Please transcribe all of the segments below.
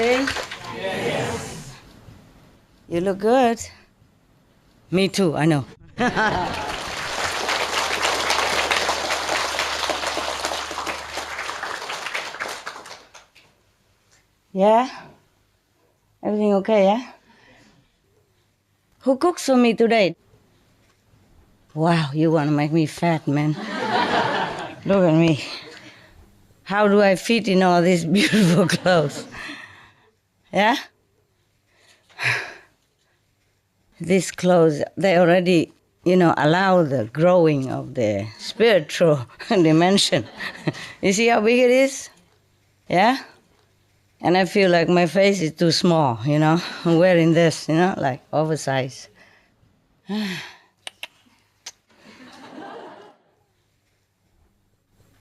okay? Yes. You look good. Me too, I know. Yeah? Everything okay, yeah? Who cooks for me today? Wow, you want to make me fat, man. Look at me. How do I fit in all these beautiful clothes? Yeah? These clothes, they already, allow the growing of the spiritual dimension. You see how big it is? Yeah? And I feel like my face is too small, I'm wearing this, like oversized.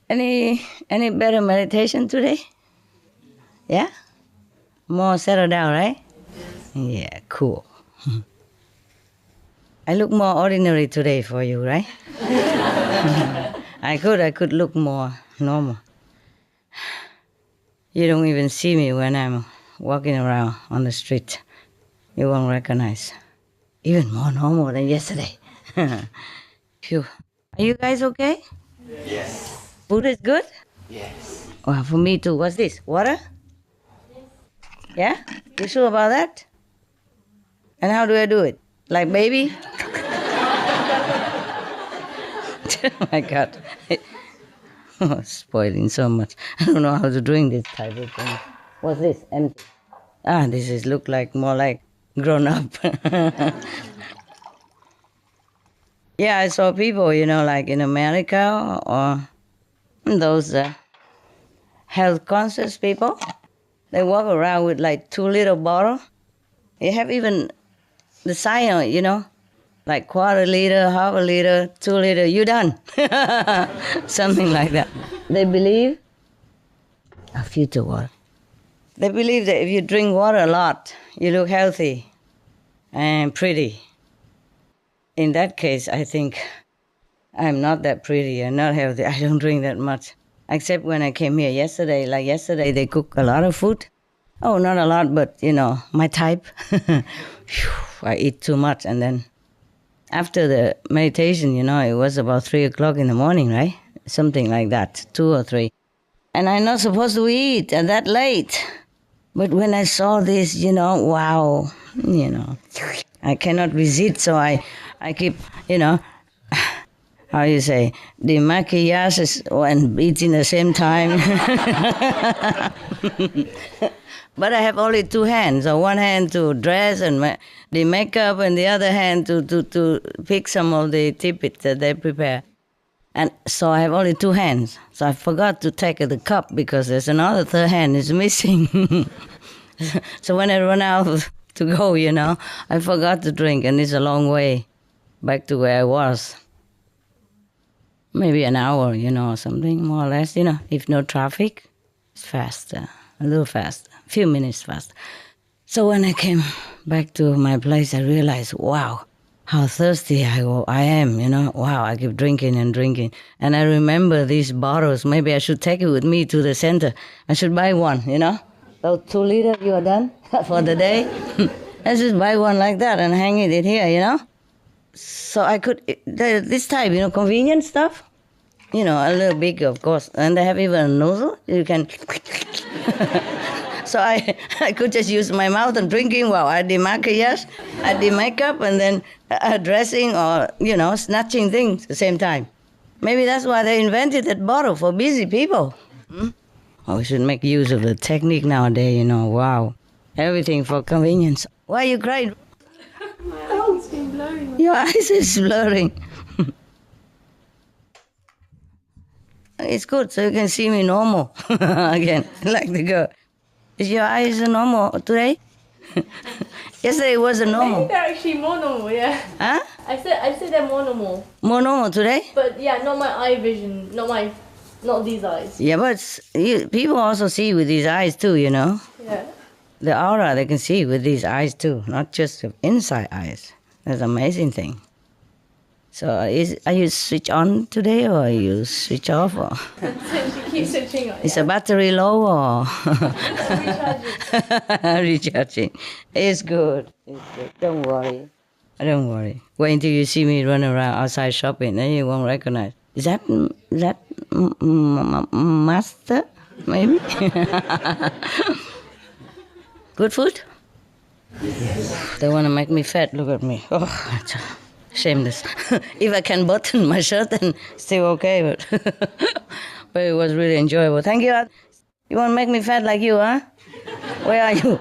Any better meditation today? Yeah? More settled down, right? Yeah, cool. I look more ordinary today for you, right? I could look more normal. You don't even see me when I'm walking around on the street. You won't recognize. Even more normal than yesterday. Phew. Are you guys okay? Yes. Food is good? Yes. Well, for me too. What's this? Water? Yeah? You sure about that? And how do I do it? Like baby? Oh my God. Oh, spoiling so much. I don't know how to drink this type of thing. What's this? Empty. This is look like more like grown up. Yeah, I saw people, like in America or those health conscious people. They walk around with like 2 liter bottle. They have even the sign on it, like quarter liter, half a liter, 2 liter, you done. Something like that. They believe, a filter water. They believe that if you drink water a lot, you look healthy and pretty. In that case, I think I'm not that pretty and not healthy. I don't drink that much. Except when I came here yesterday. Like yesterday, they cook a lot of food. Oh, not a lot, but, my type. I eat too much. And then after the meditation, it was about 3 o'clock in the morning, right? Something like that, 2 or 3. And I'm not supposed to eat that late. But when I saw this, wow, I cannot resist. So I keep, how you say, the maquillage and eating the same time. But I have only 2 hands. So one hand to dress and the makeup, and the other hand to pick some of the tidbits that they prepare. And so I have only 2 hands. So I forgot to take the cup because there's another third hand is missing. So when I run out to go, I forgot to drink, and it's a long way back to where I was. Maybe an hour, or something, more or less, If no traffic, it's faster, a little faster, a few minutes faster. So when I came back to my place, I realized, wow, how thirsty I am, Wow, I keep drinking and drinking. And I remember these bottles. Maybe I should take it with me to the center. I should buy one, So 2 liter, you are done for the day. I just buy one like that and hang it in here, So I could, this type, convenient stuff, a little big, of course. And they have even a nozzle. You can... So I could just use my mouth and drinking while I did maquillage, I did makeup, and then dressing or, snatching things at the same time. Maybe that's why they invented that bottle for busy people. Oh, we should make use of the technique nowadays, wow. Everything for convenience. Why are you crying? My eyes been blurring. Your eyes is blurring. It's good, so you can see me normal again, like the girl. Is your eyes normal today? Yesterday it wasn't I normal. think they're actually more normal, yeah. Huh? I said they're more normal. More normal today? But yeah, not my eye vision, not these eyes. Yeah, but people also see with these eyes too, Yeah. The aura they can see with these eyes too, not just the inside eyes. That's an amazing thing. So are you switch on today or are you switch off? Or? Keep switching on. Is the battery low or Recharging. recharging? It's good. It's good. Don't worry. Don't worry. Wait until you see me run around outside shopping, then you won't recognize. Is that master? Maybe. Good food? They want to make me fat. Look at me. Oh, shameless. If I can button my shirt, then still okay. But but it was really enjoyable. Thank you. You want to make me fat like you, huh? Where are you?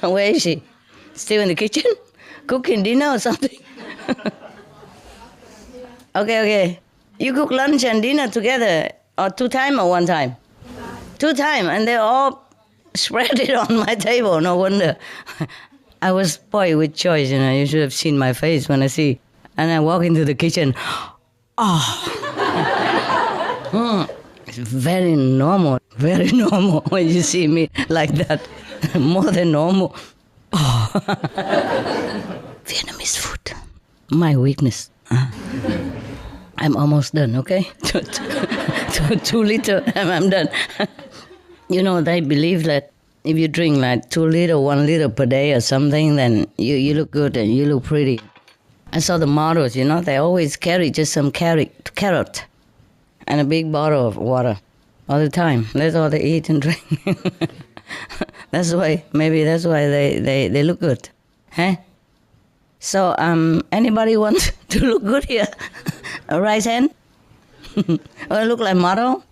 Where is she? Still in the kitchen? Cooking dinner or something? Okay. You cook lunch and dinner together, or 2 times or 1 time? 2 times, and they all spread it on my table. No wonder. I was spoiled with choice, You should have seen my face when I see. And I walk into the kitchen. Oh. It's very normal when you see me like that. More than normal. Oh. Vietnamese food. My weakness. I'm almost done, okay? 2 liters, I'm done. They believe that if you drink like 2 liters, 1 liter per day or something, then you look good and you look pretty. I saw the models, they always carry just some carrot and a big bottle of water all the time. That's all they eat and drink. Maybe that's why they look good. Huh? So, anybody want to look good here? A right hand? Or I look like model?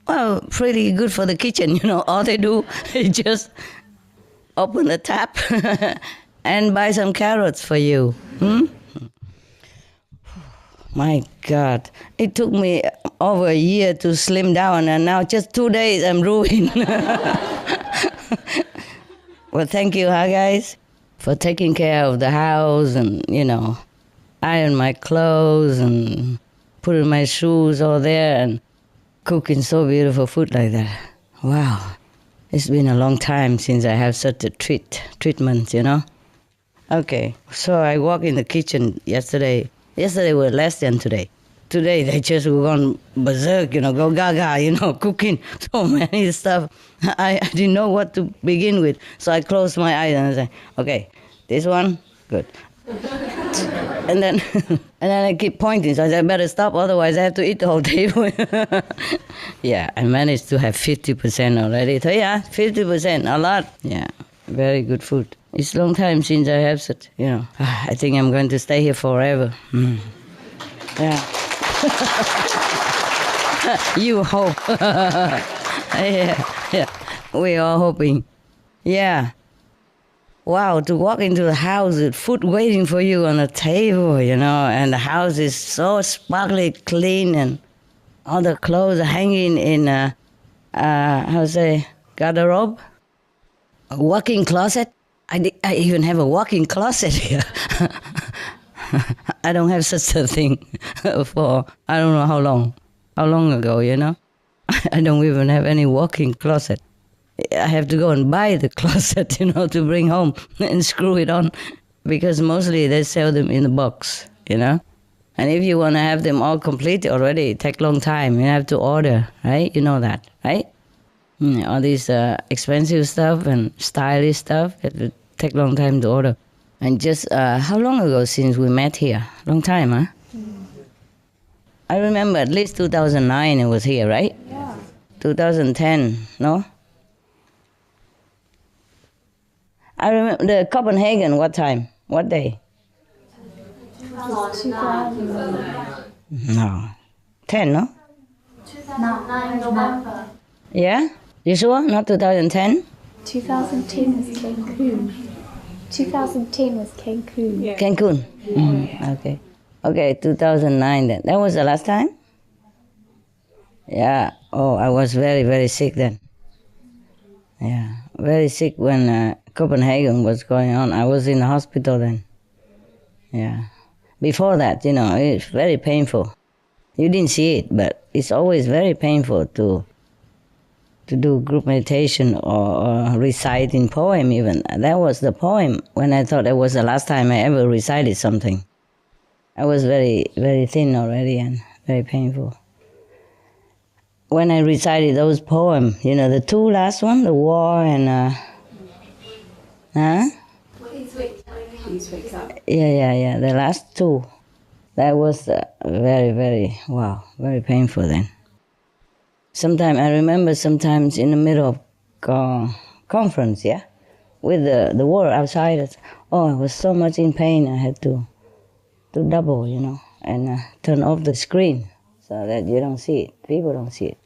Well, pretty good for the kitchen, All they do is just open the tap and buy some carrots for you. My God. It took me over a year to slim down, and now just 2 days I'm ruined. Well, thank you, guys, for taking care of the house and, iron my clothes and putting my shoes all there and cooking so beautiful food like that. Wow. It's been a long time since I have such a treatment, Okay, so I walked in the kitchen yesterday. Yesterday was less than today. Today they just gone berserk, go gaga, cooking so many stuff. I didn't know what to begin with. So I closed my eyes and I said, okay, this one, good. And then I keep pointing, so I said, I better stop, otherwise I have to eat the whole table. Yeah, I managed to have 50% already. So yeah, 50%, a lot. Yeah, very good food. It's a long time since I have such, I think I'm going to stay here forever. Yeah. You hope. Yeah, we are hoping. Yeah. Wow, to walk into the house with food waiting for you on the table, and the house is so sparkly clean, and all the clothes are hanging in garderobe? A walk-in closet? I even have a walk-in closet here. I don't have such a thing for I don't know how long ago, I don't even have any walk-in closet. I have to go and buy the closet, to bring home and screw it on, because mostly they sell them in a box, And if you want to have them all complete already, it takes a long time. You have to order, right? You know that, right? All these expensive stuff and stylish stuff, it take a long time to order. And just how long ago since we met here? Long time, huh? I remember at least 2009 it was here, right? Yeah. 2010, no? I remember the Copenhagen, what time? What day? 2009. No. 10, no? 2009 November. Yeah? You sure? Not 2010? 2010 was Cancun. 2010 was Cancun. Yeah. Cancun? Okay. Okay, 2009 then. That was the last time? Yeah. Oh, I was very, very sick then. Yeah. Very sick when Copenhagen was going on. I was in the hospital then. Yeah. Before that, it's very painful. You didn't see it, but it's always very painful to do group meditation or reciting poem even. That was the poem when I thought it was the last time I ever recited something. I was very, very thin already and very painful. when I recited those poems, the two last one, the war and Yeah, the last two. That was very, very, very painful then. I remember sometimes in the middle of conference, with the war outside, I was so much in pain, I had to double, and turn off the screen so that you don't see it, people don't see it.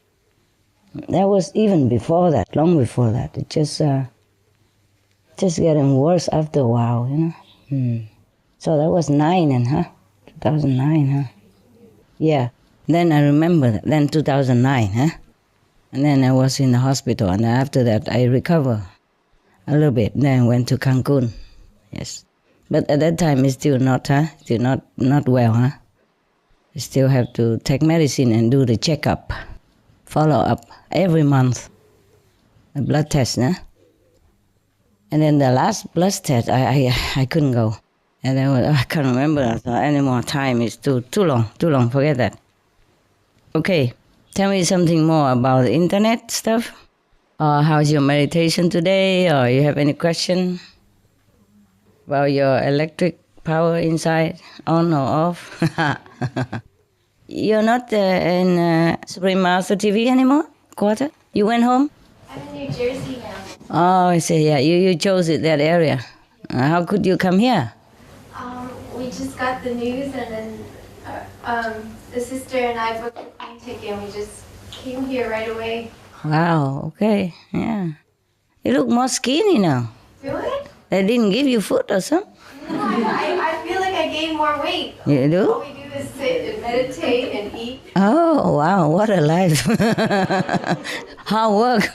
That was even before that, long before that. It just getting worse after a while, So that was 2009, Yeah. Then I remember that. Then 2009, And then I was in the hospital, and after that I recovered a little bit. Then I went to Cancun, yes. But at that time it's still not, Still not well, You still have to take medicine and do the checkup, follow up every month, a blood test, And then the last blood test, I couldn't go. And then I can't remember anymore. Time is too long, forget that. Okay, tell me something more about the internet stuff. How's your meditation today? Or you have any question about your electric power inside, on or off? You're not in Supreme Master TV anymore, quarter? You went home? I'm in New Jersey now. Oh, I see, you chose that area. How could you come here? We just got the news, and then the sister and I booked a plane ticket, and we just came here right away. Wow, okay, yeah. You look more skinny now. Do I? They didn't give you food or something? No, I feel like I gained more weight. You do? All we do is sit and meditate and eat. Oh, wow, what a life. Hard work.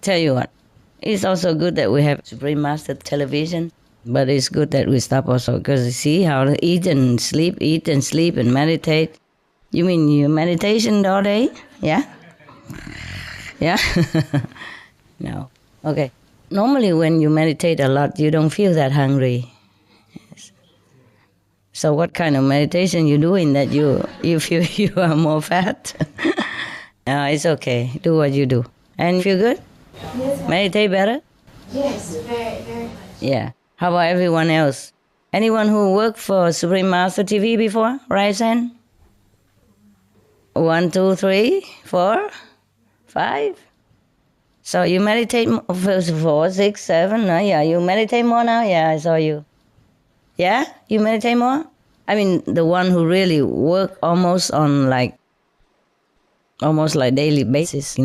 Tell you what, it's also good that we have Supreme Master television, but it's good that we stop also, because you see how to eat and sleep and meditate. You mean you meditation all day? Yeah? Yeah? No. Okay. Normally when you meditate a lot, you don't feel that hungry. Yes. So what kind of meditation you doing that you feel you are more fat? No, it's okay. Do what you do. And you feel good? Yes. Meditate better? Yes, very, very much. Yeah. How about everyone else? Anyone who worked for Supreme Master TV before? Raise hand. 1, 2, 3, 4, 5. So you meditate 4, 6, 7. Yeah, you meditate more now? Yeah, I saw you. Yeah? You meditate more? I mean, the one who really work almost like daily basis,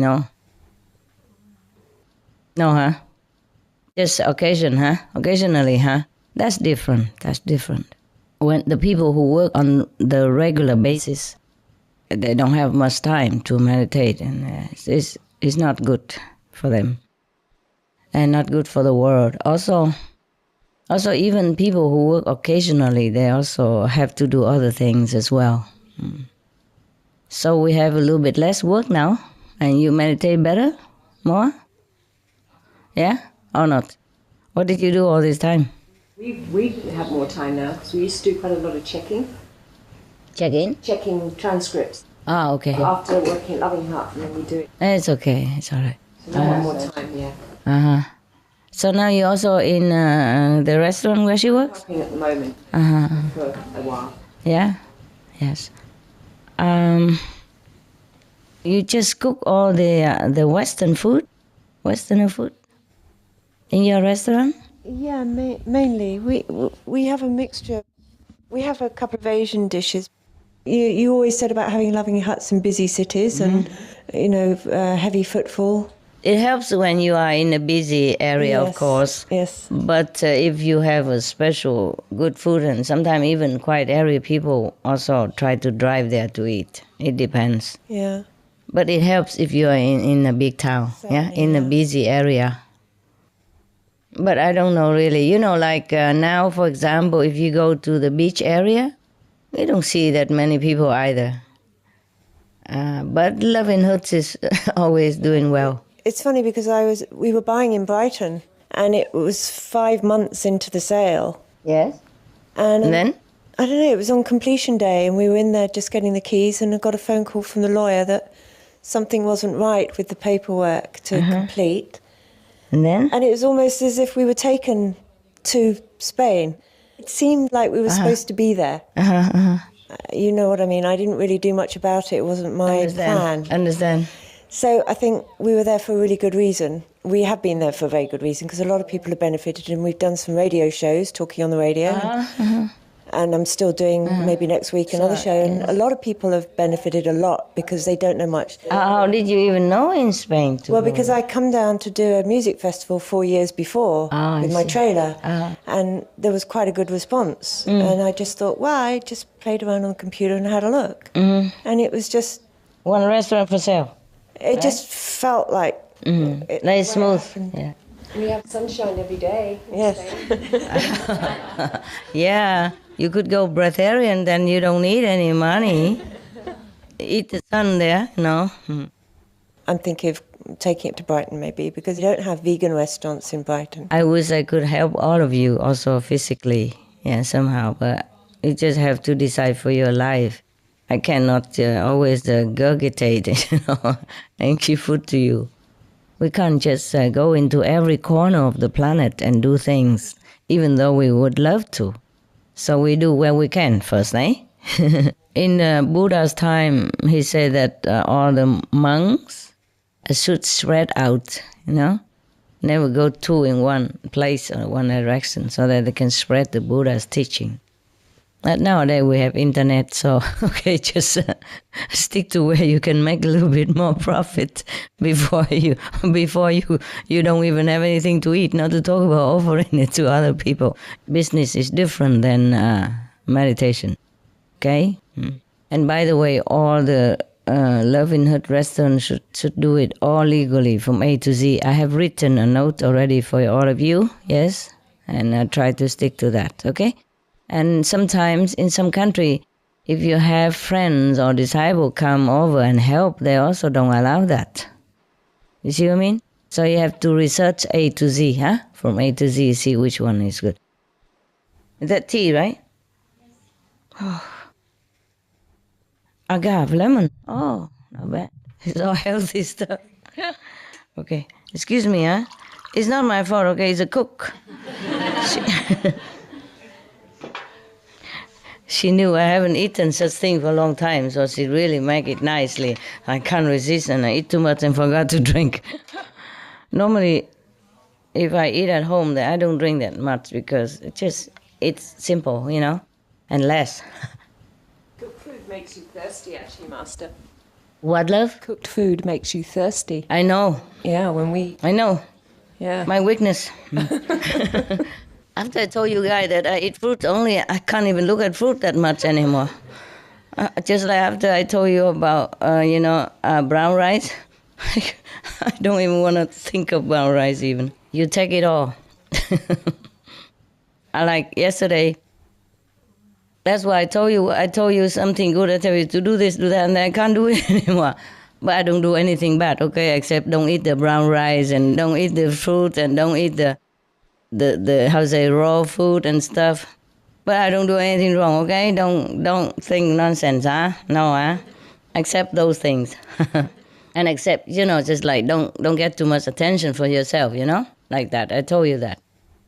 No, Just occasionally, That's different. When the people who work on the regular basis, they don't have much time to meditate, and it's not good for them, and not good for the world. Also, even people who work occasionally, they also have to do other things as well. So we have a little bit less work now, and you meditate better, more? Yeah, or not? What did you do all this time? We have more time now because we used to do quite a lot of checking. Check in? Checking transcripts. Ah, okay. After working at Loving Heart, and then we do it. It's okay. It's all right. So now we have more time, yeah. Uh-huh. So now you're also in the restaurant where she works? Working at the moment for a while. Yeah? Yes. You just cook all the Western food? Westerner food? In your restaurant? Yeah, mainly. We have a mixture. We have a couple of Asian dishes. You always said about having loving huts in busy cities and, heavy footfall. It helps when you are in a busy area, Yes, of course. yes. But if you have a special good food, and sometimes even quiet area, people also try to drive there to eat. It depends. Yeah. But it helps if you are in a big town, in a busy area. But I don't know really. Now, for example, if you go to the beach area, we don't see that many people either. But Loving Hoods is always doing well. It's funny because we were buying in Brighton and it was 5 months into the sale. Yes. And then? I don't know, it was on completion day and we were in there just getting the keys, and I got a phone call from the lawyer that something wasn't right with the paperwork to complete. And then? And it was almost as if we were taken to Spain. It seemed like we were supposed to be there. You know what I mean? I didn't really do much about it. It wasn't my plan. Understand. So I think we were there for a really good reason. We have been there for a very good reason because a lot of people have benefited, and we've done some radio shows, talking on the radio. And I'm still doing maybe next week another show. And a lot of people have benefited a lot because they don't know much. How did you even know in Spain? Well, because I come down to do a music festival 4 years before with my trailer, and there was quite a good response. And I just thought, well, I just played around on the computer and had a look. And it was just... One restaurant for sale. It just felt like... Nice, smooth. Yeah. We have sunshine every day. Yes. Yeah. You could go breatharian, then you don't need any money. Eat the sun there, no? I'm thinking of taking it to Brighton maybe, because you don't have vegan restaurants in Brighton. I wish I could help all of you also physically, yeah, somehow, but you just have to decide for your life. I cannot always gurgitate, and give food to you. We can't just go into every corner of the planet and do things, even though we would love to. So we do where we can first, eh? In Buddha's time, he said that all the monks should spread out, never go two in one place or one direction, so that they can spread the Buddha's teaching. But nowadays we have internet, so okay, just stick to where you can make a little bit more profit before you don't even have anything to eat. Not to talk about offering it to other people. Business is different than meditation. Okay. And by the way, all the Love in Hut restaurants should do it all legally from A to Z. I have written a note already for all of you. Yes, and I try to stick to that. Okay. And sometimes in some country, if you have friends or disciples come over and help, they also don't allow that. You see what I mean? So you have to research A to Z, From A to Z, see which one is good. Is that tea, right? Oh. Agave, lemon. Oh, not bad. It's all healthy stuff. Okay. Excuse me, It's not my fault, okay? It's a cook. She knew I haven't eaten such thing for a long time, so she really make it nicely. I can't resist, and I eat too much and forgot to drink. Normally, if I eat at home, then I don't drink that much because it's simple, and less. Cooked food makes you thirsty, actually, Master. What, love? Cooked food makes you thirsty. I know. Yeah, I know. Yeah. My weakness. After I told you guys that I eat fruit only, I can't even look at fruit that much anymore. Just like after I told you about, brown rice, I don't even want to think of brown rice even. You take it all. Like yesterday, that's why I told you something good. I tell you to do this, do that, and I can't do it anymore. But I don't do anything bad, okay, except don't eat the brown rice and don't eat the fruit and don't eat the raw food and stuff. But I don't do anything wrong, okay? Don't think nonsense, No, Accept those things. And accept, just like don't get too much attention for yourself, Like that. I told you that.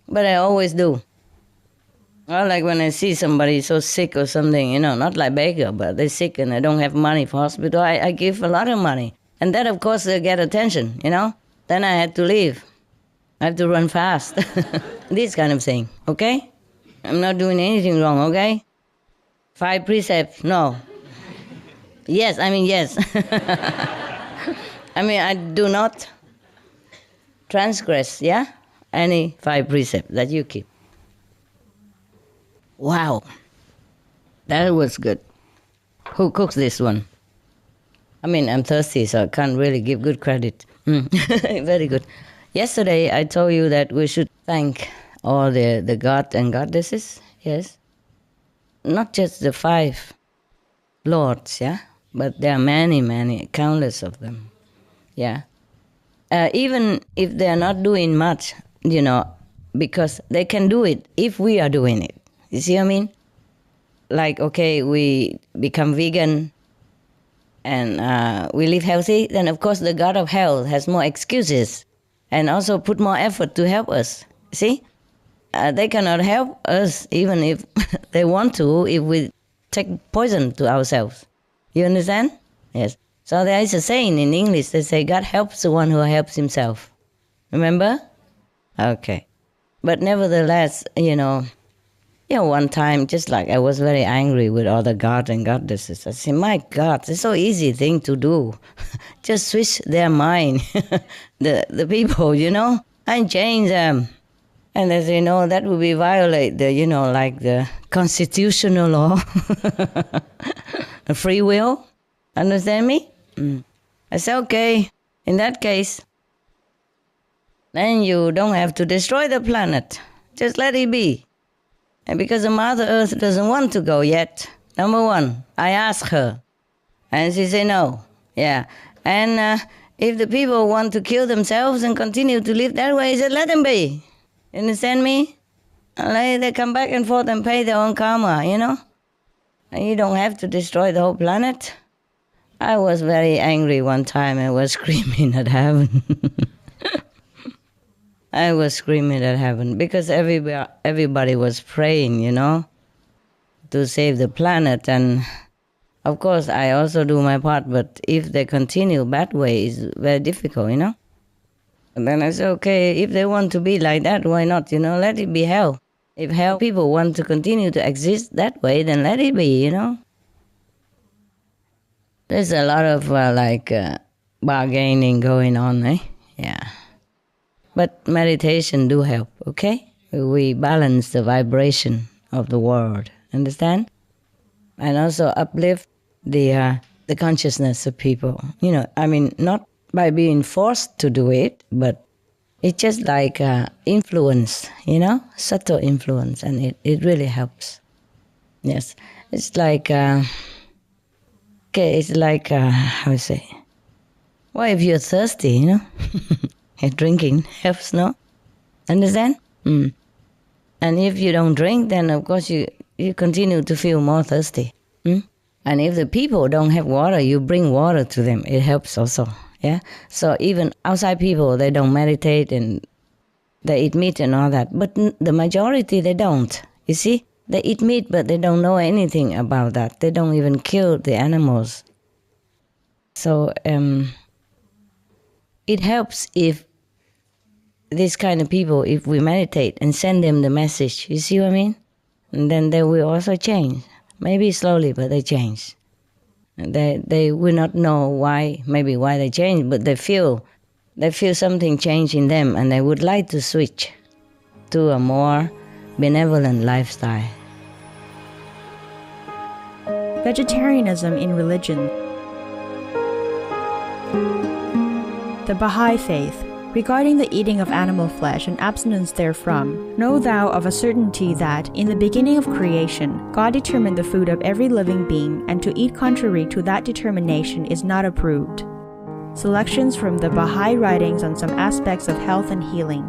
But I always do. Well, like when I see somebody so sick or something, not like beggar, but they're sick and I don't have money for hospital, I give a lot of money. And that, of course, get attention, Then I had to leave. I have to run fast. This kind of thing, okay? I'm not doing anything wrong, okay? 5 precepts, no. Yes, yes. I do not transgress, any 5 precepts that you keep. Wow. That was good. Who cooks this one? I'm thirsty, so I can't really give good credit. Very good. Yesterday, I told you that we should thank all the god and goddesses, yes? Not just the 5 lords, But there are many, many, countless of them, Even if they are not doing much, because they can do it if we are doing it. You see what I mean? like, okay, we become vegan and we live healthy, then of course the God of health has more excuses and also put more effort to help us. See? They cannot help us even if they want to, if we take poison to ourselves. You understand? Yes. So there is a saying in English, they say, God helps the one who helps himself. Remember? Okay. But nevertheless, one time, just like I was very angry with all the gods and goddesses. I said, my God, it's so easy thing to do. Just switch their mind, the people, and change them. And they say, no, that would be violate the, like the constitutional law, free will. Understand me? I say, okay, in that case, then you don't have to destroy the planet. Just let it be. And because the Mother Earth doesn't want to go yet, number one, I asked her. And she said no. Yeah. And if the people want to kill themselves and continue to live that way, I said, let them be. You understand me? They come back and forth and pay their own karma, And you don't have to destroy the whole planet. I was very angry one time. I was screaming at heaven. I was screaming at heaven because everybody was praying, to save the planet. And of course, I also do my part. But if they continue that way, it's very difficult, And then I said, okay, if they want to be like that, why not? Let it be hell. If hell people want to continue to exist that way, then let it be, There's a lot of bargaining going on, eh? Yeah. But meditation do help, okay? We balance the vibration of the world, understand? And also uplift the consciousness of people. Not by being forced to do it, but it's just like influence, subtle influence, and it really helps. Yes, it's like, how to say, well, if you're thirsty, drinking helps, no? Understand? And if you don't drink, then of course you continue to feel more thirsty. And if the people don't have water, you bring water to them. It helps also. Yeah. So even outside people, they don't meditate and they eat meat and all that. But the majority, they don't. You see, they eat meat, but they don't know anything about that. They don't even kill the animals. So it helps if these kind of people, if we meditate and send them the message. You see what I mean? And then they will also change. Maybe slowly, but they change. They will not know why they change, but they feel something change in them, and they would like to switch to a more benevolent lifestyle. Vegetarianism in religion. The Baha'i Faith. Regarding the eating of animal flesh and abstinence therefrom, know thou of a certainty that, in the beginning of creation, God determined the food of every living being, and to eat contrary to that determination is not approved. Selections from the Baha'i writings on some aspects of health and healing.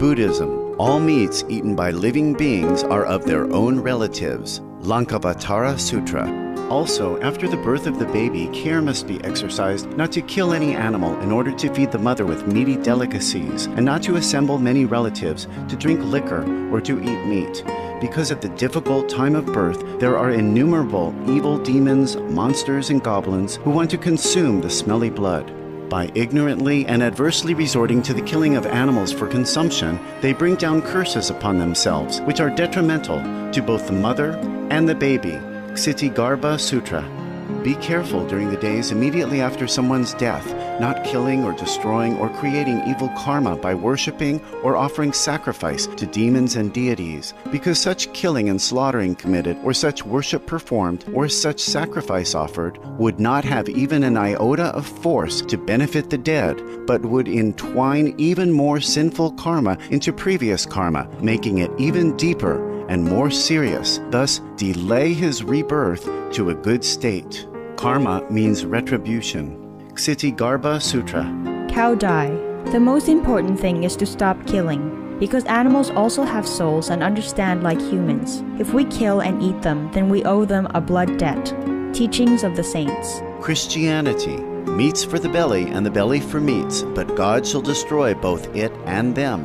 Buddhism. All meats eaten by living beings are of their own relatives. Lankavatara Sutra. Also, after the birth of the baby, care must be exercised not to kill any animal in order to feed the mother with meaty delicacies, and not to assemble many relatives to drink liquor or to eat meat. Because at the difficult time of birth, there are innumerable evil demons, monsters, and goblins who want to consume the smelly blood. By ignorantly and adversely resorting to the killing of animals for consumption, they bring down curses upon themselves, which are detrimental to both the mother and the baby. Ksitigarbha Sutra. Be careful during the days immediately after someone's death, not killing or destroying or creating evil karma by worshipping or offering sacrifice to demons and deities, because such killing and slaughtering committed, or such worship performed, or such sacrifice offered, would not have even an iota of force to benefit the dead, but would entwine even more sinful karma into previous karma, making it even deeper and more serious, thus delay his rebirth to a good state. Karma means retribution. Ksitigarbha Sutra. Cow die. The most important thing is to stop killing. because animals also have souls and understand like humans. If we kill and eat them, then we owe them a blood debt. Teachings of the Saints. Christianity, meats for the belly and the belly for meats, but God shall destroy both it and them.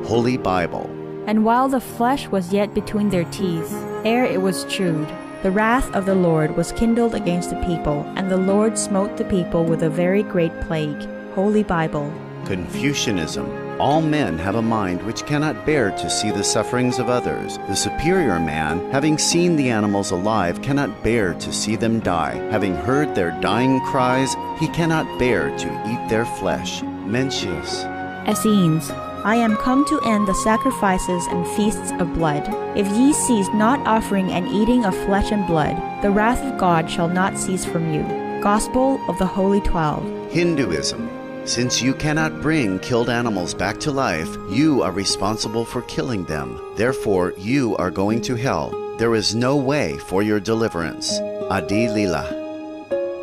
Holy Bible. And while the flesh was yet between their teeth, ere it was chewed, the wrath of the Lord was kindled against the people, and the Lord smote the people with a very great plague. Holy Bible. Confucianism. All men have a mind which cannot bear to see the sufferings of others. The superior man, having seen the animals alive, cannot bear to see them die. Having heard their dying cries, he cannot bear to eat their flesh. Mencius. Essenes. I am come to end the sacrifices and feasts of blood. If ye cease not offering and eating of flesh and blood, the wrath of God shall not cease from you. Gospel of the Holy 12. Hinduism. Since you cannot bring killed animals back to life, you are responsible for killing them. Therefore, you are going to hell. There is no way for your deliverance. Adi Lila.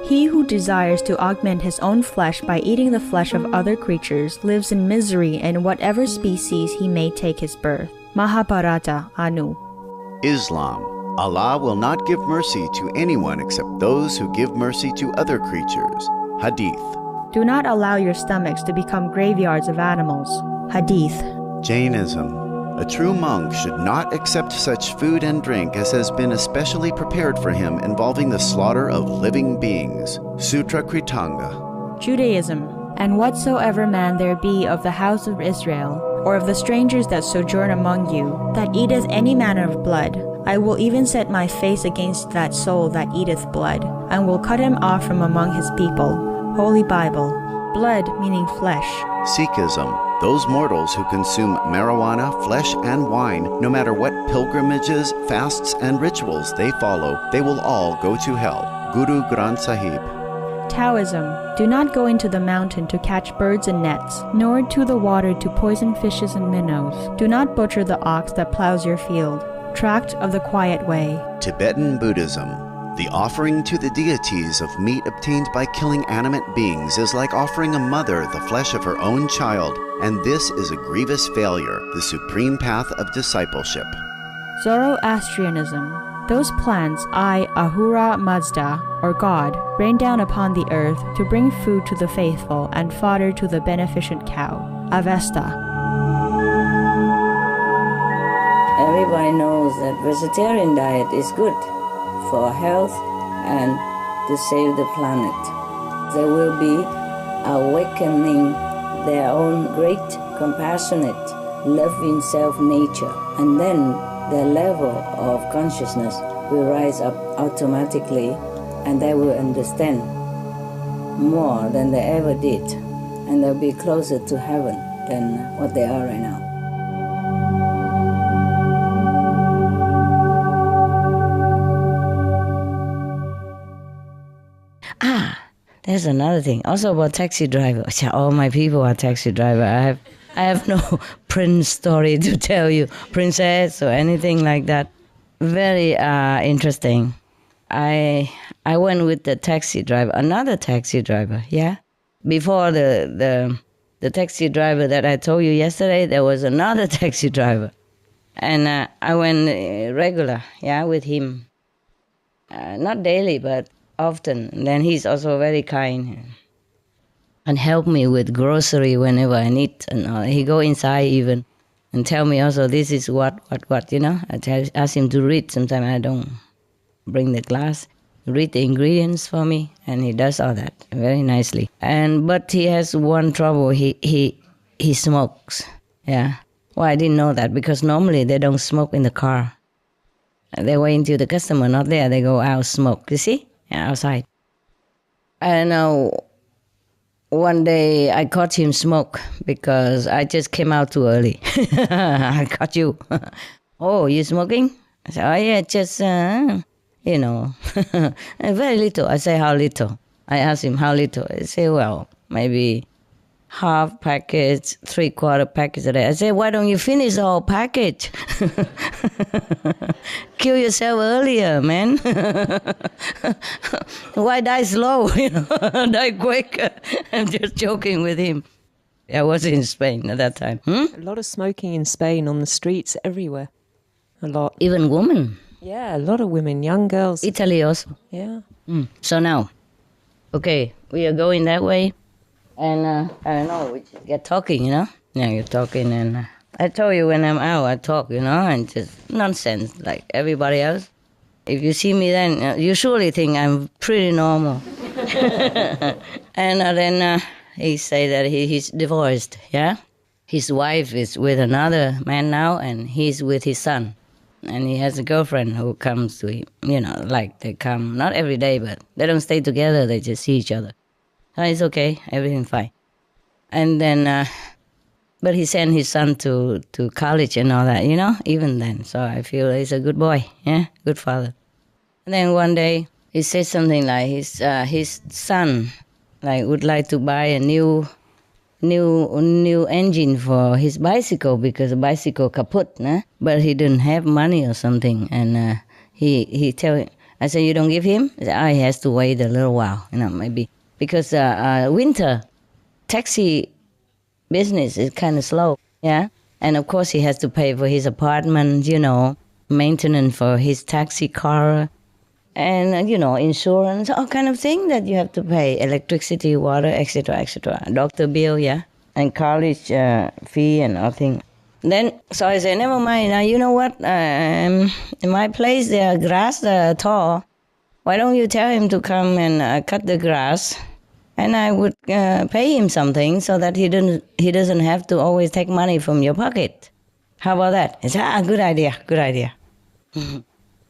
He who desires to augment his own flesh by eating the flesh of other creatures lives in misery in whatever species he may take his birth. Mahabharata, Anu. Islam. Allah will not give mercy to anyone except those who give mercy to other creatures. Hadith. Do not allow your stomachs to become graveyards of animals. Hadith. Jainism. A true monk should not accept such food and drink as has been especially prepared for him involving the slaughter of living beings. Sutra Kritanga. Judaism. And whatsoever man there be of the house of Israel, or of the strangers that sojourn among you, that eateth any manner of blood, I will even set my face against that soul that eateth blood, and will cut him off from among his people. Holy Bible. Blood meaning flesh. Sikhism. Those mortals who consume marijuana, flesh, and wine, no matter what pilgrimages, fasts, and rituals they follow, they will all go to hell. Guru Granth Sahib. Taoism. Do not go into the mountain to catch birds and nets, nor to the water to poison fishes and minnows. Do not butcher the ox that plows your field. Tract of the Quiet Way. Tibetan Buddhism. The offering to the deities of meat obtained by killing animate beings is like offering a mother the flesh of her own child, and this is a grievous failure, the supreme path of discipleship. Zoroastrianism. Those plants I, Ahura Mazda, or God, rain down upon the earth to bring food to the faithful and fodder to the beneficent cow. Avesta. Everybody knows that vegetarian diet is good for health and to save the planet. They will be awakening their own great, compassionate, loving self-nature, and then their level of consciousness will rise up automatically, and they will understand more than they ever did, and they'll be closer to heaven than what they are right now. There's another thing, also about taxi driver. All my people are taxi driver. I have no prince story to tell you, princess or anything like that. Very interesting. I went with the taxi driver, another taxi driver, yeah. Before the taxi driver that I told you yesterday, there was another taxi driver, and I went regular, yeah, with him. Not daily, but often. And then he's also very kind and help me with grocery whenever I need. And he go inside even and tell me also this is what, you know. Ask him to read. Sometimes I don't bring the glass. Read the ingredients for me, and he does all that very nicely. But he has one trouble. He smokes. Yeah. Well, I didn't know that because normally they don't smoke in the car. They wait until the customer not there. They go out smoke. You see? Yeah, outside. And one day I caught him smoke because I just came out too early. I caught you. Oh, you smoking? I said, oh yeah, just, you know, very little. I say, how little? I asked him, how little? He said, well, maybe half package, 3/4 package a day. I said, why don't you finish the whole package? Kill yourself earlier, man. Why die slow? You know, die quick. I'm just joking with him. I was in Spain at that time. A lot of smoking in Spain on the streets everywhere. A lot. Even women. Yeah, a lot of women, young girls. Italy also. Yeah. So now, okay, we are going that way. And I don't know, we just get talking, Yeah, you're talking. And I told you when I'm out, I talk, and just nonsense like everybody else. If you see me then, you surely think I'm pretty normal. And then he say that he's divorced, yeah? His wife is with another man now, and he's with his son. And he has a girlfriend who comes to him, like they come, not every day, but they don't stay together, they just see each other. So it's okay, everything's fine. And then, but he sent his son to college and all that, even then. So I feel he's a good boy, yeah, good father. And then one day, he said something like his son would like to buy a new engine for his bicycle because the bicycle kaput, nah? But he didn't have money or something. And he tell him, I said, you don't give him? He said, he has to wait a little while, maybe. Because winter, taxi business is kind of slow, yeah? And of course he has to pay for his apartment, maintenance for his taxi car, and, insurance, all kind of thing that you have to pay, electricity, water, etc., doctor bill, yeah, and college fee and all thing. Then, so I said, never mind, now you know what, in my place the grass tall. Why don't you tell him to come and cut the grass, and I would pay him something so that he doesn't have to always take money from your pocket. How about that? He said, good idea.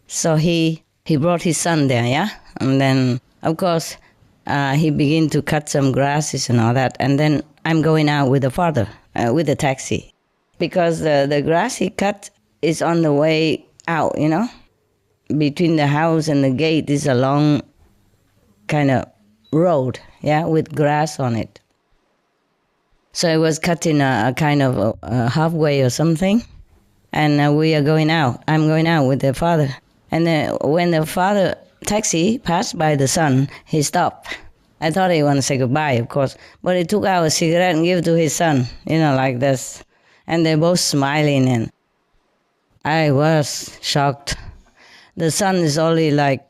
So he brought his son there, yeah? And then, of course, he began to cut some grasses and all that. And then I'm going out with the father, with the taxi. Because the grass he cut is on the way out, Between the house and the gate is a long kind of road, yeah, with grass on it. So I was cutting a kind of a halfway or something. And we are going out. I'm going out with the father. And then when the father taxi passed by the son, he stopped. I thought he wanted to say goodbye, of course. But he took out a cigarette and gave it to his son, like this. And they're both smiling. And I was shocked. The son is only like,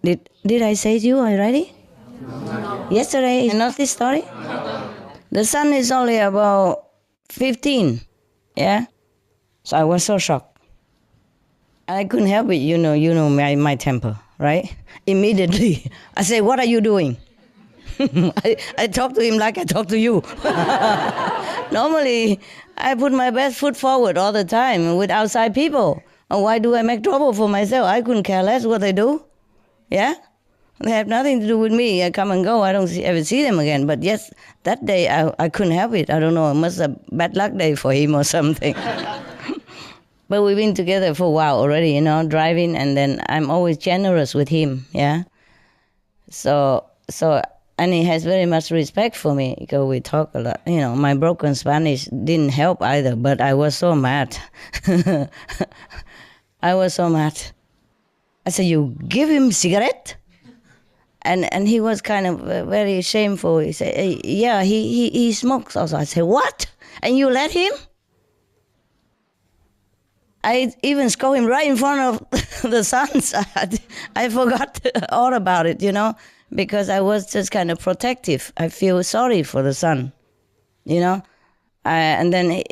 did I say to you already? No. Yesterday, not this story? No. The son is only about 15, yeah? So I was so shocked. I couldn't help it, you know my temper, right? Immediately, I say, what are you doing? I talk to him like I talk to you. Normally, I put my best foot forward all the time with outside people. Why do I make trouble for myself? I couldn't care less what they do. Yeah? They have nothing to do with me. I come and go. I don't ever see them again. But yes, that day I couldn't help it. I don't know. It must have been a bad luck day for him or something. But we've been together for a while already, driving. And then I'm always generous with him, yeah? So, and he has very much respect for me because we talk a lot. My broken Spanish didn't help either, but I was so mad. I was so mad. I said, you give him cigarette? And he was kind of very shameful. He said, hey, yeah, he smokes also. I said, what? And you let him? I even scold him right in front of the sons. I forgot all about it, because I was just kind of protective. I feel sorry for the son, and then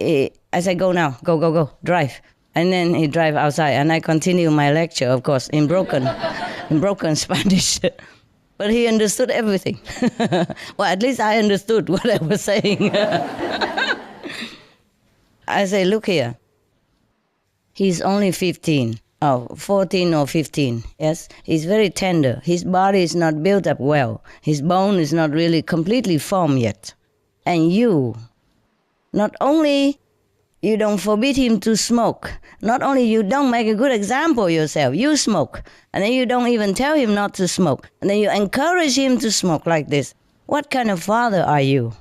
I said, go now, go, drive. And then he drive outside, and I continue my lecture, of course, in broken Spanish. But he understood everything. Well, at least I understood what I was saying. I say, look here. He's only 14 or 15, yes? He's very tender. His body is not built up well. His bone is not really completely formed yet. And you, not only you don't forbid him to smoke, not only you don't make a good example of yourself, you smoke, and then you don't even tell him not to smoke, and then you encourage him to smoke like this. What kind of father are you?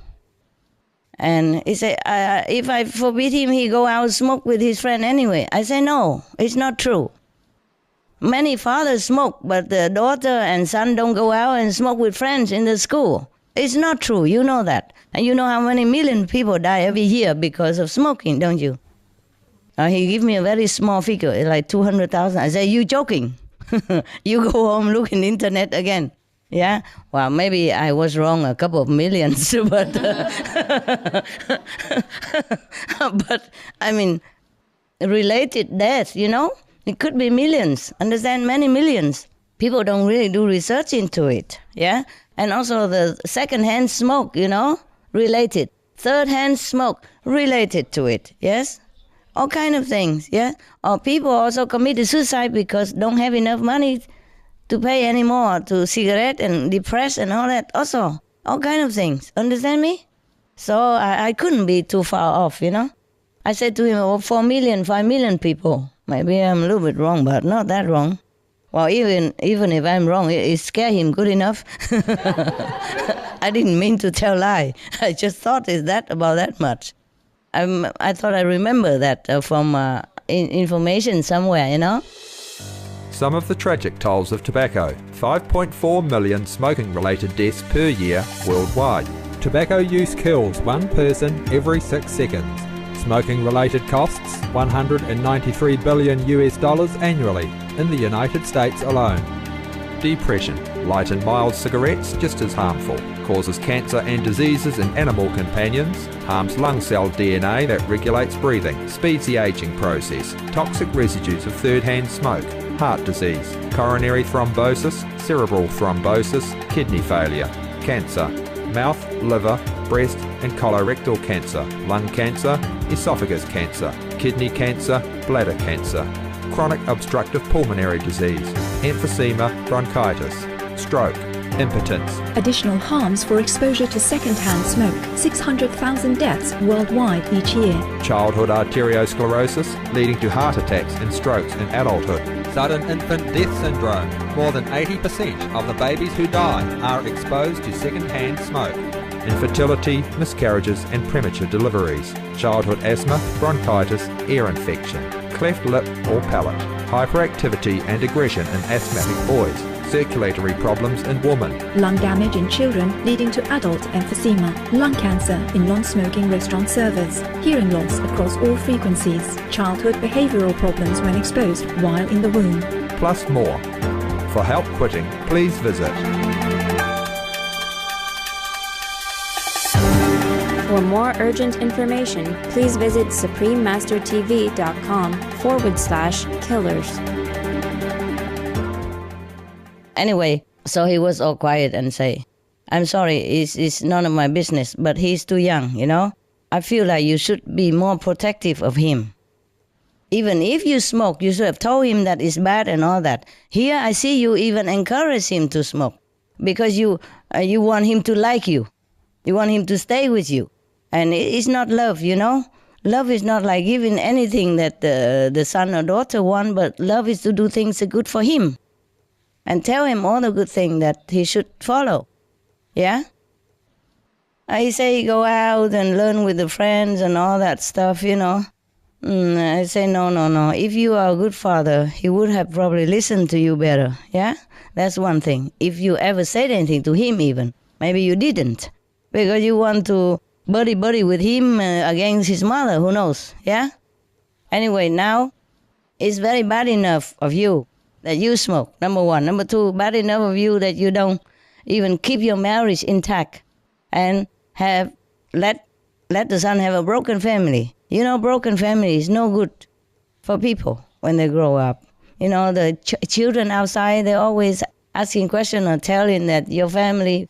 And he said, if I forbid him, he go out and smoke with his friend anyway. I say, no, it's not true. Many fathers smoke, but the daughter and son don't go out and smoke with friends in the school. It's not true. You know that. And you know how many million people die every year because of smoking, don't you? He gave me a very small figure, like 200,000. I said, you joking? You go home, look in the internet again. Yeah? Well, maybe I was wrong a couple of millions, but but I mean, related death, you know? It could be millions, understand, many millions. People don't really do research into it, yeah? And also the second-hand smoke, you know, related. Third-hand smoke, related to it, yes? All kind of things, yeah? Or people also commit suicide because don't have enough money to pay anymore to cigarette and depressed and all that also. All kind of things, understand me? So I couldn't be too far off, you know? I said to him, oh, 4 million, 5 million people. Maybe I'm a little bit wrong, but not that wrong. Well, even if I'm wrong, it scared him good enough. I didn't mean to tell lie. I just thought it's that about that much. I thought I remember that from information somewhere, you know. Some of the tragic tolls of tobacco. 5.4 million smoking-related deaths per year worldwide. Tobacco use kills one person every 6 seconds. Smoking-related costs $193 billion annually in the United States alone. Depression. Light and mild cigarettes just as harmful. Causes cancer and diseases in animal companions. Harms lung cell DNA that regulates breathing. Speeds the aging process. Toxic residues of third-hand smoke. Heart disease. Coronary thrombosis. Cerebral thrombosis. Kidney failure. Cancer. Mouth, liver, breast and colorectal cancer. Lung cancer. Esophagus cancer. Kidney cancer. Bladder cancer. Chronic obstructive pulmonary disease, emphysema, bronchitis, stroke, impotence. Additional harms for exposure to second-hand smoke. 600,000 deaths worldwide each year. Childhood arteriosclerosis, leading to heart attacks and strokes in adulthood. Sudden infant death syndrome. More than 80% of the babies who die are exposed to second-hand smoke. Infertility, miscarriages and premature deliveries. Childhood asthma, bronchitis, ear infection. Cleft lip or palate, hyperactivity and aggression in asthmatic boys, circulatory problems in women. Lung damage in children leading to adult emphysema, lung cancer in non-smoking restaurant servers, hearing loss across all frequencies, childhood behavioral problems when exposed while in the womb. Plus more. For help quitting, please visit. For more urgent information, please visit suprememastertv.com/killers. Anyway, so he was all quiet and say, I'm sorry, it's none of my business, but he's too young, you know? I feel like you should be more protective of him. Even if you smoke, you should have told him that it's bad and all that. Here I see you even encourage him to smoke because you want him to like you. You want him to stay with you. And it's not love, you know. Love is not like giving anything that the son or daughter want, but love is to do things that are good for him. And tell him all the good things that he should follow. Yeah? I say go out and learn with the friends and all that stuff, you know. I say no. If you are a good father, he would have probably listened to you better. Yeah? That's one thing. If you ever said anything to him even, maybe you didn't. Because you want to buddy with him against his mother, who knows, yeah? Anyway, now, it's very bad enough of you that you smoke, number one. Number two, bad enough of you that you don't even keep your marriage intact and have let the son have a broken family. You know, broken family is no good for people when they grow up. You know, the children outside, they're always asking questions or telling that your family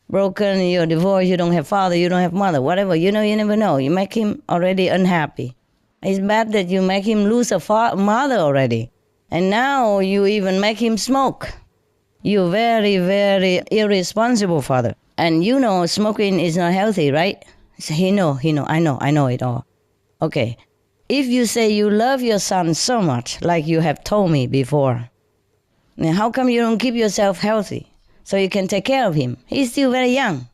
broken, you're divorced, you don't have father, you don't have mother, whatever. You know, you never know. You make him already unhappy. It's bad that you make him lose a mother already. And now you even make him smoke. You're very, very irresponsible father. And you know smoking is not healthy, right? He know, I know it all. Okay. If you say you love your son so much, like you have told me before, then how come you don't keep yourself healthy? So you can take care of him. He's still very young.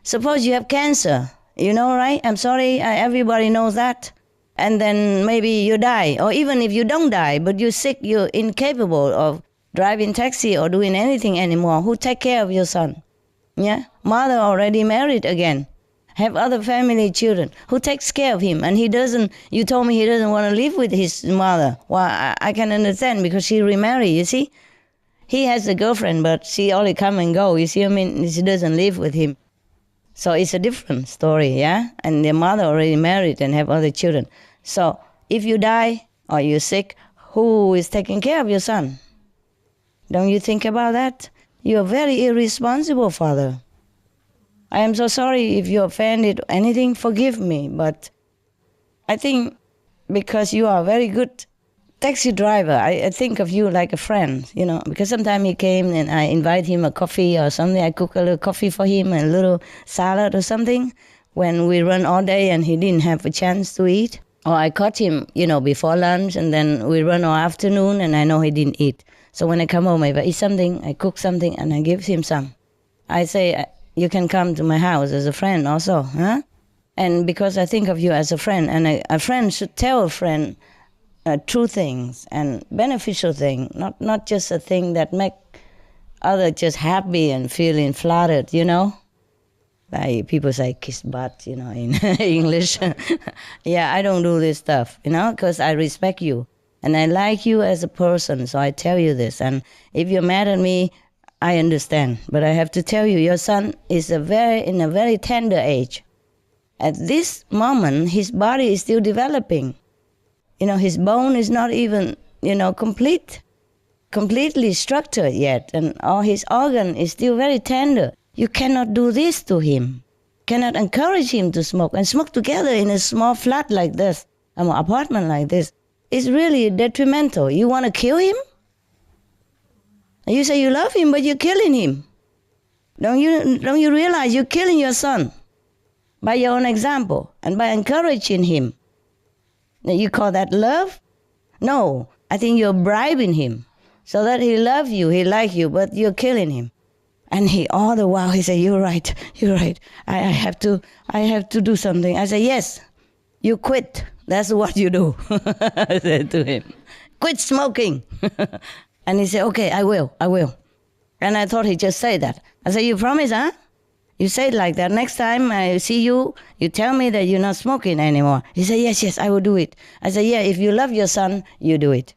Suppose you have cancer, you know, right? I'm sorry, everybody knows that. And then maybe you die. Or even if you don't die, but you're sick, you're incapable of driving taxi or doing anything anymore. Who take care of your son? Yeah, mother already married again, have other family children. Who takes care of him? And he doesn't. You told me he doesn't want to live with his mother. Well, I can understand because she remarried. You see, he has a girlfriend, but she only come and go. You see, I mean, she doesn't live with him. So it's a different story, yeah. And the mother already married and have other children. So if you die or you're sick, who is taking care of your son? Don't you think about that? You're a very irresponsible father. I am so sorry if you offended anything, forgive me, but I think because you are a very good taxi driver, I think of you like a friend, you know, because sometimes he came and I invite him a coffee or something, I cook a little coffee for him and a little salad or something when we run all day and he didn't have a chance to eat. Or I caught him, you know, before lunch and then we run all afternoon and I know he didn't eat. So when I come home, if I eat something, I cook something and I give him some. I say, you can come to my house as a friend also, huh? And because I think of you as a friend, and a friend should tell a friend true things and beneficial things, not just a thing that make others just happy and feeling flattered, you know? Like people say kiss butt, you know, in English. Yeah, I don't do this stuff, you know, because I respect you. And I like you as a person, so I tell you this. And if you're mad at me, I understand. But I have to tell you, your son is in a very tender age. At this moment, his body is still developing. You know, his bone is not even, you know, completely structured yet. And all his organ is still very tender. You cannot do this to him. Cannot encourage him to smoke. And smoke together in a small flat like this, an apartment like this. It's really detrimental. You want to kill him? You say you love him, but you're killing him. Don't you realize you're killing your son by your own example and by encouraging him? Now you call that love? No, I think you're bribing him so that he loves you, he likes you, but you're killing him. And he all the while he said, you're right. I have to do something. I said, yes, you quit. That's what you do. I said to him, quit smoking. And he said, okay, I will. And I thought he just said that. I said, you promise, huh? You say it like that. Next time I see you, you tell me that you're not smoking anymore. He said, yes, I will do it. I said, yeah, if you love your son, you do it.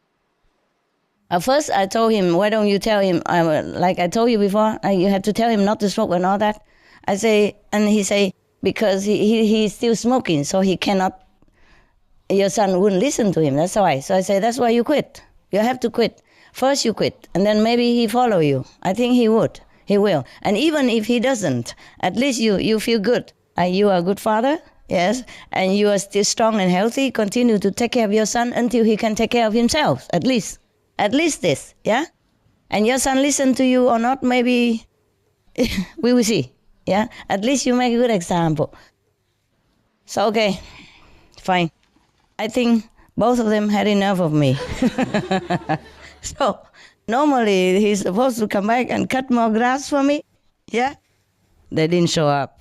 At first, I told him, why don't you tell him, like I told you before, you have to tell him not to smoke and all that. I say, and he say, because he's still smoking, so he cannot, your son wouldn't listen to him, that's why. So I say, that's why you quit. You have to quit. First you quit, and then maybe he follow you. I think he would. He will. And even if he doesn't, at least you feel good. You are a good father, yes, and you are still strong and healthy. Continue to take care of your son until he can take care of himself, at least. At least this, yeah? And your son listen to you or not, maybe we will see, yeah? At least you make a good example. So, okay, fine. I think both of them had enough of me. So, normally he's supposed to come back and cut more grass for me, yeah? They didn't show up.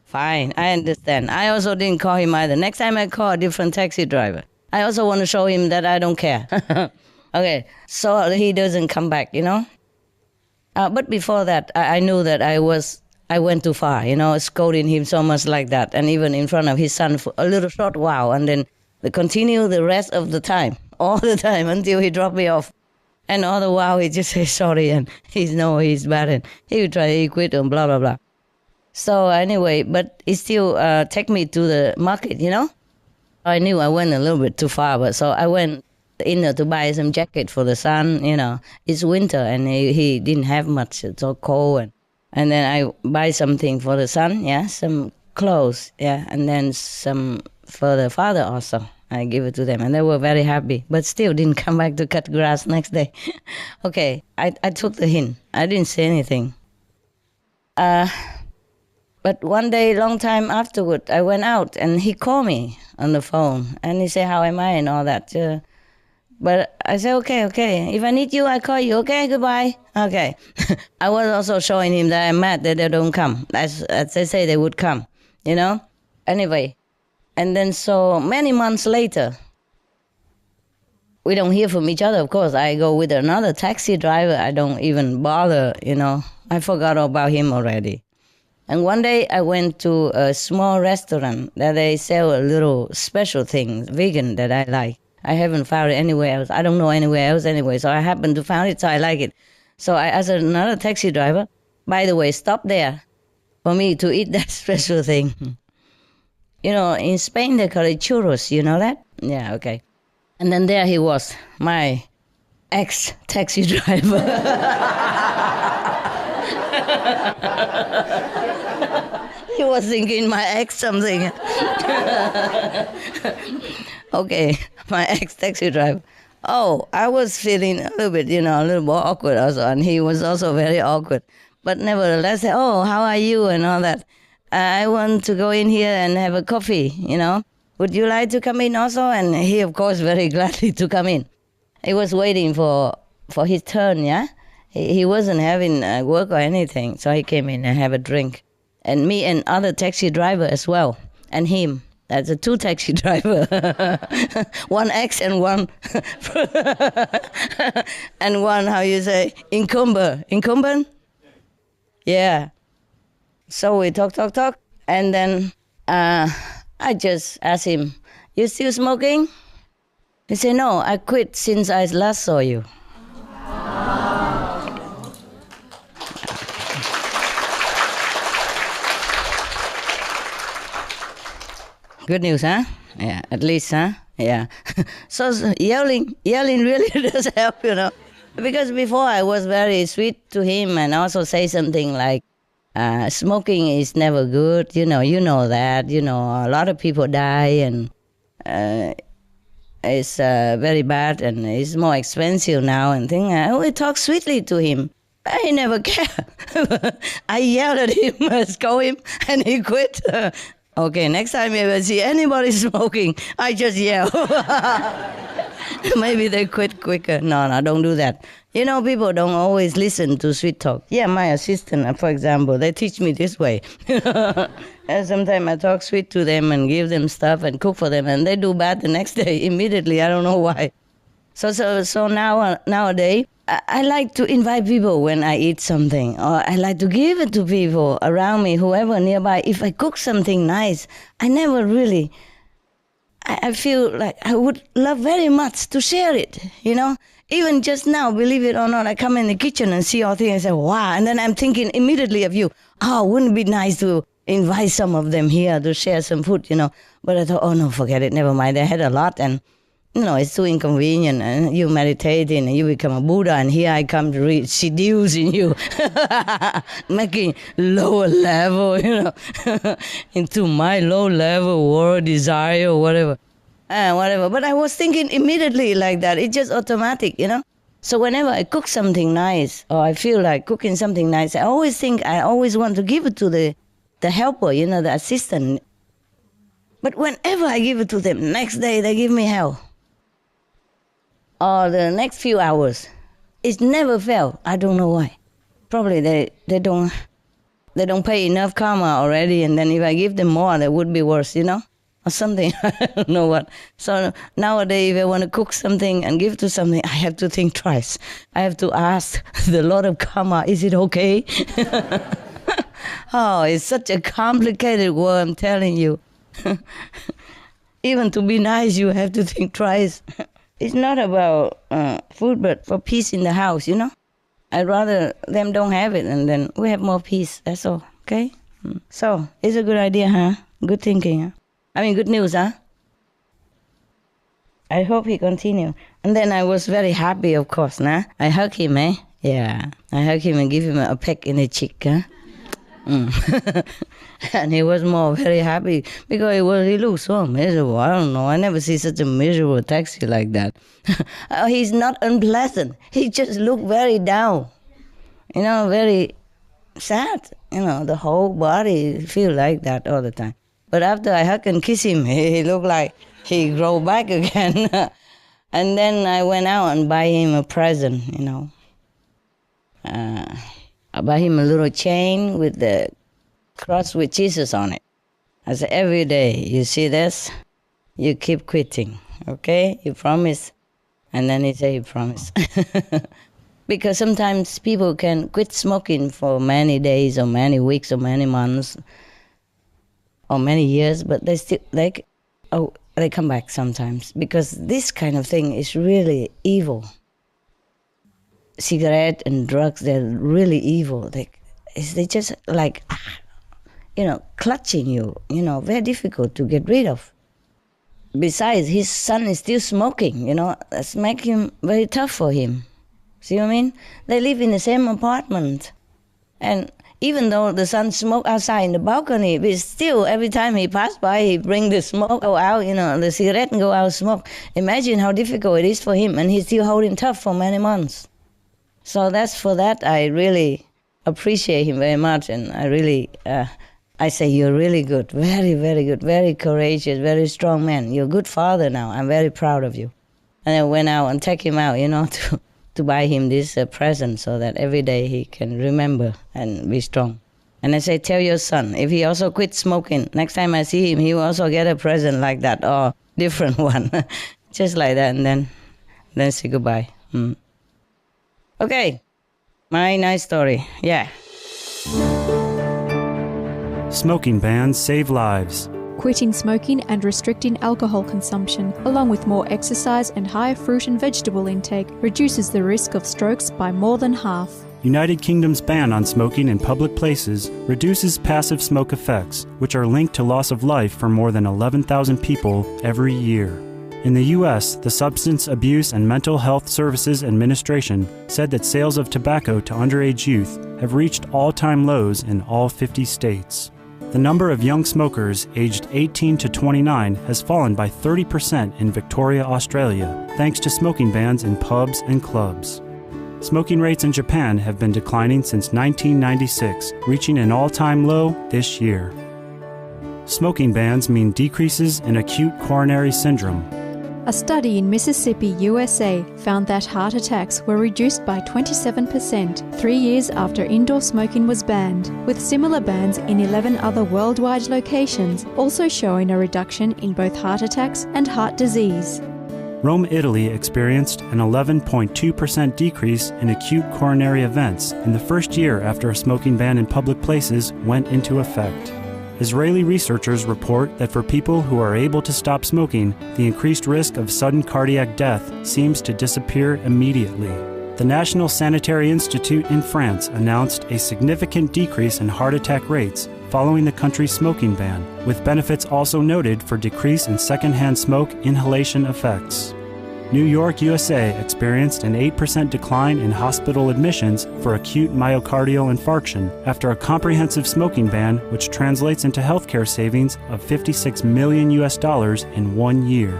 Fine, I understand. I also didn't call him either. Next time I call a different taxi driver. I also want to show him that I don't care. Okay, so he doesn't come back, you know? But before that, I knew that I went too far, you know, scolding him so much like that, and even in front of his son for a little short while, and then continue the rest of the time, all the time, until he dropped me off. And all the while, he just says sorry, and he's bad, and he quit, and blah, blah, blah. So anyway, but he still take me to the market, you know? I knew I went a little bit too far, but so I went in there to buy some jacket for the son, you know. It's winter, and he didn't have much. It's so cold, and then I buy something for the son, yeah, some clothes, yeah, and then some for the father also. I give it to them, and they were very happy, but still didn't come back to cut grass next day. Okay, I took the hint. I didn't say anything. But one day, long time afterward, I went out, and he called me on the phone, and he said, how am I, and all that. But I said, okay. If I need you, I call you. Okay, goodbye. Okay. I was also showing him that I'm mad that they don't come. As they say they would come, you know? Anyway, and then so many months later, we don't hear from each other, of course. I go with another taxi driver. I don't even bother, you know, I forgot about him already. And one day I went to a small restaurant that they sell a little special thing, vegan, that I like. I haven't found it anywhere else. I don't know anywhere else anyway. So I happened to find it, so I like it. So I asked another taxi driver, by the way, stop there for me to eat that special thing. You know, in Spain they call it churros. You know that? Yeah, okay. And then there he was, my ex-taxi driver. He was thinking my ex something. Okay, my ex-taxi driver. Oh, I was feeling a little bit, a little more awkward also, and he was also very awkward. But nevertheless, oh, how are you and all that. I want to go in here and have a coffee, Would you like to come in also? And he, of course, very gladly to come in. He was waiting for his turn, yeah? He wasn't having work or anything, so he came in and have a drink. And me and other taxi driver as well, and him. That's a two taxi driver. One ex and one, and one, how you say, incumbent? Yeah. So we talk, and then I just asked him, you still smoking? He said, no, I quit since I last saw you. Good news, huh? Yeah, at least, huh? Yeah. So yelling really does help, Because before I was very sweet to him and also say something like, smoking is never good, you know that, a lot of people die and it's very bad and it's more expensive now and things. I always talk sweetly to him. He never cared. I yelled at him, scold him, and he quit. Okay, next time if I see anybody smoking, I just yell. Maybe they quit quicker. No, don't do that. People don't always listen to sweet talk. Yeah, my assistant, for example, they teach me this way. And sometimes I talk sweet to them and give them stuff and cook for them, and they do bad the next day immediately. I don't know why. So nowadays, I like to invite people when I eat something, or I like to give it to people around me, whoever nearby. If I cook something nice, I never really, I feel like I would love very much to share it, Even just now, believe it or not, I come in the kitchen and see all things and say, wow, and then I'm thinking immediately of you. Oh, wouldn't it be nice to invite some of them here to share some food, But I thought, oh no, forget it, never mind. They had a lot and it's too inconvenient, and you meditating and you become a Buddha, and here I come to seducing you, making lower level, into my low level world desire or whatever. But I was thinking immediately like that. It's just automatic, So whenever I cook something nice, or I feel like cooking something nice, I always want to give it to the helper, the assistant. But whenever I give it to them, next day they give me hell. Or the next few hours, it never fell. I don't know why. Probably they don't pay enough karma already, and then if I give them more, that would be worse, or something. I don't know what. So nowadays, if I want to cook something and give to something, I have to think twice. I have to ask the Lord of Karma, is it okay? Oh, it's such a complicated world, I'm telling you. Even to be nice, you have to think twice. It's not about food, but for peace in the house, I'd rather them don't have it, and then we have more peace. That's all, okay? So, it's a good idea, huh? Good thinking, huh? I mean, good news, huh? I hope he continue. And then I was very happy, of course, nah? I hug him, eh? Yeah. I hug him and give him a peck in the cheek, huh? And he was very happy because he looked so miserable. I don't know. I never see such a miserable taxi like that. He's not unpleasant. He just looked very down. Very sad. The whole body feel like that all the time. But after I hug and kiss him, he looked like he grew back again. And then I went out and buy him a present, I buy him a little chain with the cross with Jesus on it. I said, every day you see this, you keep quitting, okay? You promise? And then he said he promised. Because sometimes people can quit smoking for many days or many weeks or many months or many years, but they still they come back sometimes, because this kind of thing is really evil. Cigarette and drugs, they're really evil. They just like, clutching you, very difficult to get rid of. Besides, his son is still smoking, that's making him very tough for him. See what I mean? They live in the same apartment. And even though the son smokes outside in the balcony, but still every time he passes by, he bring the smoke out, the cigarette and go out smoke. Imagine how difficult it is for him, and he's still holding tough for many months. So for that, I really appreciate him very much, and I really, I say, you're really good, very, very good, very courageous, very strong man. You're a good father now. I'm very proud of you. And I went out and take him out, to buy him this present so that every day he can remember and be strong. And I say, tell your son, if he also quits smoking, next time I see him, he will also get a present like that, or different one, just like that, and then say goodbye. Okay, my nice story, yeah. Smoking bans save lives. Quitting smoking and restricting alcohol consumption, along with more exercise and higher fruit and vegetable intake, reduces the risk of strokes by more than half. United Kingdom's ban on smoking in public places reduces passive smoke effects, which are linked to loss of life for more than 11,000 people every year. In the U.S., the Substance Abuse and Mental Health Services Administration said that sales of tobacco to underage youth have reached all-time lows in all 50 states. The number of young smokers aged 18 to 29 has fallen by 30% in Victoria, Australia, thanks to smoking bans in pubs and clubs. Smoking rates in Japan have been declining since 1996, reaching an all-time low this year. Smoking bans mean decreases in acute coronary syndrome. A study in Mississippi, USA, found that heart attacks were reduced by 27% 3 years after indoor smoking was banned, with similar bans in 11 other worldwide locations also showing a reduction in both heart attacks and heart disease. Rome, Italy experienced an 11.2% decrease in acute coronary events in the first year after a smoking ban in public places went into effect. Israeli researchers report that for people who are able to stop smoking, the increased risk of sudden cardiac death seems to disappear immediately. The National Sanitary Institute in France announced a significant decrease in heart attack rates following the country's smoking ban, with benefits also noted for decrease in secondhand smoke inhalation effects. New York, USA experienced an 8% decline in hospital admissions for acute myocardial infarction after a comprehensive smoking ban, which translates into healthcare savings of $56 million in 1 year.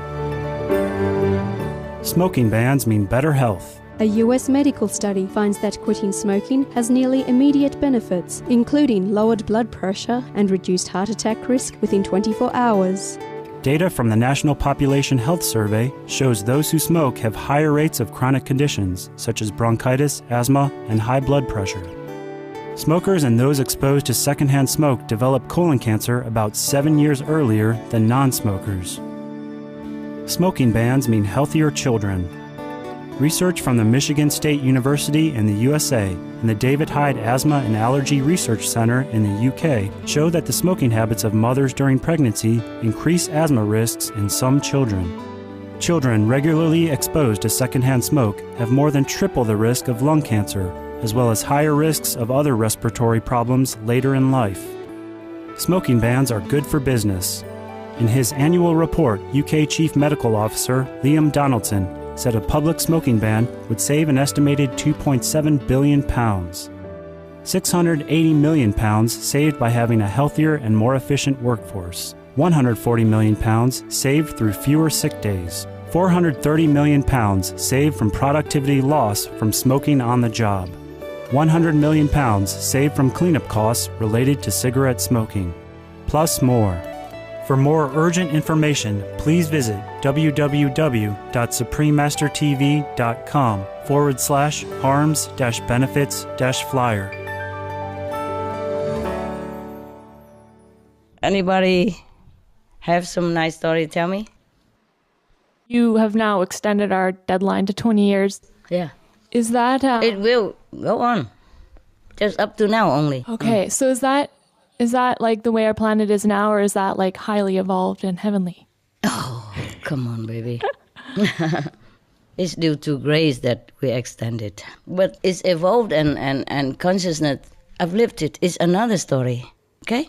Smoking bans mean better health. A US medical study finds that quitting smoking has nearly immediate benefits, including lowered blood pressure and reduced heart attack risk within 24 hours. Data from the National Population Health Survey shows those who smoke have higher rates of chronic conditions, such as bronchitis, asthma, and high blood pressure. Smokers and those exposed to secondhand smoke develop colon cancer about 7 years earlier than non-smokers. Smoking bans mean healthier children. Research from the Michigan State University in the USA and the David Hyde Asthma and Allergy Research Center in the UK show that the smoking habits of mothers during pregnancy increase asthma risks in some children. Children regularly exposed to secondhand smoke have more than triple the risk of lung cancer, as well as higher risks of other respiratory problems later in life. Smoking bans are good for business. In his annual report, UK Chief Medical Officer Liam Donaldson said a public smoking ban would save an estimated £2.7 billion. £680 million saved by having a healthier and more efficient workforce. £140 million saved through fewer sick days. £430 million saved from productivity loss from smoking on the job. £100 million saved from cleanup costs related to cigarette smoking. Plus more. For more urgent information, please visit www.suprememastertv.com/harms-benefits-flyer. Anybody have some nice story to tell me? You have now extended our deadline to 20 years. Yeah. Is that... It will go on. Just up to now only. Okay, so is that like the way our planet is now, or is that like highly evolved and heavenly? Oh, come on, baby. It's due to grace that we extend it. But it's evolved and consciousness uplifted is another story. Okay?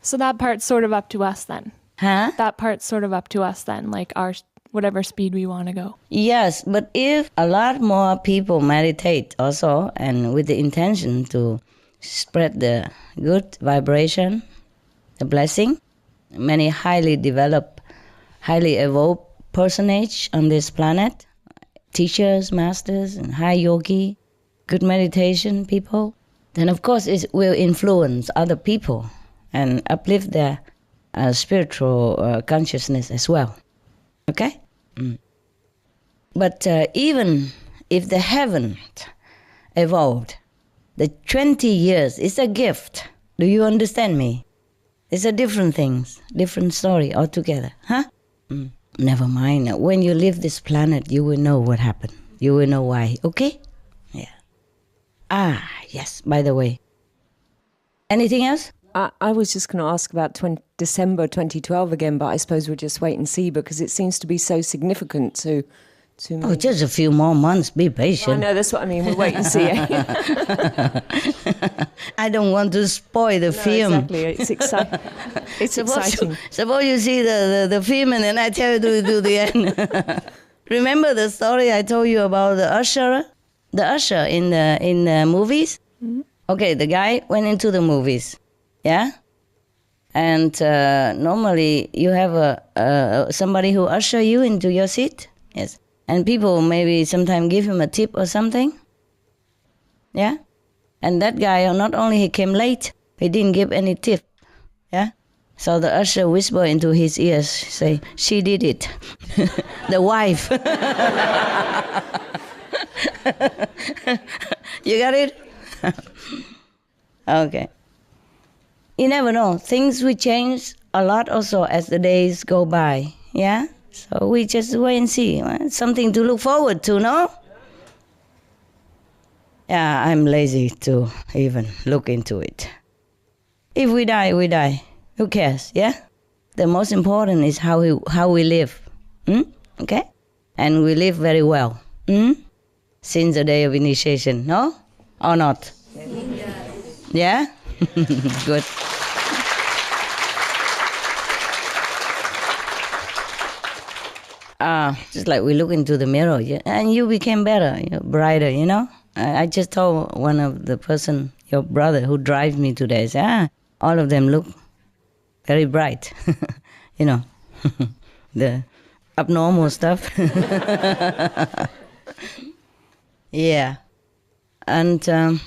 So that part's sort of up to us then. Huh? That part's sort of up to us then, like our whatever speed we want to go. Yes, but if a lot more people meditate also, and with the intention to spread the good vibration, the blessing, many highly developed, highly evolved personage on this planet, teachers, masters, and high yogi, good meditation people, then of course it will influence other people and uplift their spiritual consciousness as well. Okay? But even if they haven't evolved, the 20 years is a gift. Do you understand me? It's a different things, different story altogether. Huh? Never mind. When you leave this planet, you will know what happened. You will know why. Okay? Yeah. Yes, by the way. Anything else? I was just going to ask about December 2012 again, but I suppose we'll just wait and see because it seems to be so significant to me. Oh, just a few more months. Be patient. I know, that's what I mean. We'll wait and see. I don't want to spoil the film. Exactly. It's exciting. It's exciting. Suppose you see the film and then I tell you to do the end. Remember the story I told you about the usher? The usher in the movies? Mm-hmm. Okay, the guy went into the movies. Yeah? And normally you have somebody who usher you into your seat. Yes. And people maybe sometimes give him a tip or something. Yeah? And that guy, not only he came late, he didn't give any tip. Yeah? So the usher whispered into his ears, say, she did it. The wife. You got it? Okay. You never know. Things will change a lot also as the days go by. Yeah? So we just wait and see. Something to look forward to, no? Yeah, I'm lazy to even look into it. If we die, we die. Who cares, yeah? The most important is how we live. Okay? And we live very well. Since the day of initiation, no? Or not? Yeah? Good. Just like we look into the mirror, yeah? And you became better, brighter, you know? I just told one of the person, your brother, who drives me today, said, all of them look very bright. You know, the abnormal stuff. Yeah. And,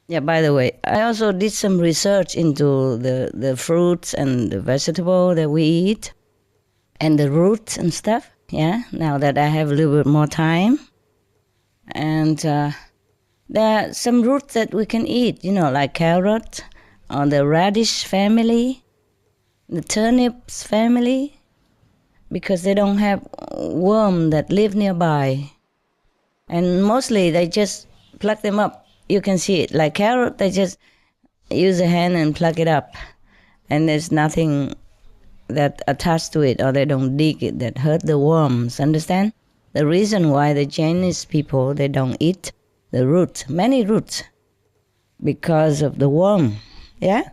yeah, by the way, I also did some research into the fruits and the vegetable that we eat and the roots and stuff. Yeah, now that I have a little bit more time. And there are some roots that we can eat, like carrot or the radish family, the turnips family, because they don't have worm that live nearby. And mostly they just pluck them up. You can see it. Like carrot, they just use a hand and pluck it up. And there's nothing that attached to it, or they don't dig it, that hurt the worms, understand? The reason why the Chinese people, they don't eat the roots, many roots, because of the worm, yeah?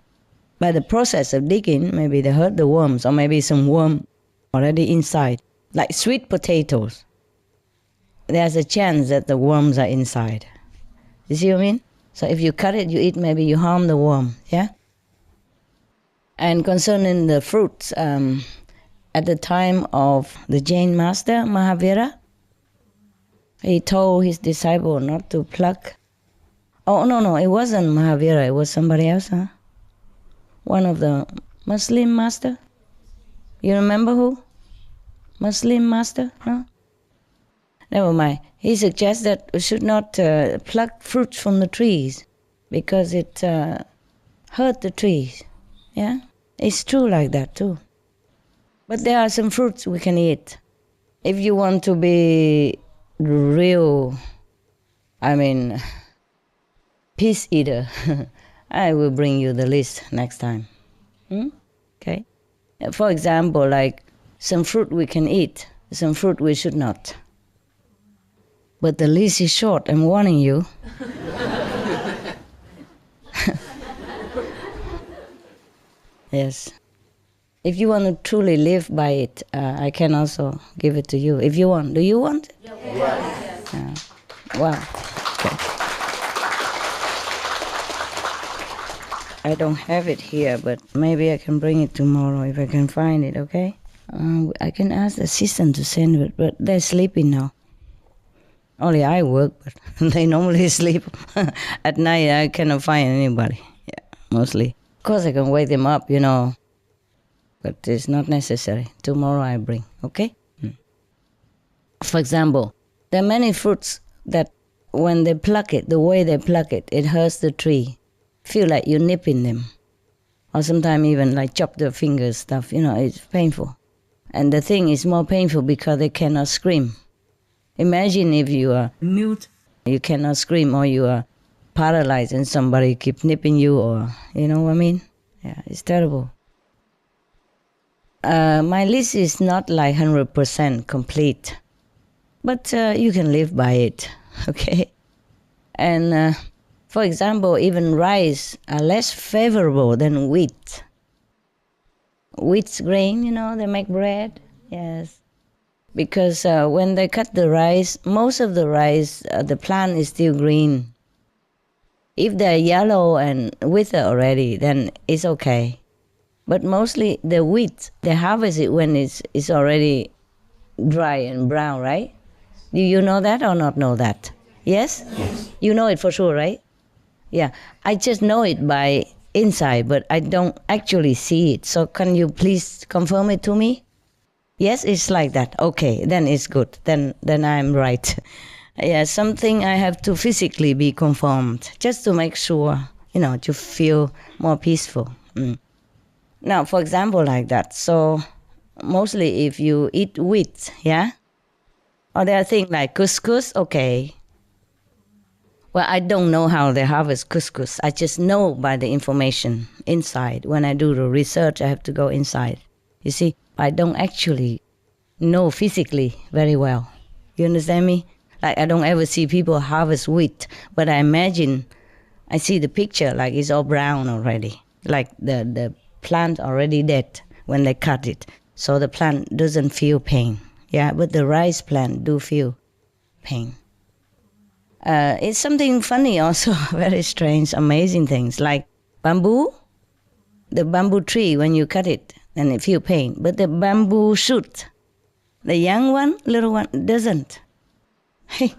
By the process of digging, maybe they hurt the worms, or maybe some worm already inside. Like sweet potatoes, there's a chance that the worms are inside. You see what I mean? So if you cut it, you eat, maybe you harm the worm, yeah? And concerning the fruits, at the time of the Jain master, Mahavira, he told his disciple not to pluck. Oh, no, it wasn't Mahavira, it was somebody else, huh? One of the Muslim master. You remember who? Muslim master? No? Never mind. He suggests that we should not pluck fruits from the trees because it hurt the trees. Yeah? It's true like that too. But there are some fruits we can eat. If you want to be real I mean, peace eater. I will bring you the list next time. Okay? For example, like some fruit we can eat, some fruit we should not. But the list is short, I'm warning you. Yes. If you want to truly live by it, I can also give it to you. If you want. Do you want it? Yes. Wow. Okay. I don't have it here, but maybe I can bring it tomorrow if I can find it, okay? I can ask the assistant to send it, but they're sleeping now. Only I work, but they normally sleep. At night, I cannot find anybody, mostly. Of course, I can wake them up, but it's not necessary. Tomorrow I bring, okay? For example, there are many fruits that when they pluck it, the way they pluck it, it hurts the tree. Feel like you're nipping them. Or sometimes even like chop their fingers stuff, it's painful. And the thing is more painful because they cannot scream. Imagine if you are mute, you cannot scream, or you are paralyzed and somebody keep nipping you, or you know what I mean? Yeah, it's terrible. My list is not like 100% complete, but you can live by it, okay? And for example, even rice are less favorable than wheat. Wheat's grain, they make bread, yes. Because when they cut the rice, most of the rice, the plant is still green. If they're yellow and wither already, then it's okay. But mostly the wheat, they harvest it when it's already dry and brown, right? Do you know that or not know that? Yes? Yes. You know it for sure, right? Yeah. I just know it by inside, but I don't actually see it. So can you please confirm it to me? Yes, it's like that. Okay, then it's good. Then I'm right. Yeah, something I have to physically be confirmed, just to make sure, to feel more peaceful. Now, for example, like that. So, mostly if you eat wheat, yeah? Or there are things like couscous, okay. Well, I don't know how they harvest couscous. I just know by the information inside. When I do the research, I have to go inside. You see, I don't actually know physically very well. You understand me? Like, I don't ever see people harvest wheat, but I imagine, I see the picture, like it's all brown already. Like the plant already dead when they cut it. So the plant doesn't feel pain. Yeah, but the rice plant do feel pain. It's something funny also, very strange, amazing things. Like bamboo, the bamboo tree, when you cut it, then it feel pain. But the bamboo shoot, the young one, little one, doesn't. Hey.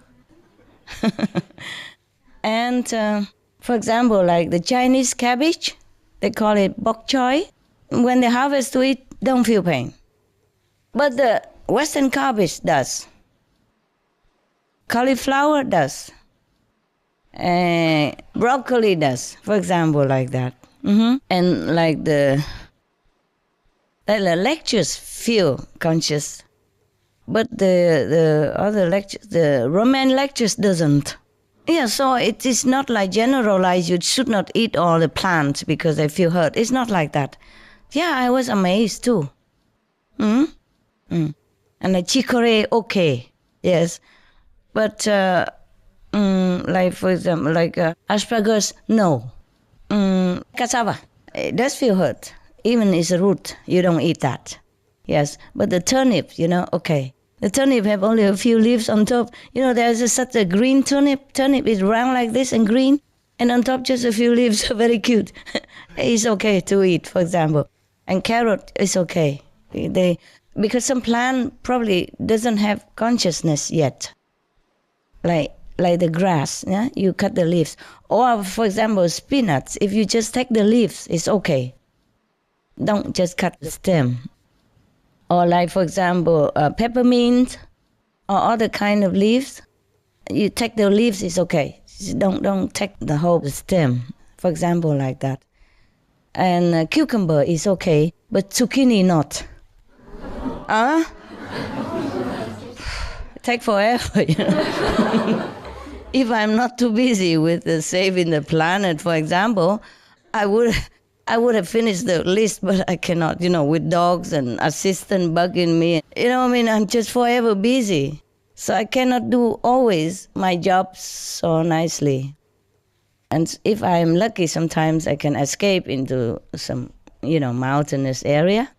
And for example, like the Chinese cabbage, they call it bok choy. When they harvest it, don't feel pain. But the Western cabbage does. Cauliflower does. Broccoli does, for example, like that. And like the lectures feel conscious. But the other lectures, the Roman lectures doesn't. Yeah, so it is not like generalized, you should not eat all the plants because they feel hurt. It's not like that. Yeah, I was amazed too. And the chicory, okay, yes. But like, for example, like asparagus, no. Cassava, it does feel hurt. Even it's a root, you don't eat that. Yes, but the turnip, okay. The turnip have only a few leaves on top. There's such a green turnip. Turnip is round like this and green. And on top just a few leaves, very cute. It's okay to eat, for example. And carrot is okay. Because some plant probably doesn't have consciousness yet. Like the grass, yeah? You cut the leaves. Or, for example, spinach. If you just take the leaves, it's okay. Don't just cut the stem. Or like, for example, peppermint or other kind of leaves. You take the leaves, it's okay. Don't take the whole stem, for example, like that. And cucumber is okay, but zucchini not. Take forever, if I'm not too busy with saving the planet, for example, I would have finished the list, but I cannot, with dogs and assistant bugging me. I'm just forever busy. So I cannot do always my job so nicely. And if I'm lucky, sometimes I can escape into some, mountainous area,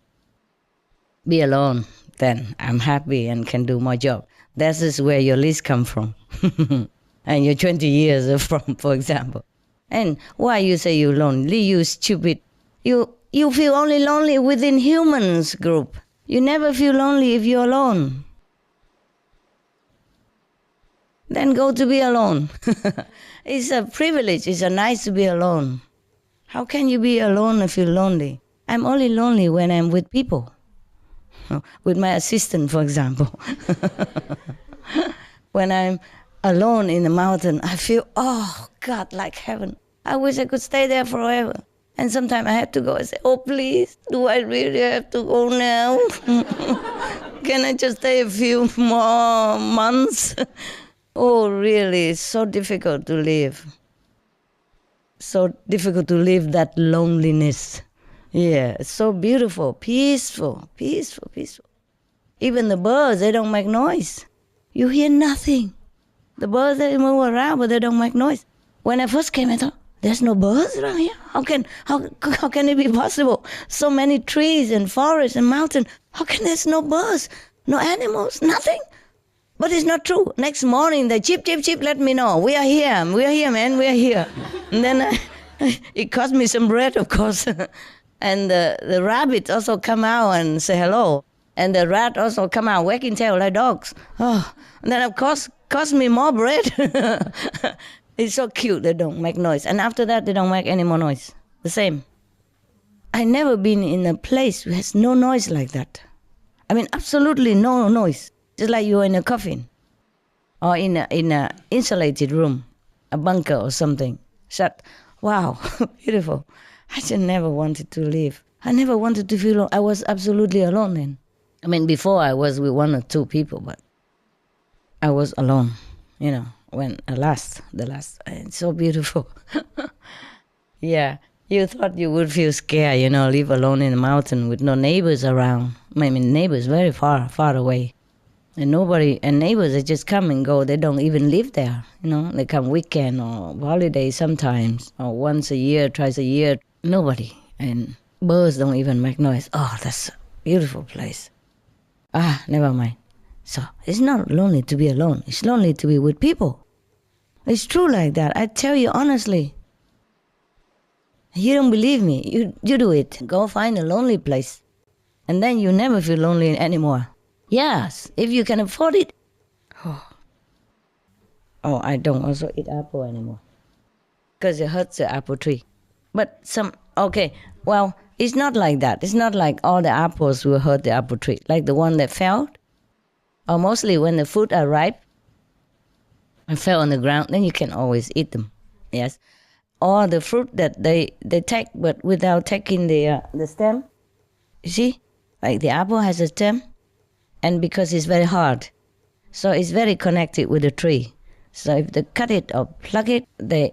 be alone. Then I'm happy and can do my job. That is where your list comes from. And you're 20 years from, for example. And why you say you're lonely? You stupid. You feel only lonely within humans group. You never feel lonely if you're alone. Then go to be alone. It's a privilege. It's nice to be alone. How can you be alone and feel lonely? I'm only lonely when I'm with people. With my assistant, for example. When I'm alone in the mountain, I feel, oh, God, like heaven. I wish I could stay there forever. And sometimes I have to go and say, oh, please, do I really have to go now? Can I just stay a few more months? Oh, really, it's so difficult to live. So difficult to live that loneliness. Yeah, it's so beautiful, peaceful. Even the birds, they don't make noise. You hear nothing. The birds, they move around, but they don't make noise. When I first came, I thought, there's no birds around here. How can it be possible? So many trees and forests and mountains. How can there's no birds, no animals, nothing? But it's not true. Next morning, they chip, let me know. We are here, man, we are here. And then it cost me some bread, of course. And the rabbits also come out and say hello. And the rat also come out wagging tail like dogs. Oh, and then, of course, cost me more bread. It's so cute, they don't make noise. And after that, they don't make any more noise. The same. I never been in a place where has no noise like that. I mean, absolutely no noise. Just like you're in a coffin or in a insulated room, a bunker or something. Shut. Wow, beautiful. I just never wanted to leave. I never wanted to feel alone. I was absolutely alone then. I mean, before I was with one or two people, but I was alone, when the last, it's so beautiful. Yeah, you thought you would feel scared, live alone in the mountain with no neighbors around. I mean, neighbors very far away. And neighbors, they just come and go. They don't even live there, They come weekend or holiday sometimes, or once a year, twice a year. Nobody. And birds don't even make noise. Oh, that's a beautiful place. Never mind. So it's not lonely to be alone. It's lonely to be with people. It's true like that. I tell you honestly. You don't believe me. You do it. Go find a lonely place. And then you never feel lonely anymore. Yes, if you can afford it. Oh, I don't also eat apple anymore. Because it hurts the apple tree. But it's not like that. It's not like all the apples will hurt the apple tree. Like the one that fell. Or mostly when the fruit are ripe and fell on the ground, then you can always eat them. Yes. Or the fruit that they take, but without taking the stem. You see? Like the apple has a stem. And because it's very hard, so it's very connected with the tree. So if they cut it or pluck it, they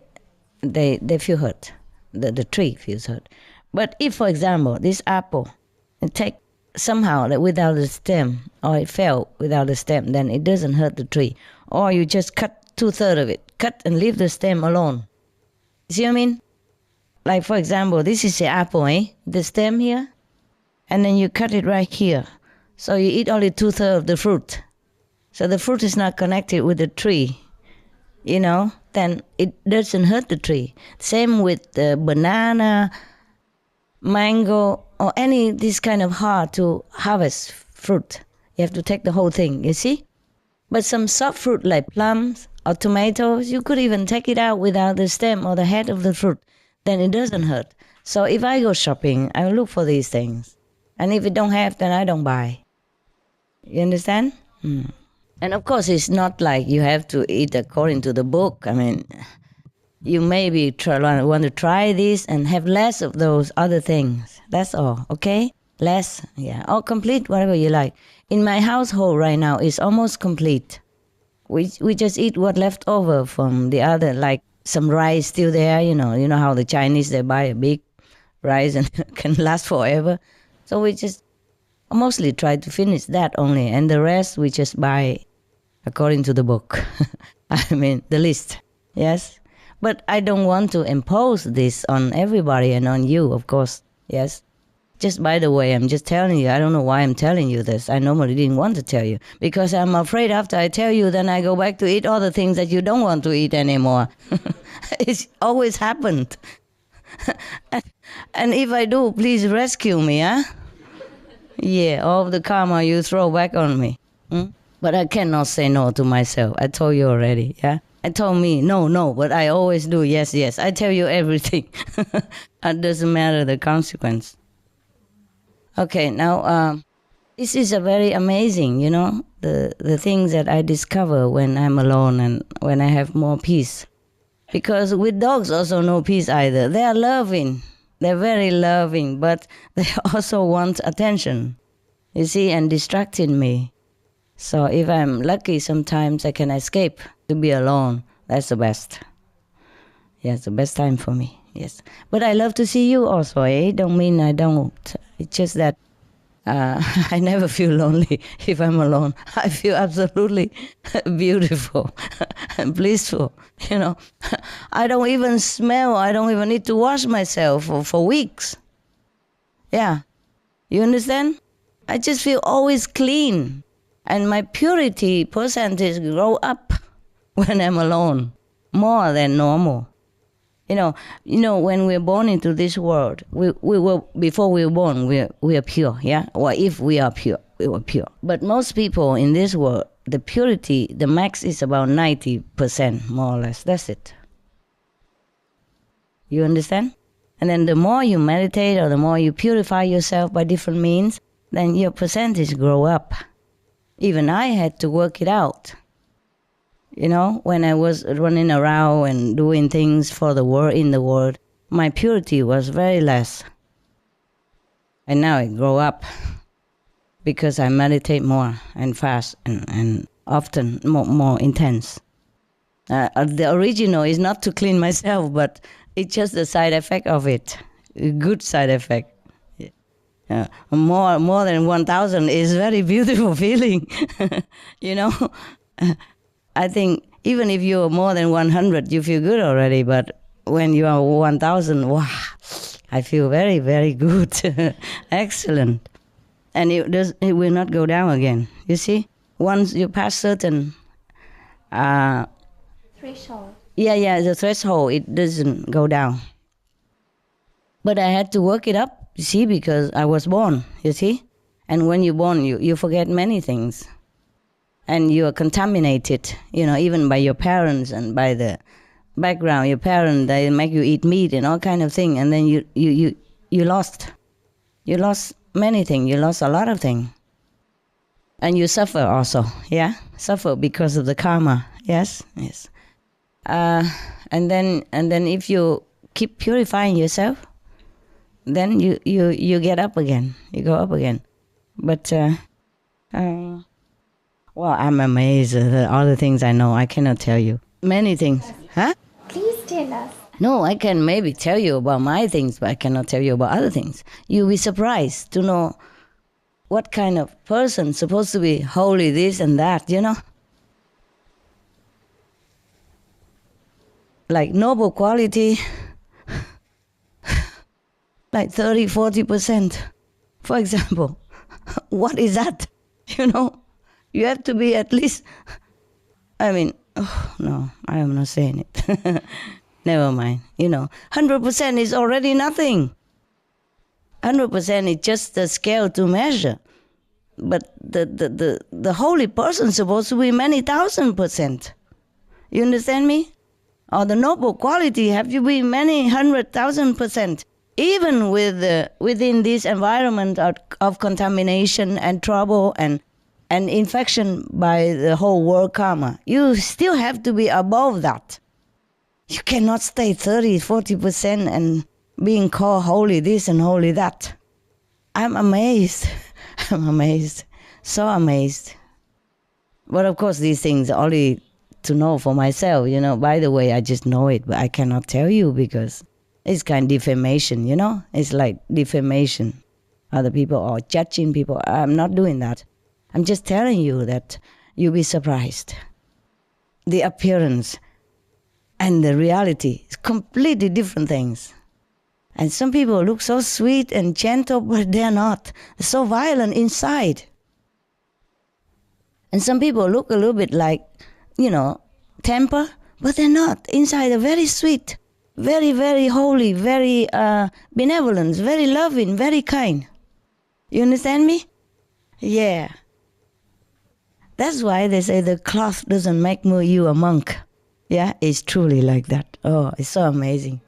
feel hurt. The tree feels hurt. But if, for example, this apple, and take somehow that without the stem, or it fell without the stem, then it doesn't hurt the tree. Or you just cut 2/3 of it, cut and leave the stem alone. See what I mean? Like, for example, this is the apple, the stem here, and then you cut it right here. So you eat only 2/3 of the fruit. So the fruit is not connected with the tree, then it doesn't hurt the tree. Same with the banana, mango, or this kind of hard to harvest fruit. You have to take the whole thing, you see? But some soft fruit like plums or tomatoes, you could even take it out without the stem or the head of the fruit. Then it doesn't hurt. So if I go shopping, I look for these things. And if it don't have, then I don't buy. You understand? And of course, it's not like you have to eat according to the book. I mean, you maybe want to try this and have less of those other things. That's all, okay? Less, yeah. Or complete, whatever you like. In my household right now, it's almost complete we just eat what left over from the other, like some rice still there, you know how the Chinese, they buy a big rice and can last forever. So we just mostly try to finish that only, and the rest we just buy according to the book. I mean, the list, yes? But I don't want to impose this on everybody and on you, of course, yes? Just by the way, I'm just telling you, I don't know why I'm telling you this. I normally didn't want to tell you, because I'm afraid after I tell you, then I go back to eat all the things that you don't want to eat anymore. It's always happened. And if I do, please rescue me, huh? Yeah, all the karma you throw back on me. But I cannot say no to myself. I told you already, yeah? I told me, no, but I always do yes. I tell you everything. It doesn't matter the consequence. Okay, now, this is a very amazing, the things that I discover when I'm alone and when I have more peace. Because with dogs also no peace either. They are loving. They're very loving, but they also want attention, you see, and distracting me. So if I'm lucky, sometimes I can escape to be alone. That's the best. Yes, the best time for me, yes. But I love to see you also, eh? Don't mean I don't. It's just that I never feel lonely if I'm alone. I feel absolutely beautiful and blissful, I don't even smell. I don't even need to wash myself for weeks. Yeah. You understand? I just feel always clean. And my purity percentage grow up when I'm alone, more than normal. When we're born into this world, we were, before we were born, we are pure, yeah? Or if we are pure, we were pure. But most people in this world, the purity, the max is about 90%, more or less. That's it. You understand? And then the more you meditate or the more you purify yourself by different means, then your percentage grow up. Even I had to work it out. When I was running around and doing things for the world, in the world, my purity was very less. And now it grew up because I meditate more and fast and often more intense. The original is not to clean myself, but it's just the side effect of it, a good side effect. More than 1,000 is very beautiful feeling, I think even if you're more than 100, you feel good already. But when you are 1,000, wow, I feel very, very good. Excellent. And it will not go down again. You see? Once you pass certain... threshold. Yeah, the threshold, it doesn't go down. But I had to work it up, you see, because I was born, you see? And when you're born, you forget many things. And you are contaminated, even by your parents and by the background. Your parents, they make you eat meat and all kind of thing, and then you lost. You lost many things. You lost a lot of things. And you suffer also, yeah? Suffer because of the karma, yes. And then if you keep purifying yourself, then you get up again. You go up again. But, well, I'm amazed at all the things I know. I cannot tell you. Many things. Huh? Please tell us. No, I can maybe tell you about my things, but I cannot tell you about other things. You'll be surprised to know what kind of person supposed to be holy, this and that, Like noble quality, like 30-40%. For example, what is that? You have to be at least, no, I am not saying it. Never mind, 100% is already nothing. 100% is just the scale to measure. But the holy person is supposed to be many 1,000%. You understand me? Or the noble quality have to be many 100,000%. Even within this environment of contamination and trouble and infection by the whole world karma, you still have to be above that. You cannot stay 30-40% and being called holy this and holy that. I'm amazed. I'm amazed. So amazed. But of course, these things only to know for myself, By the way, I just know it, but I cannot tell you because it's kind of defamation, It's like defamation. Other people are judging people. I'm not doing that. I'm just telling you that you'll be surprised. The appearance and the reality is completely different things. And some people look so sweet and gentle, but they're not. They're so violent inside. And some people look a little bit like, temper, but they're not. Inside they're very sweet, very, very holy, very benevolent, very loving, very kind. You understand me? Yeah. That's why they say the cloth doesn't make you a monk. Yeah, it's truly like that. Oh, it's so amazing.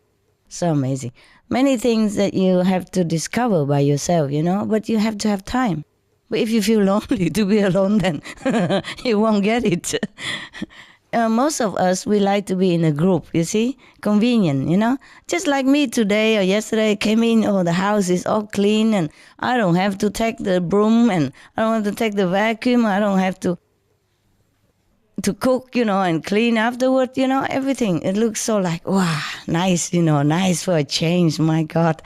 So amazing. Many things that you have to discover by yourself, but you have to have time. But if you feel lonely to be alone, then you won't get it. Most of us, we like to be in a group, you see? Convenient, Just like me today or yesterday, I came in, the house is all clean and I don't have to take the broom and I don't have to take the vacuum. I don't have to cook, and clean afterward, everything. It looks so like, wow, nice, nice for a change. My God.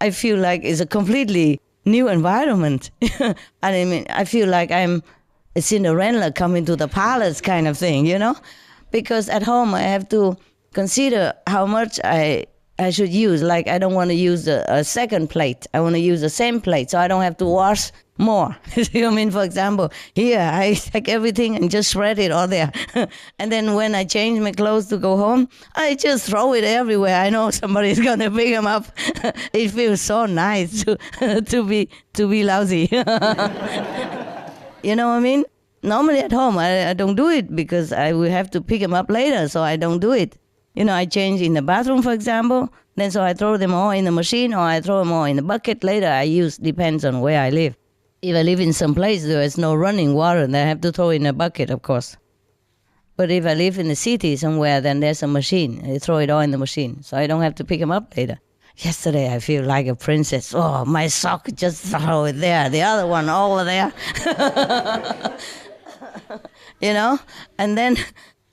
I feel like it's a completely new environment. I feel like I'm a Cinderella coming to the palace kind of thing, Because at home I have to consider how much I should use. Like I don't want to use a second plate. I want to use the same plate so I don't have to wash more. You mean, for example, here I take everything and just spread it all there. And then when I change my clothes to go home, I just throw it everywhere. I know somebody's going to pick them up. It feels so nice to be lousy. You know what I mean? Normally at home, I don't do it because I will have to pick them up later, so I don't do it. I change in the bathroom, for example, then so I throw them all in the machine or I throw them all in the bucket. Later I use, depends on where I live. If I live in some place there is no running water, then I have to throw in a bucket, of course. But if I live in the city somewhere, then there's a machine. I throw it all in the machine, so I don't have to pick them up later. Yesterday I feel like a princess. Oh, my sock, just throw it there. The other one over there.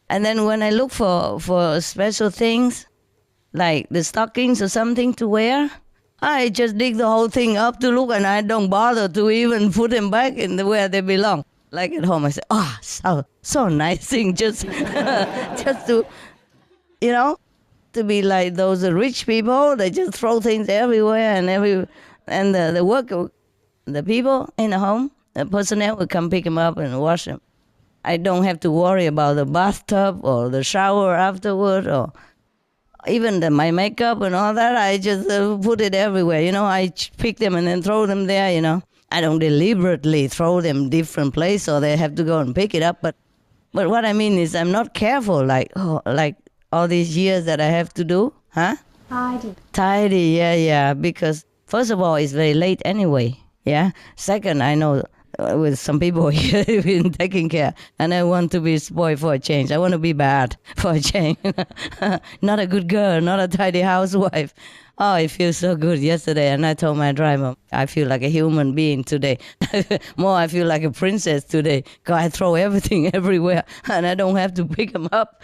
And then when I look for special things, like the stockings or something to wear, I just dig the whole thing up to look, and I don't bother to even put them back in where they belong. Like at home, I say, so nice thing, just to, to be like those rich people. They just throw things everywhere, and the people in the home, the personnel will come pick them up and wash them. I don't have to worry about the bathtub or the shower afterward or even my makeup and all that. I just put it everywhere. I pick them and then throw them there, I don't deliberately throw them different place or they have to go and pick it up. But what I mean is I'm not careful like all these years that I have to do. Huh? Tidy, yeah. Because first of all, it's very late anyway. Yeah. Second, I know with some people here been taking care, and I want to be spoiled for a change. I want to be bad for a change. Not a good girl, not a tidy housewife. Oh, it feels so good yesterday, and I told my driver, I feel like a human being today. More, I feel like a princess today, because I throw everything everywhere, and I don't have to pick them up.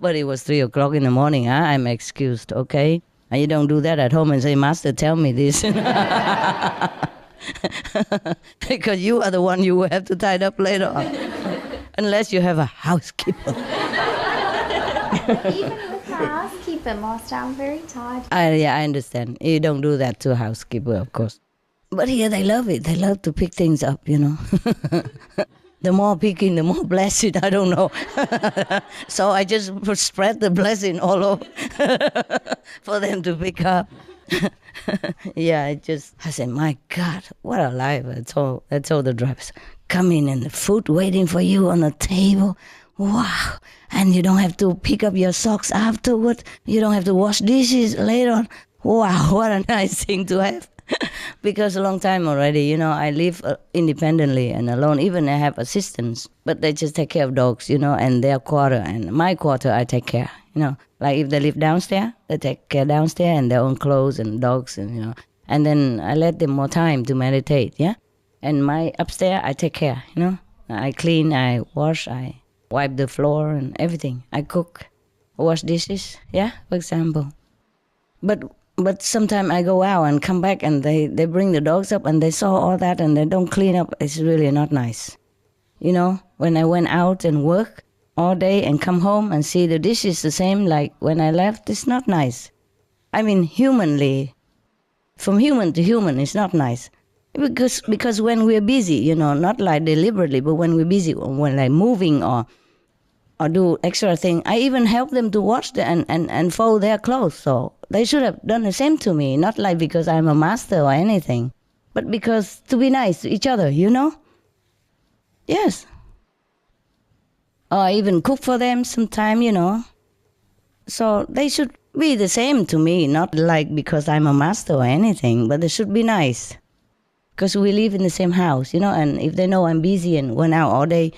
But it was 3 o'clock in the morning. I'm excused, okay? And you don't do that at home and say, Master, tell me this. Because you are the one you will have to tie it up later on. Unless you have a housekeeper. Even with a housekeeper, Master, I'm very tired. I understand. You don't do that to a housekeeper, of course. But here they love it. They love to pick things up, The more picking, the more blessing. I don't know. So I just spread the blessing all over for them to pick up. Yeah, I said, my God, what a life. I told the drivers, come in and the food waiting for you on the table. Wow. And you don't have to pick up your socks afterward. You don't have to wash dishes later on. Wow, what a nice thing to have. Because a long time already, I live independently and alone. Even I have assistants, but they just take care of dogs, and their quarter. And my quarter, I take care, Like if they live downstairs, they take care downstairs and their own clothes and dogs, and And then I let them more time to meditate, yeah? And my upstairs, I take care, I clean, I wash, I wipe the floor and everything. I cook, wash dishes, yeah, for example. But sometimes I go out and come back and they bring the dogs up and they saw all that and they don't clean up. It's really not nice. You know, when I went out and work all day and come home and see the dishes the same like when I left, it's not nice. I mean, humanly, from human to human, it's not nice. Because when we're busy, you know, not like deliberately, but when we're busy, when like moving or do extra thing, I even help them to wash and fold their clothes. So they should have done the same to me, not like because I'm a master or anything, but because to be nice to each other, you know? Yes. Or I even cook for them sometime, you know. So they should be the same to me, not like because I'm a master or anything, but they should be nice. Because we live in the same house, you know, and if they know I'm busy and went out all day,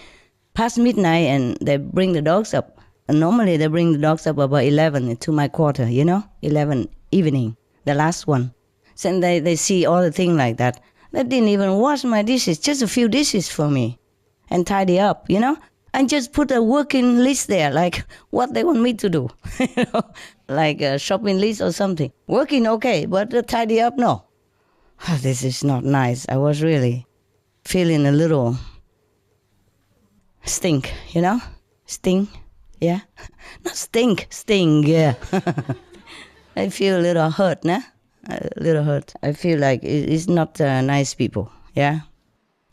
past midnight and they bring the dogs up. And normally they bring the dogs up about 11 to my quarter, you know, 11 evening, the last one. So they see all the things like that. They didn't even wash my dishes, just a few dishes for me and tidy up, you know. And just put a working list there, like what they want me to do, you know, like a shopping list or something. Working, okay, but tidy up, no. Oh, this is not nice. I was really feeling a little stink, you know? Sting, yeah? Not stink, sting, yeah. I feel a little hurt, nah? A little hurt. I feel like it's not nice people, yeah?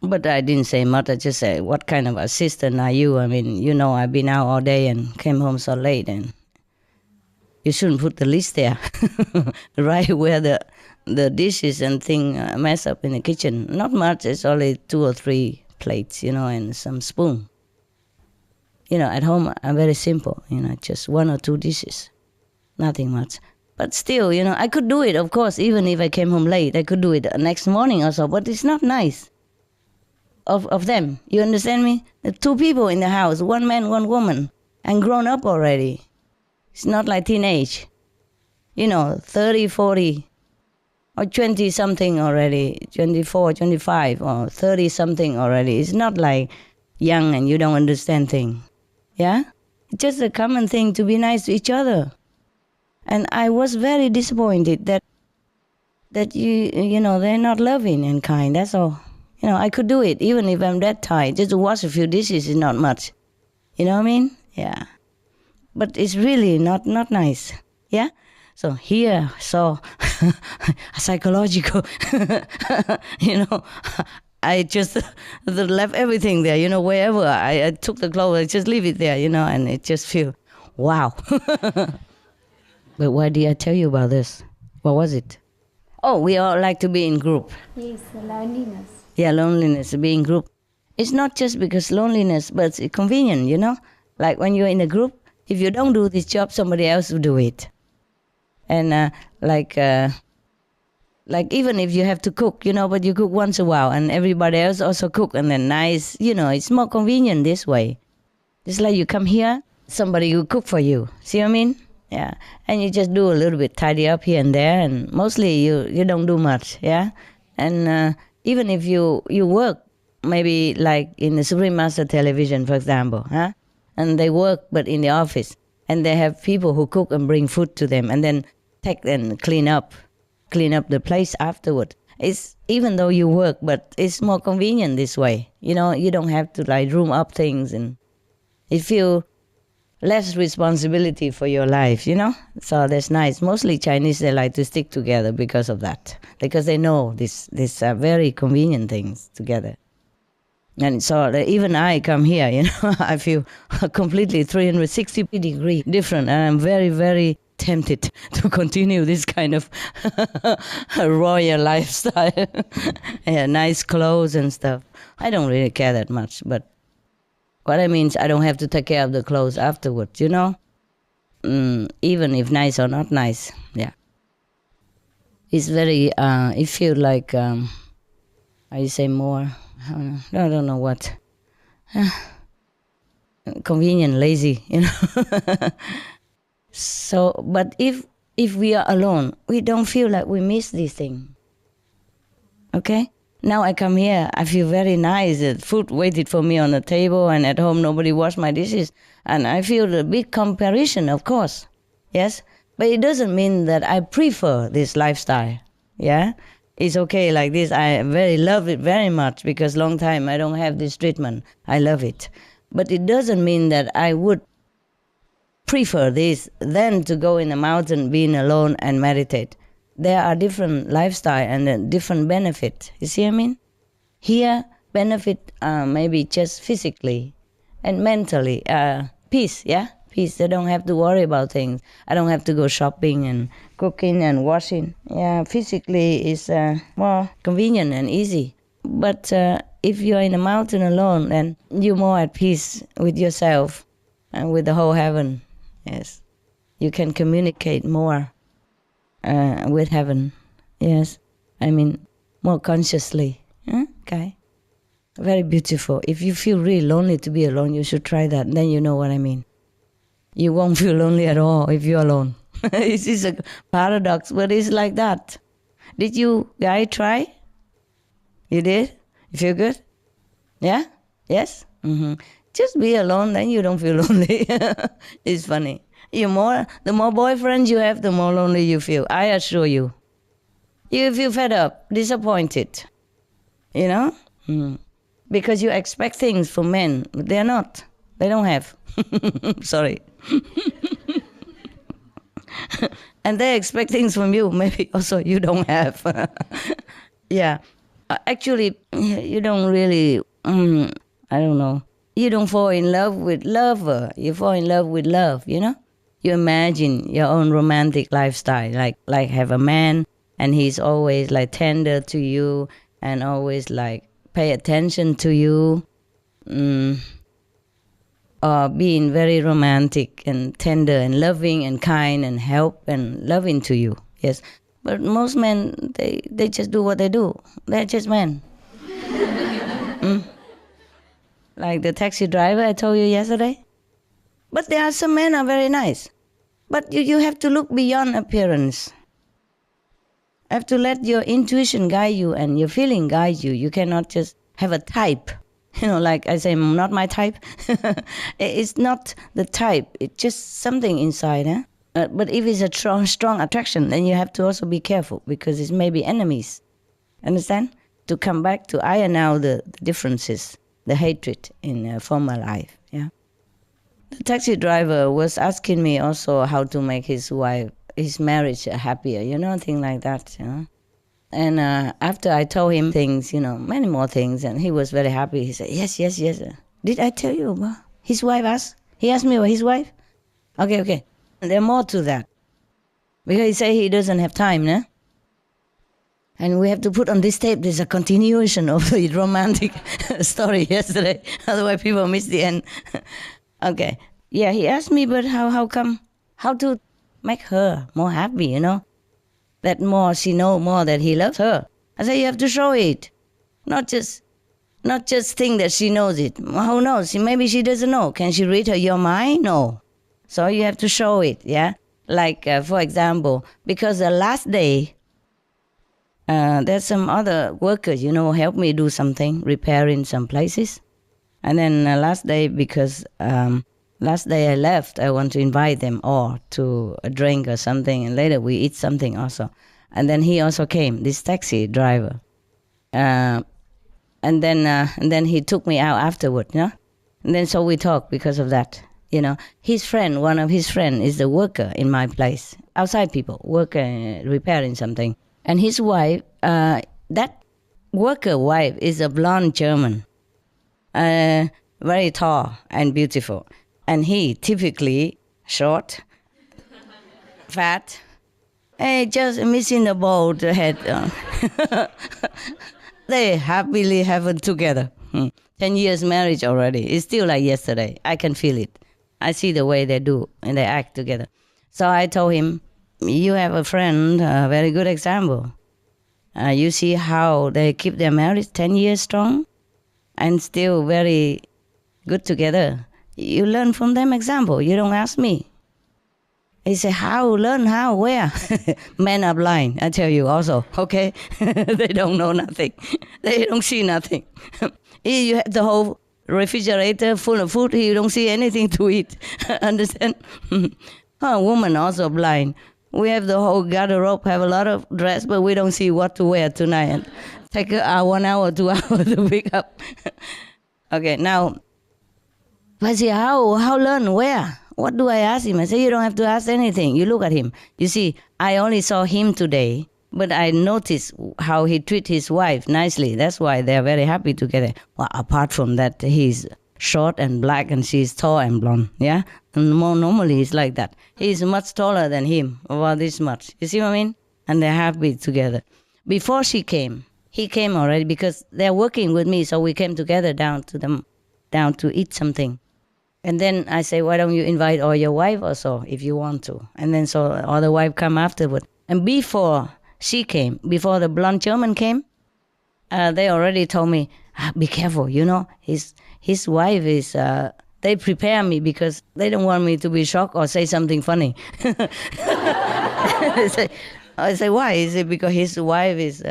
But I didn't say much. I just said, what kind of assistant are you? I mean, you know, I've been out all day and came home so late, and you shouldn't put the list there, right where the dishes and thing mess up in the kitchen. Not much. It's only 2 or 3 plates, you know, and some spoon. You know, at home, I'm very simple, you know, just 1 or 2 dishes, nothing much. But still, you know, I could do it, of course, even if I came home late. I could do it next morning or so, but it's not nice of them. You understand me? 2 people in the house, 1 man, 1 woman, and grown up already. It's not like teenage, you know, 30, 40, or 20-something already, 24, 25, or 30-something already. It's not like young and you don't understand things. Yeah? It's just a common thing to be nice to each other. And I was very disappointed that you know, they're not loving and kind, that's all. You know, I could do it, even if I'm that tired. Just to wash a few dishes is not much. You know what I mean? Yeah. But it's really not nice. Yeah? So here, so psychological, you know, I just left everything there, you know, wherever I took the clothes, I just leave it there, you know, and it just feel, wow. But why did I tell you about this? What was it? Oh, we all like to be in group. Yes, loneliness. Yeah, loneliness, being in group. It's not just because loneliness, but it's convenient, you know? Like when you're in a group, if you don't do this job, somebody else will do it. And like even if you have to cook, you know, but you cook once a while and everybody else also cook and then nice, you know, it's more convenient this way. It's like you come here, somebody will cook for you. See what I mean? Yeah. And you just do a little bit, tidy up here and there, and mostly you don't do much, yeah? And even if you work, maybe like in the Supreme Master Television, for example, huh? And they work, but in the office, and they have people who cook and bring food to them, and then take and clean up the place afterward. It's even though you work, but it's more convenient this way. You know, you don't have to like room up things, and you feel less responsibility for your life, you know? So that's nice. Mostly Chinese, they like to stick together because of that, because they know these very convenient things together. And so even I come here, you know, I feel completely 360-degree different, and I'm very, very tempted to continue this kind of royal lifestyle. Yeah, nice clothes and stuff. I don't really care that much, but what I mean is I don't have to take care of the clothes afterwards, you know? Even if nice or not nice, yeah. It's very, it feels like, I say more, I don't know what. Convenient, lazy, you know? So, but if we are alone, we don't feel like we miss this thing. Okay? Now I come here, I feel very nice. The food waited for me on the table, and at home nobody washed my dishes. And I feel a big comparison, of course. Yes? But it doesn't mean that I prefer this lifestyle. Yeah? It's okay like this. I love it very much because long time I don't have this treatment. I love it. But it doesn't mean that I would prefer this than to go in the mountain, being alone and meditate. There are different lifestyle and different benefits. You see what I mean? Here, benefit maybe just physically and mentally. Peace, yeah? Peace. I don't have to worry about things. I don't have to go shopping and cooking and washing. Yeah, physically it's more convenient and easy. But if you're in a mountain alone, then you're more at peace with yourself and with the whole heaven. Yes. You can communicate more with heaven. Yes. I mean, more consciously. Okay. Very beautiful. If you feel really lonely to be alone, you should try that. Then you know what I mean. You won't feel lonely at all if you're alone. It's a paradox, but it's like that. Did you guys try? You did? You feel good? Yeah? Yes? Mm-hmm. Just be alone, then you don't feel lonely. It's funny. The more boyfriends you have, the more lonely you feel. I assure you. You feel fed up, disappointed. You know? Because you expect things from men, but they're not. They don't have. Sorry. And they expect things from you, maybe also you don't have. Yeah. Actually, you don't really, I don't know. You don't fall in love with lover. You fall in love with love, you know? You imagine your own romantic lifestyle, like have a man and he's always like tender to you and always like pay attention to you. Or being very romantic and tender and loving and kind and help and loving to you. Yes. But most men, they just do what they do. They're just men. Like the taxi driver I told you yesterday. But there are some men are very nice. But you have to look beyond appearance. You have to let your intuition guide you and your feeling guide you. You cannot just have a type. You know, like I say, not my type. It's not the type. It's just something inside. But if it's a strong attraction, then you have to also be careful because it's maybe enemies. Understand? To come back to iron out the differences, the hatred in former life. Yeah. The taxi driver was asking me also how to make his marriage happier. You know, things like that. You know. And after I told him things, you know, many more things, and he was very happy. He said, yes. Did I tell you about his wife asked? He asked me about his wife? Okay. There's more to that. Because he said he doesn't have time, no? And we have to put on this tape, there's a continuation of the romantic story yesterday. Otherwise people miss the end. Okay. Yeah, he asked me, but how to make her more happy, you know? That more she know more that he loves her. I say you have to show it, not just think that she knows it. Who knows? Maybe she doesn't know. Can she read your mind? No. So you have to show it. Yeah. Like for example, because the last day, there's some other workers, you know, help me do something, repairing some places, and then last day because. Last day I left, I want to invite them all to a drink or something, and later we eat something also. And then he also came, this taxi driver. And then he took me out afterward, you know? And then so we talked because of that, you know. His friend, one of his friends is the worker in my place, outside people, worker repairing something. And his wife, that worker wife is a blonde German, very tall and beautiful. And he typically short, fat, just missing the bald head. They happily have it together. 10 years marriage already. It's still like yesterday. I can feel it. I see the way they do and they act together. So I told him, you have a friend, a very good example. You see how they keep their marriage 10 years strong and still very good together. You learn from them example. You don't ask me. He said, how? Learn how? Where? Men are blind, I tell you also, okay? They don't know nothing. They don't see nothing. You have the whole refrigerator full of food, you don't see anything to eat. Understand? A woman also blind. We have the whole garderobe, have a lot of dress, but we don't see what to wear tonight. Take 1 hour, 2 hours to pick up. Okay, now, I say, how learn? Where? What do I ask him? I say, you don't have to ask anything. You look at him. You see, I only saw him today, but I noticed how he treats his wife nicely. That's why they're very happy together. Well, apart from that, he's short and black and she's tall and blonde, yeah? And more normally he's like that. He's much taller than him, about this much. You see what I mean? And they're happy together. Before she came, he came already because they're working with me, so we came together down to eat something. And then I say, why don't you invite all your wife or so, if you want to? And then so all the wife come afterward. And before she came, before the blonde German came, they already told me, be careful, you know, his wife is, they prepare me because they don't want me to be shocked or say something funny. I say, why? Is it because his wife is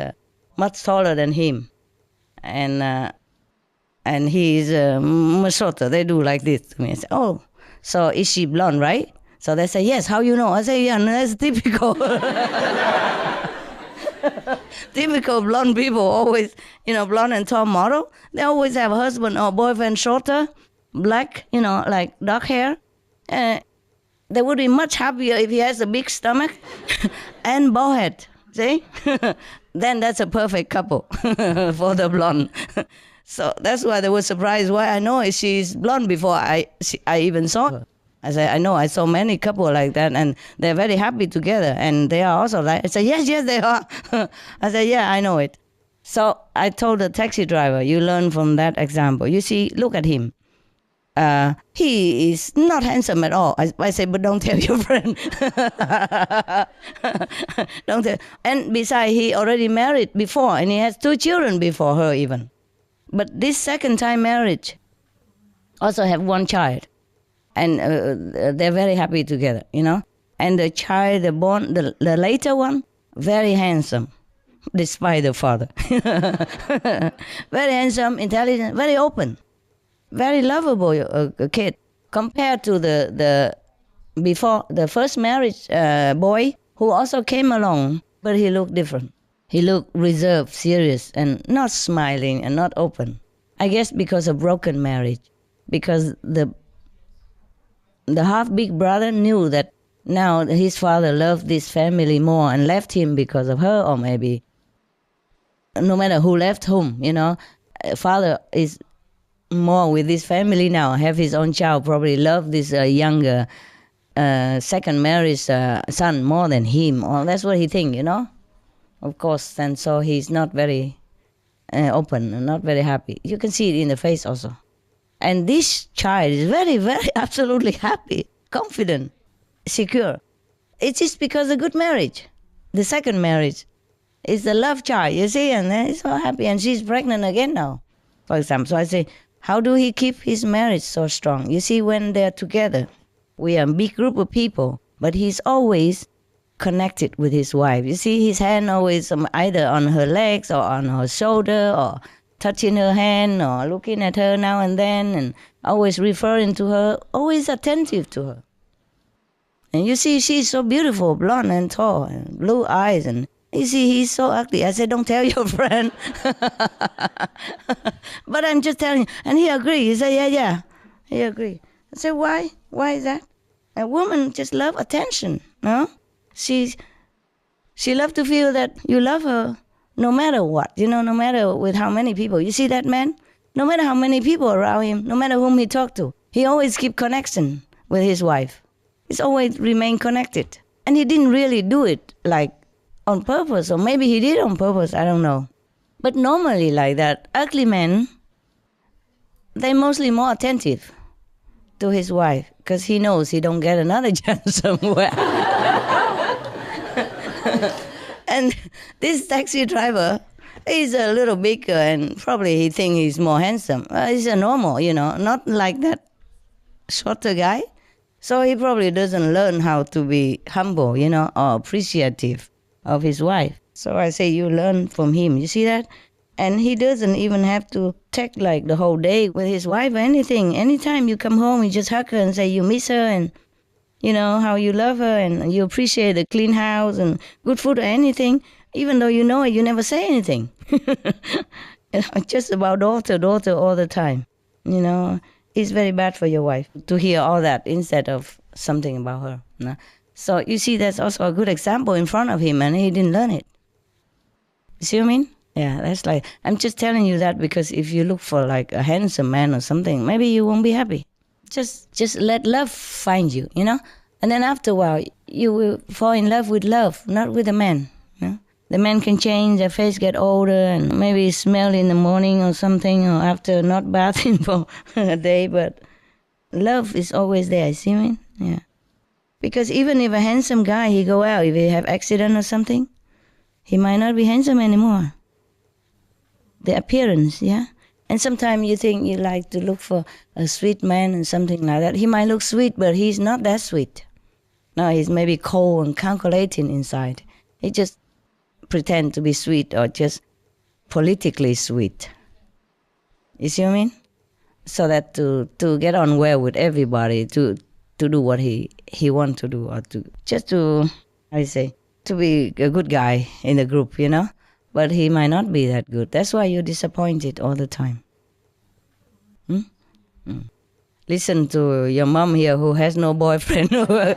much taller than him? And he is much shorter. They do like this to me. I say, oh, so is she blonde, right? So they say, yes, how you know? I say, yeah, no, that's typical. Typical blonde people always, you know, blonde and tall model. They always have a husband or boyfriend shorter, black, you know, like dark hair. They would be much happier if he has a big stomach and bald head, see? Then that's a perfect couple for the blonde. So that's why they were surprised why I know she's blonde before I even saw her. I said, I know, I saw many couples like that, and they're very happy together, and they are also like, I said, yes, they are. I said, yeah, I know it. So I told the taxi driver, you learn from that example. You see, look at him. He is not handsome at all. I say, but don't tell your friend. Don't tell. And besides, he already married before, and he has 2 children before her even. But this second time marriage also have 1 child. And they're very happy together, you know. And the child, the later one, very handsome, despite the father. Very handsome, intelligent, very open, very lovable kid. Compared to the before the first marriage boy, who also came along, but he looked different. He looked reserved, serious, and not smiling and not open. I guess because of broken marriage, because the half big brother knew that now his father loved this family more and left him because of her, or maybe no matter who left whom, you know, father is more with this family now, have his own child, probably love this younger second marriage son more than him, or that's what he think, you know. Of course, and so he's not very open and not very happy. You can see it in the face also. And this child is very, very absolutely happy, confident, secure. It's just because of good marriage. The second marriage is the love child, you see, and he's so happy. And she's pregnant again now, for example. So I say, how do he keep his marriage so strong? You see, when they're together, we are a big group of people, but he's always connected with his wife. You see, his hand always either on her legs or on her shoulder or touching her hand or looking at her now and then and always referring to her, always attentive to her. And you see, she's so beautiful, blonde and tall and blue eyes, and you see, he's so ugly. I said, don't tell your friend. But I'm just telling you. And he agreed. He said, yeah, he agreed. I said, why? Why is that? A woman just love attention, no? She loves to feel that you love her no matter what, you know, no matter with how many people. You see that man? No matter how many people around him, no matter whom he talked to, he always keep connection with his wife. He's always remain connected. And he didn't really do it like on purpose, or maybe he did on purpose, I don't know. But normally like that, ugly men, they're mostly more attentive to his wife because he knows he don't get another chance somewhere. And this taxi driver, he's a little bigger and probably he thinks he's more handsome. He's a normal, you know, not like that shorter guy. So he probably doesn't learn how to be humble, or appreciative of his wife. So I say you learn from him. You see that? And he doesn't even have to take like the whole day with his wife or anything. Anytime you come home, you just hug her and say you miss her and how you love her and you appreciate the clean house and good food or anything. Even though you know it, you never say anything. Just about daughter all the time. It's very bad for your wife to hear all that instead of something about her. No? So you see, that's also a good example in front of him, and he didn't learn it. You see what I mean? Yeah, that's like, I'm just telling you that because if you look for like a handsome man or something, maybe you won't be happy. Just let love find you, And then after a while, you will fall in love with love, not with the man. The man can change, their face get older, and maybe smell in the morning or something, or after not bathing for a day, but love is always there, see what I mean? Yeah. Because even if a handsome guy, he go out, if he have accident or something, he might not be handsome anymore. The appearance, yeah? And sometimes you think you like to look for a sweet man and something like that. He might look sweet, but he's not that sweet. No, he's maybe cold and calculating inside. He just pretend to be sweet or just politically sweet. You see what I mean? So that to get on well with everybody, to do what he want to do, or to be a good guy in the group, But he might not be that good. That's why you're disappointed all the time. Listen to your mom here who has no boyfriend or no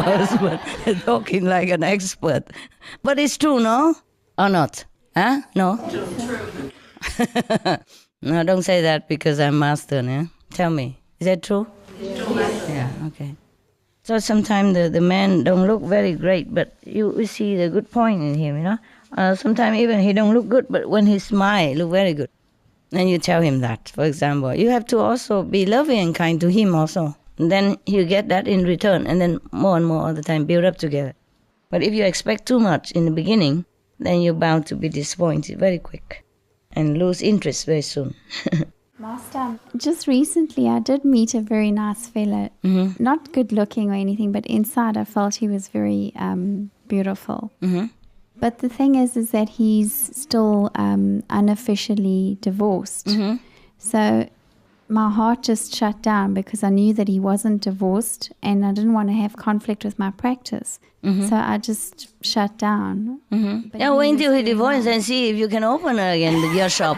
husband, talking like an expert. But it's true, no? Or not? Huh? No? True. No, don't say that because I'm master, yeah? Tell me, is that true? True. Yeah, okay. So sometimes the man don't look very great, but you see the good point in him, sometimes even he don't look good, but when he smile, look very good. And you tell him that, for example. You have to also be loving and kind to him also. And then you get that in return, and then more and more all the time build up together. But if you expect too much in the beginning, then you're bound to be disappointed very quick and lose interest very soon. Master, just recently I did meet a very nice fella. Mm-hmm. Not good looking or anything, but inside I felt he was very beautiful. Mm-hmm. But the thing is that he's still unofficially divorced. Mm-hmm. So my heart just shut down because I knew that he wasn't divorced and I didn't want to have conflict with my practice. Mm-hmm. So I just shut down. Mm-hmm. Yeah, wait until he divorces and see if you can open again your shop.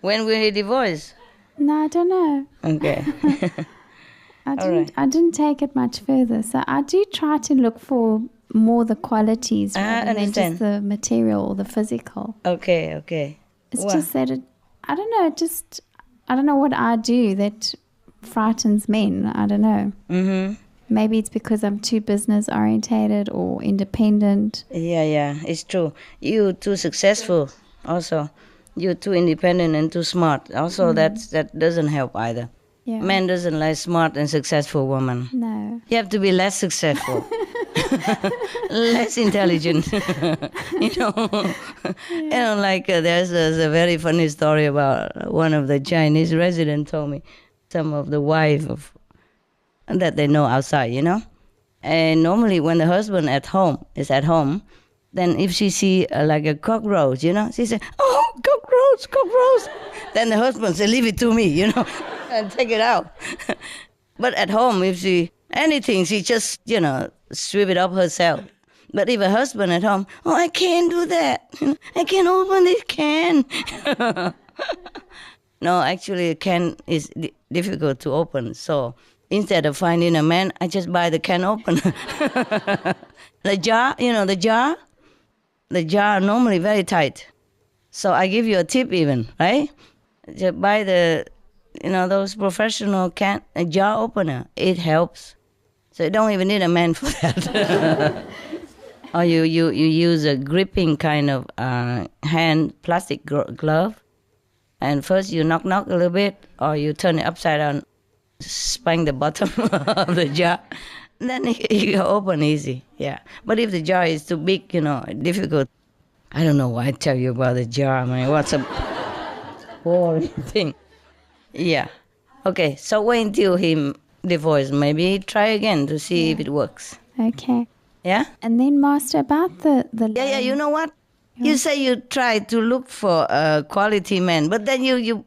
When will he divorce? No, I don't know. Okay. I didn't take it much further. So I do try to look for more the qualities rather than just the material or the physical. Okay. It's just that I don't know what I do that frightens men. I don't know. Mm-hmm. Maybe it's because I'm too business orientated or independent. Yeah, it's true. You're too successful also. You're too independent and too smart. Also, that doesn't help either. Yeah. Man doesn't like smart and successful woman. No. You have to be less successful. Less intelligent. There's a very funny story about one of the Chinese residents told me some of the wife of that they know outside, And normally when the husband is at home, then if she see like a cockroach, she say, "Oh, cockroach." Then the husband say, "Leave it to me," and take it out. But at home, if she anything, she just, sweep it up herself. But if a husband at home, "Oh, I can't do that. I can't open this can." No, actually, a can is difficult to open. So instead of finding a man, I just buy the can opener. The jar, the jar normally very tight. So I give you a tip even, right? Just buy those professional jar opener. It helps. So you don't even need a man for that. Or you use a gripping kind of hand plastic glove. And first you knock a little bit, or you turn it upside down, spang the bottom of the jar. Then you open easy, yeah. But if the jar is too big, difficult. I don't know why I tell you about the jar, man. What's a boring thing? Yeah. Okay, so wait until he divorced. Maybe try again to see if it works. Okay. Yeah? And then, Master, about the Yeah, you know what? You say you try to look for a quality man, but then you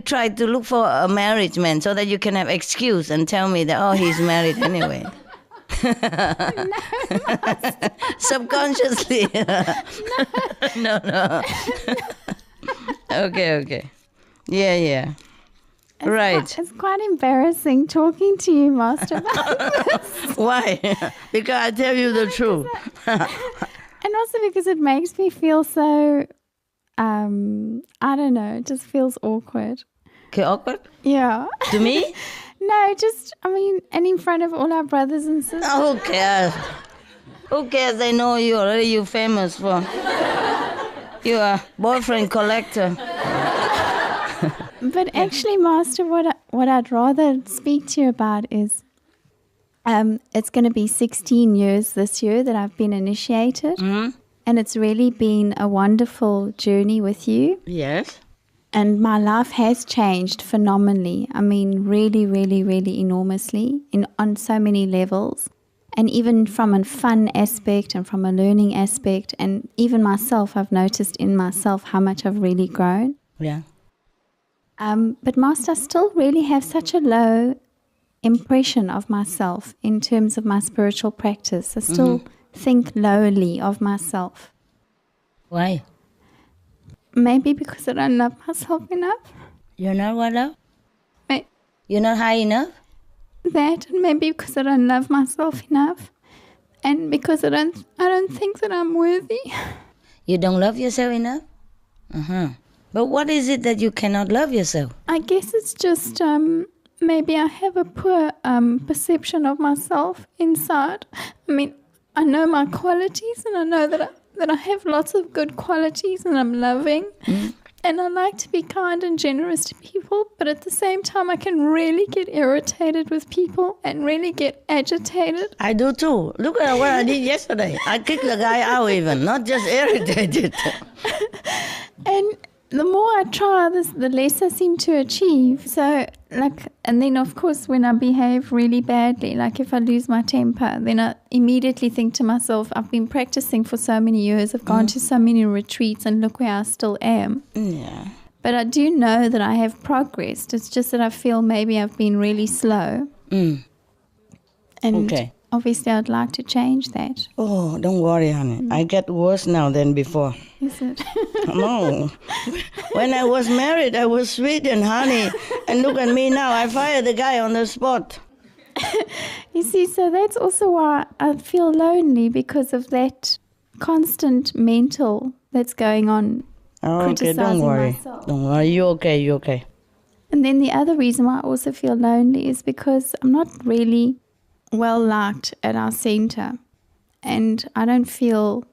try to look for a married man so that you can have excuse and tell me that, oh, he's married anyway. Subconsciously. No. Okay. Yeah. It's quite embarrassing talking to you, Master, about this. Why? Because I tell you the truth. And also because it makes me feel so, I don't know, it just feels awkward. Okay, awkward? Yeah. To me? No, and in front of all our brothers and sisters. Who cares? Who cares? They know you already. You're famous for. You're a boyfriend collector. But actually, Master, what I'd rather speak to you about is it's going to be 16 years this year that I've been initiated. Mm-hmm. And it's really been a wonderful journey with you. Yes. And my life has changed phenomenally. I mean, really, really, really enormously on so many levels. And even from a fun aspect and from a learning aspect. And even myself, I've noticed in myself how much I've really grown. Yeah. But Master, I still really have such a low impression of myself in terms of my spiritual practice. I still think lowly of myself. Why? Maybe because I don't love myself enough. You're not what up? May- You're not high enough? That, and maybe because I don't love myself enough. And because I don't think that I'm worthy. You don't love yourself enough? But what is it that you cannot love yourself? I guess it's just maybe I have a poor perception of myself inside. I mean, I know my qualities and I know that I have lots of good qualities and I'm loving. And I like to be kind and generous to people, but at the same time I can really get irritated with people and really get agitated. I do too. Look at what I did yesterday. I kicked the guy out even, not just irritated. And the more I try this, the less I seem to achieve. So, and then of course when I behave really badly, like if I lose my temper, then I immediately think to myself, I've been practicing for so many years, I've gone to so many retreats and look where I still am. Yeah. But I do know that I have progressed. It's just that I feel maybe I've been really slow. And obviously I'd like to change that. Oh, don't worry, honey. I get worse now than before. Is it? No. When I was married, I was sweet and honey. And look at me now. I fired the guy on the spot. You see, so that's also why I feel lonely, because of that constant mental that's going on. Oh, okay, don't worry. Myself. Don't worry. You're okay. And then the other reason why I also feel lonely is because I'm not really well liked at our center. And I don't feel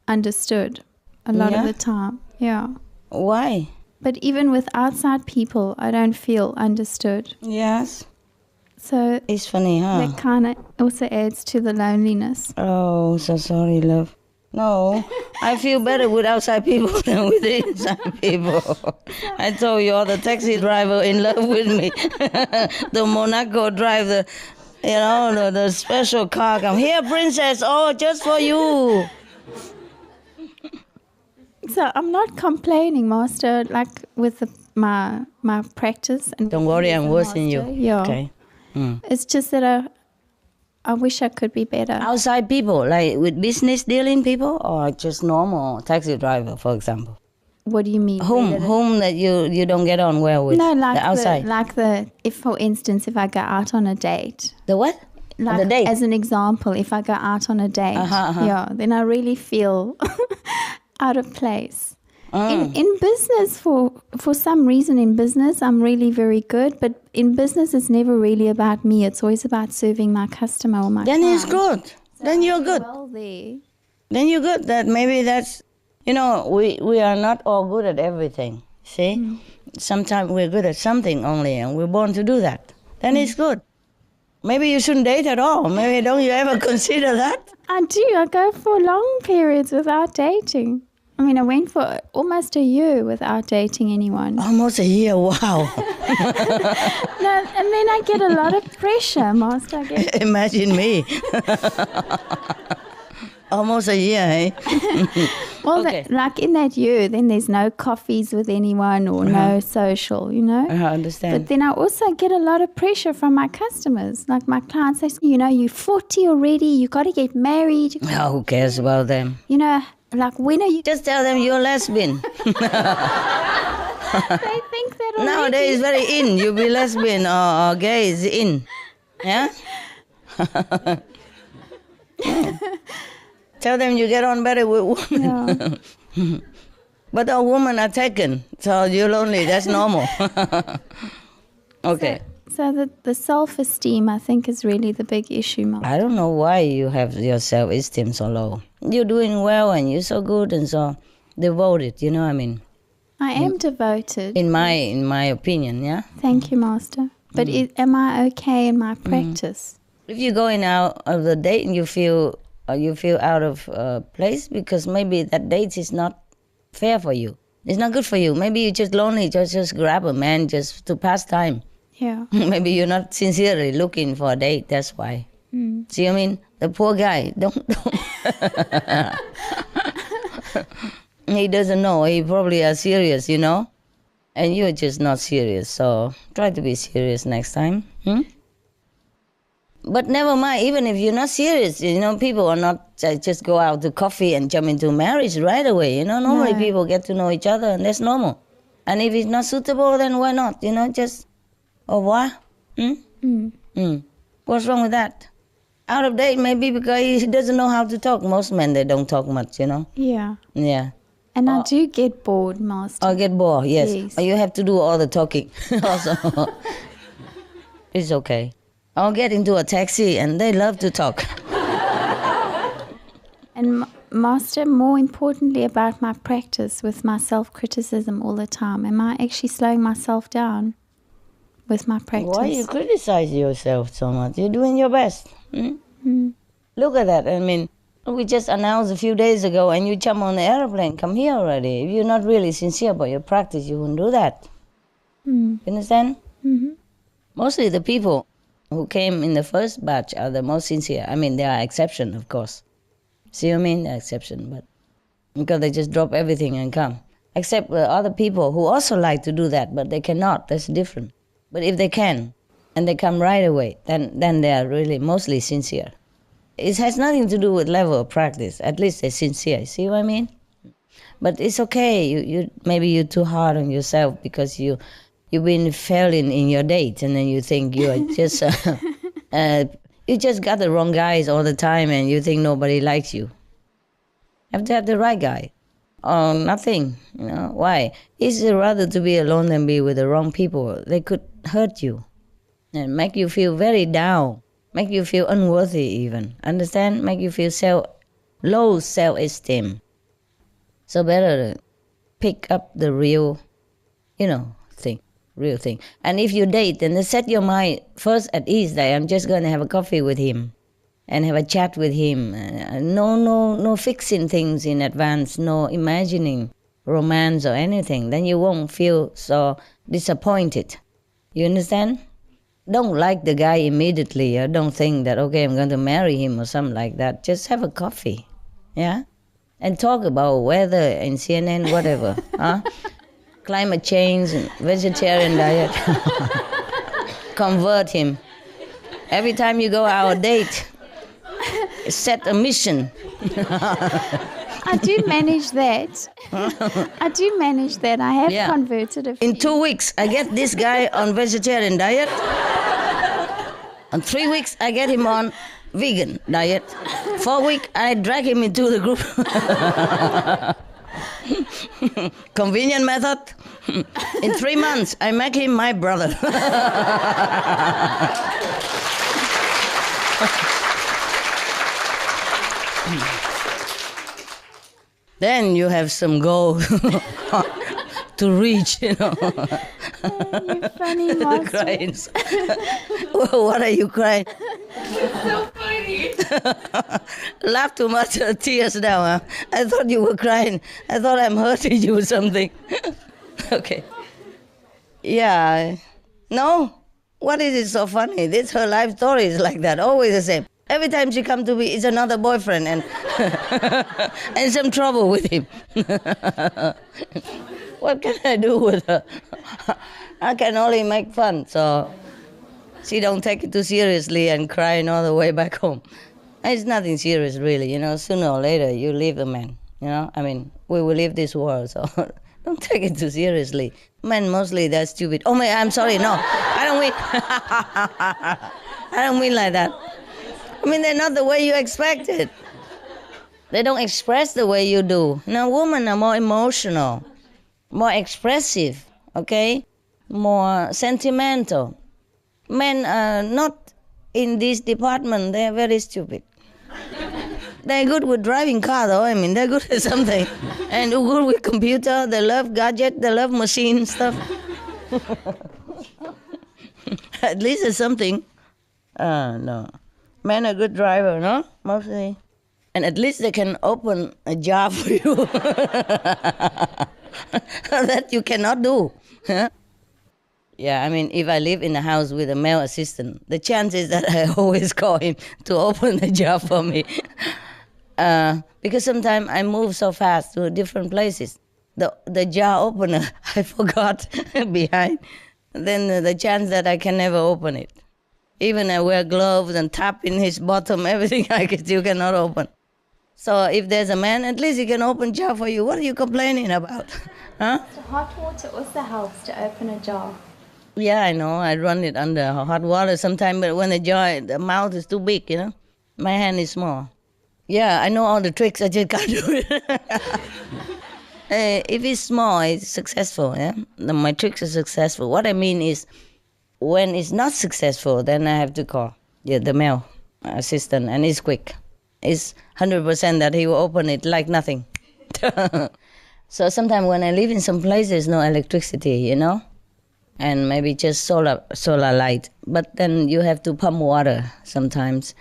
understood a lot of the time. Yeah. Why? But even with outside people, I don't feel understood. Yes. So it's funny, huh? That kind of also adds to the loneliness. Oh, so sorry, love. No, I feel better with outside people than with the inside people. I told you, the taxi driver in love with me. The Monaco driver, the special car come. Here, princess, just for you. So I'm not complaining, Master, like with my practice. And don't worry, I'm worse than you. Yeah. Okay. It's just that I wish I could be better. Outside people, like with business dealing people, or just normal taxi driver, for example? What do you mean? Whom that you don't get on well with? No, like the outside. If for instance, if I go out on a date. The what? Like, the date? As an example, if I go out on a date, yeah, then I really feel out of place. In business, for some reason in business, I'm really very good. But in business, it's never really about me. It's always about serving my customer or my client. Then it's good. So then you're good. Well there. Then you're good. That maybe that's, we are not all good at everything. See? Sometimes we're good at something only, and we're born to do that. Then it's good. Maybe you shouldn't date at all. Maybe don't you ever consider that? I do. I go for long periods without dating. I mean, I went for almost a year without dating anyone. Almost a year, wow. No, and then I get a lot of pressure, Master. Imagine me. Almost a year, eh? Well, Okay. like in that year, then there's no coffees with anyone or no social, you know? I understand. But then I also get a lot of pressure from my customers. Like my clients say, you know, you're 40 already, you got to get married. Oh, who cares about them? You know, like when are you... Just tell them you're lesbian. They think that already. Nowadays it's very in. You be lesbian or gay is in. Yeah? Yeah. Tell them you get on better with women. Yeah. But all women are taken, so you're lonely. That's normal. Okay. So the self-esteem, I think, is really the big issue, Mom. I don't know why you have your self-esteem so low. You're doing well and you're so good and so devoted, you know what I mean? I am devoted. In my opinion, yeah? Thank you, Master. But am I okay in my practice? If you're going out of the date and you feel out of place because maybe that date is not fair for you. It's not good for you. Maybe you're just lonely, just grab a man just to pass time. Yeah. Maybe you're not sincerely looking for a date, that's why. See what I mean? The poor guy, don't. He doesn't know, he probably are serious, you know? And you're just not serious, so try to be serious next time. But never mind, even if you're not serious, you know, people are not just go out to coffee and jump into marriage right away, you know? Normally No. people get to know each other and that's normal. And if it's not suitable, then why not, you know, just, or what? What's wrong with that? Out of date maybe because he doesn't know how to talk. Most men, they don't talk much, you know? Yeah. Yeah. And I do get bored, Master. Or get bored, yes. Yes. Or you have to do all the talking also. It's okay. Or get into a taxi and they love to talk. And Master, more importantly about my practice with my self-criticism all the time, am I actually slowing myself down with my practice? Why you criticize yourself so much? You're doing your best. Look at that. I mean, we just announced a few days ago and you jump on the airplane, come here already. If you're not really sincere about your practice, you wouldn't do that. You understand? Mostly the people who came in the first batch are the most sincere. I mean, there are exceptions, of course. See what I mean? There are exceptions, but because they just drop everything and come. Except other people who also like to do that, but they cannot. That's different. But if they can, and they come right away, then they are really mostly sincere. It has nothing to do with level of practice. At least they're sincere. See what I mean? But it's okay. You maybe you're too hard on yourself because you've been failing in your dates, and then you think you are just you just got the wrong guys all the time, and you think nobody likes you. Have to have the right guy, or nothing. You know why? It's rather to be alone than be with the wrong people. They could hurt you and make you feel very down, make you feel unworthy even. Understand? Make you feel low self-esteem. So better to pick up the real, real thing. And if you date, then set your mind first at ease that I'm just going to have a coffee with him and have a chat with him. No fixing things in advance, no imagining romance or anything. Then you won't feel so disappointed. You understand? Don't like the guy immediately. Or don't think that, okay, I'm going to marry him or something like that. Just have a coffee, yeah? And talk about weather and CNN, whatever, huh? Climate change and vegetarian diet. Convert him. Every time you go out on a date, set a mission. I do manage that. I have converted a few. In 2 weeks, I get this guy on vegetarian diet. In 3 weeks, I get him on vegan diet. 4 weeks, I drag him into the group. Convenient method. In 3 months, I make him my brother. Then you have some goal to reach, You're funny, Master. Crying. What are you crying? It's so funny. Laugh too much, tears down. Huh? I thought you were crying. I thought I'm hurting you or something. Okay. Yeah. No? What is it so funny? This her life story is like that, always the same. Every time she come to me, it's another boyfriend and and some trouble with him. What can I do with her? I can only make fun, so she don't take it too seriously and crying all the way back home. It's nothing serious, really. Sooner or later you leave the man. I mean, we will leave this world, so don't take it too seriously. Men mostly they're stupid. Oh my, I'm sorry. No, I don't mean. I don't mean like that. I mean, they're not the way you expected. They don't express the way you do. Now, women are more emotional, more expressive, okay? More sentimental. Men are not in this department. They're very stupid. They're good with driving car, though. I mean, they're good at something. And they're good with computer. They love gadget. They love machine stuff. At least it's something. No. Men are good driver, no? Mostly. And at least they can open a jar for you. That you cannot do. Huh? Yeah, I mean, if I live in a house with a male assistant, the chances that I always call him to open the jar for me. Because sometimes I move so fast to different places. The jar opener, I forgot behind. Then the chance that I can never open it. Even I wear gloves and tap in his bottom, everything I still cannot open. So if there's a man, at least he can open jar for you. What are you complaining about? Huh? So hot water also helps to open a jar. Yeah, I know. I run it under hot water sometimes, but when the mouth is too big, my hand is small. Yeah, I know all the tricks. I just can't do it. If it's small, it's successful. Yeah, my tricks are successful. What I mean is, when it's not successful, then I have to call the male assistant, and it's quick. It's 100% that he will open it like nothing. So sometimes when I live in some places, no electricity, and maybe just solar light. But then you have to pump water sometimes.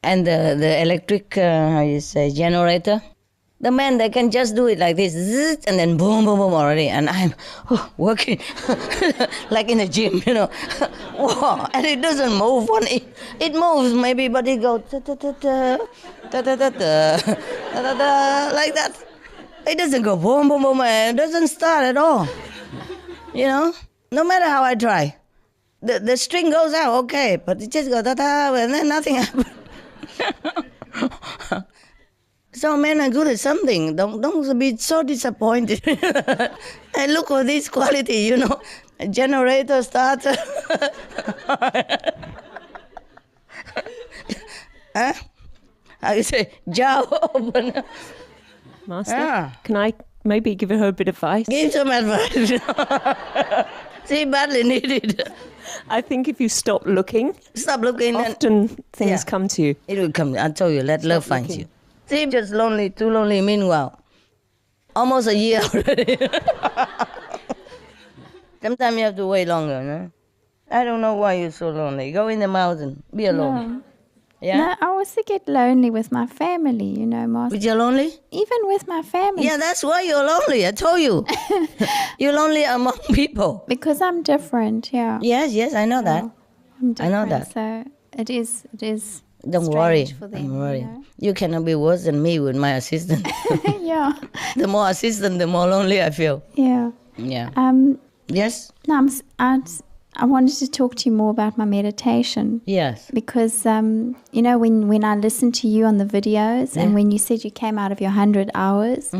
And the electric, generator, the man, they can just do it like this, and then boom, boom, boom already. And I'm working like in a gym, Whoa, and it doesn't move. It moves maybe, but it goes like that. It doesn't go boom, boom, boom, and it doesn't start at all. No matter how I try. The string goes out, okay, but it just goes ta-ta, and then nothing happens. So men are good at something. Don't be so disappointed. And look at this quality, a generator starter. Huh? How you say, jar opener. Master, can I maybe give her a bit of advice? Give some advice. She badly needed. I think if you stop looking, often things come to you. It will come. I told you, let love find you. See, just lonely, too lonely. Meanwhile, almost a year already. Sometimes you have to wait longer, no? I don't know why you're so lonely. Go in the mountain, be alone. No. Yeah? No, I also get lonely with my family, Master. But you're lonely? Even with my family. Yeah, that's why you're lonely. I told you. You're lonely among people. Because I'm different, yeah. Yes, I know that. I'm different, I know that. So it is Don't worry. for them, Don't worry. You cannot be worse than me with my assistant. Yeah. The more assistant, the more lonely I feel. Yeah. Yeah. Yes? No, I wanted to talk to you more about my meditation. Yes. Because, when I listened to you on the videos and when you said you came out of your 100 hours,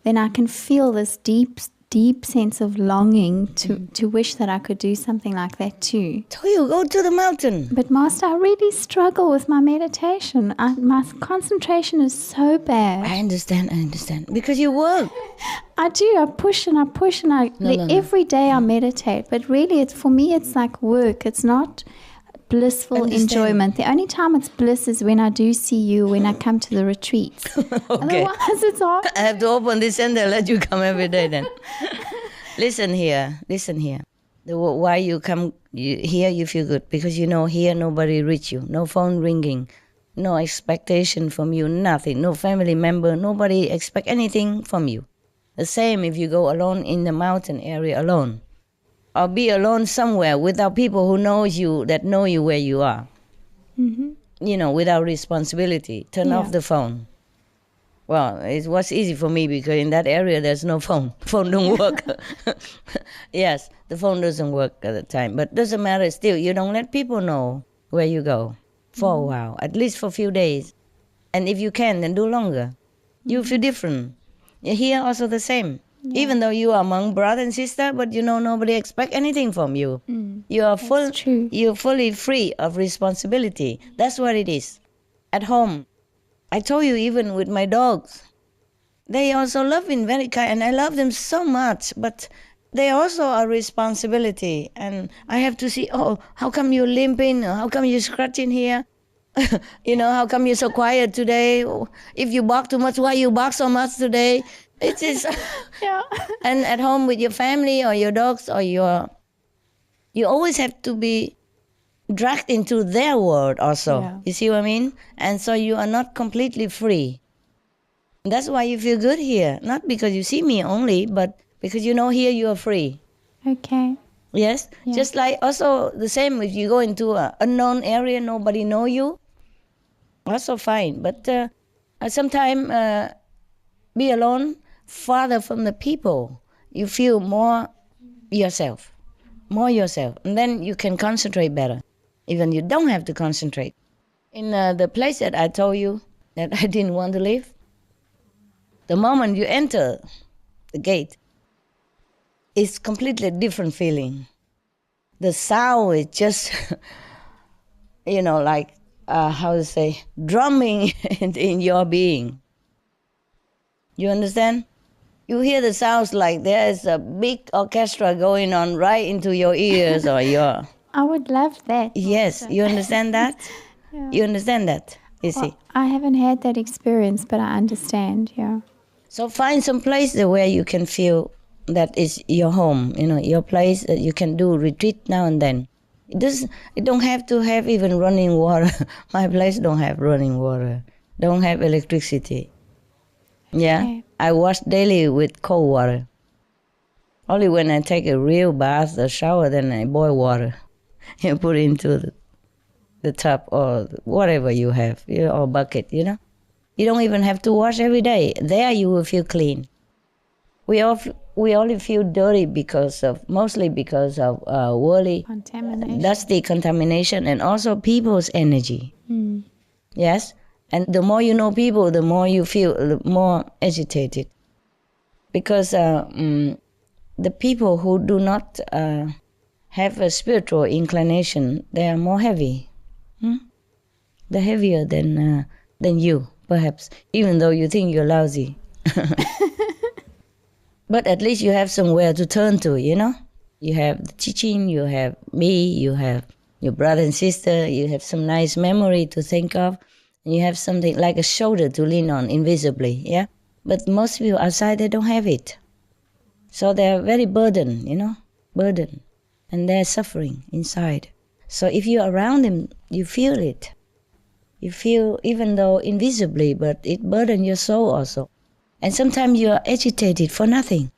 then I can feel this deep sense of longing to wish that I could do something like that too. So you go to the mountain. But Master, I really struggle with my meditation. My concentration is so bad. I understand. Because you work. I do. I push and every day I meditate. But really, for me, it's like work. It's not blissful enjoyment. The only time it's bliss is when I do see you, when I come to the retreats. Okay. Otherwise, it's hard. I have to open this and they'll let you come every day then. Listen here. Why you come here, you feel good. Because here nobody reach you. No phone ringing. no expectation from you, nothing, no family member, nobody expect anything from you. The same if you go alone in the mountain area alone, or be alone somewhere without people who know you, that know you where you are. Without responsibility. Turn off the phone. Well, it was easy for me because in that area there's no phone. Phone don't work. Yes, the phone doesn't work at the time. But doesn't matter still. You don't let people know where you go for a while, at least for a few days. And if you can, then do longer. You feel different. Here also the same. Yeah. Even though you are among brother and sister, but nobody expect anything from you. You are you're fully free of responsibility. That's what it is. At home, I told you, even with my dogs, they also love me very kind, and I love them so much, but they also are responsibility. And I have to see, how come you're limping? How come you're scratching here? How come you're so quiet today? If you bark too much, why you bark so much today? It is, yeah. And at home with your family or your dogs or you always have to be dragged into their world also. Yeah. You see what I mean? And so you are not completely free. That's why you feel good here. Not because you see me only, but because here you are free. Okay. Yes? Yeah. Just like also the same if you go into an unknown area, nobody know you. Also fine. But sometimes be alone, farther from the people. You feel more yourself. And then you can concentrate better. Even you don't have to concentrate. In the place that I told you that I didn't want to live, the moment you enter the gate, it's completely different feeling. The sound is just, like, drumming in your being. You understand? You hear the sounds like there's a big orchestra going on right into your ears or your... I would love that. Yes, you understand that? Yeah. You understand that, see? I haven't had that experience, but I understand, yeah. So find some place where you can feel that is your home, your place that you can do retreat now and then. It don't have to have even running water. My place don't have running water, don't have electricity. Yeah, okay. I wash daily with cold water. Only when I take a real bath or shower, then I boil water. You put it into the tub or whatever you have, or bucket, You don't even have to wash every day. There you will feel clean. We only feel dirty mostly because of worldly, dusty contamination, and also people's energy. Yes? And the more you know people, the more you feel more agitated. Because the people who do not have a spiritual inclination, they are more heavy. They're heavier than you, perhaps, even though you think you're lousy. But at least you have somewhere to turn to, You have the teaching, you have me, you have your brother and sister, you have some nice memory to think of, and you have something like a shoulder to lean on invisibly, yeah? But most people outside, they don't have it. So they're very burdened, burdened. And they're suffering inside. So if you're around them, you feel it. You feel, even though invisibly, but it burdens your soul also. And sometimes you are agitated for nothing,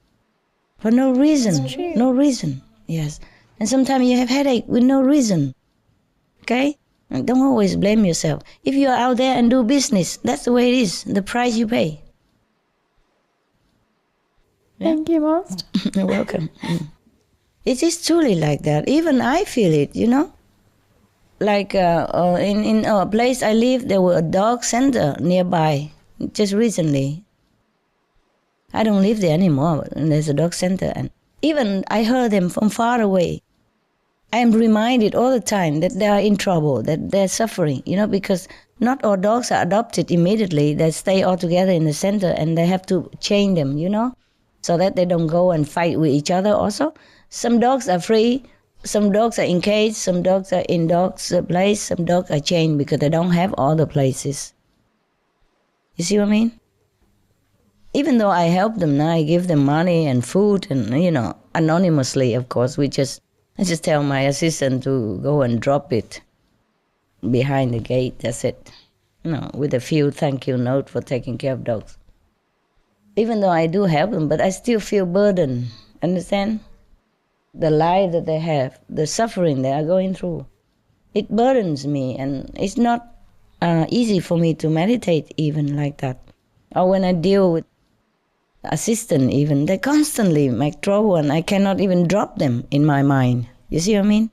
for no reason. No reason, yes. And sometimes you have headache with no reason, okay? And don't always blame yourself. If you are out there and do business, that's the way it is, the price you pay. Yeah? Thank you most. You're welcome. It is truly like that. Even I feel it, Like in a place I live, there was a dog center nearby just recently. I don't live there anymore, but there's a dog center. And even I heard them from far away. I am reminded all the time that they are in trouble, that they're suffering, because not all dogs are adopted immediately. They stay all together in the center and they have to chain them, so that they don't go and fight with each other also. Some dogs are free, some dogs are in cage, some dogs are in dogs' place, some dogs are chained because they don't have all the places. You see what I mean? Even though I help them now, I give them money and food and, anonymously, of course. I just tell my assistant to go and drop it behind the gate, that's it. with a few thank you note for taking care of dogs. Even though I do help them, but I still feel burdened. Understand? The life that they have, the suffering they are going through, it burdens me, and it's not easy for me to meditate even like that. Or when I deal with assistant even, they constantly make trouble and I cannot even drop them in my mind. You see what I mean?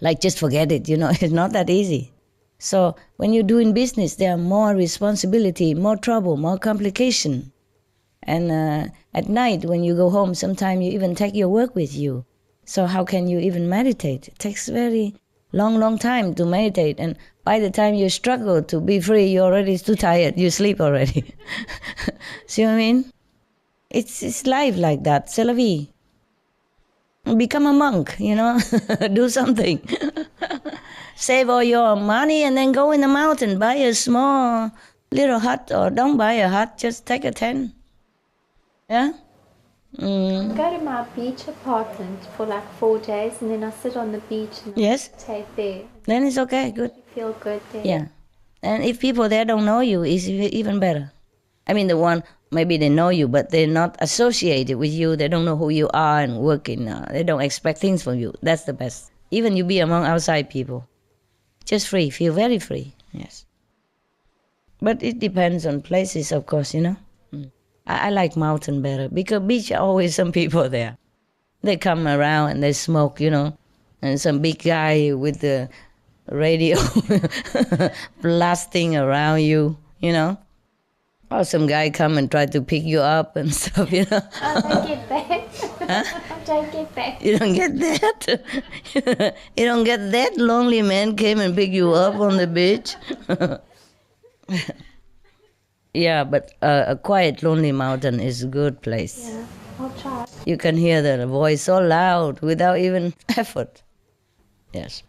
Like, just forget it, it's not that easy. So when you're doing business, there are more responsibility, more trouble, more complication. And at night when you go home, sometimes you even take your work with you. So how can you even meditate? It takes very long time to meditate. And by the time you struggle to be free, you're already too tired. You sleep already. See what I mean? It's life like that. C'est la vie. Become a monk, do something. Save all your money and then go in the mountain, buy a small little hut, or don't buy a hut, just take a tent. Yeah? Go to my beach apartment for like 4 days and then I sit on the beach and meditate there. Then it's okay, good. You feel good there. Yeah. And if people there don't know you, it's even better. I mean, the one, maybe they know you, but they're not associated with you. They don't know who you are and working. They don't expect things from you. That's the best. Even you be among outside people. Just free, feel very free, yes. But it depends on places, of course, I like mountain better because beach always some people there. They come around and they smoke, and some big guy with the radio blasting around you, Or some guy come and try to pick you up and stuff, I don't get that. Huh? I don't get that. You don't get that? You don't get that lonely man came and pick you up on the beach? Yeah, but a quiet, lonely mountain is a good place. Yeah, I'll try. You can hear the voice so loud without even effort. Yes.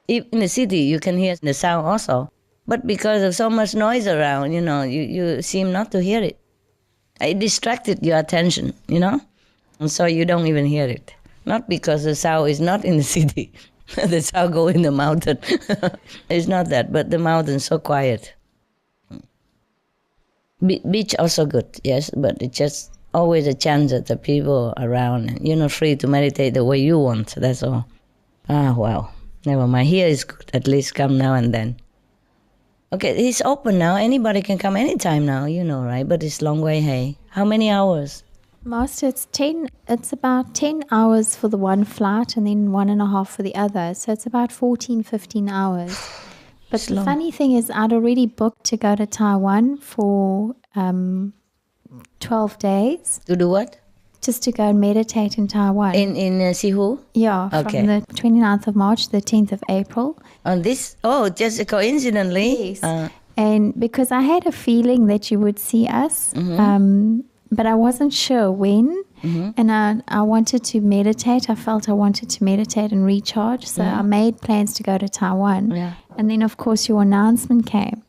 In the city, you can hear the sound also. But because of so much noise around, you seem not to hear it. It distracted your attention, And so you don't even hear it. Not because the sound is not in the city. The sound go in the mountain. It's not that, but the mountain's so quiet. Beach also good, yes, but it's just always a chance that the people around, and you're not free to meditate the way you want, that's all. Well, never mind. Here is good, at least come now and then. Okay, it's open now. Anybody can come anytime now, right? But it's long way, hey. How many hours? Master, it's about 10 hours for the one flight and then 1.5 for the other. So it's about 14, 15 hours. But the funny thing is I'd already booked to go to Taiwan for 12 days. To do what? Just to go and meditate in Taiwan. In Sihu? Yeah, okay. From the 29th of March to the 10th of April. On this? Oh, just coincidentally? Yes. And because I had a feeling that you would see us, but I wasn't sure when. And I wanted to meditate. I felt I wanted to meditate and recharge. So I made plans to go to Taiwan. Yeah. And then, of course, your announcement came.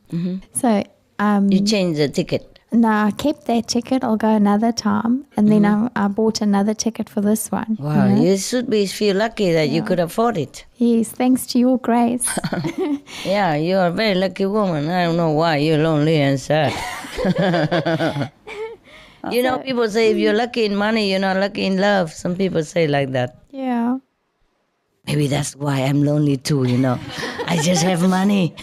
So you changed the ticket? No, I kept that ticket. I'll go another time. And then I bought another ticket for this one. Wow, you should feel lucky that you could afford it. Yes, thanks to your grace. Yeah, you're a very lucky woman. I don't know why you're lonely and sad. People say if you're lucky in money, you're not lucky in love. Some people say like that. Yeah. Maybe that's why I'm lonely too, I just have money.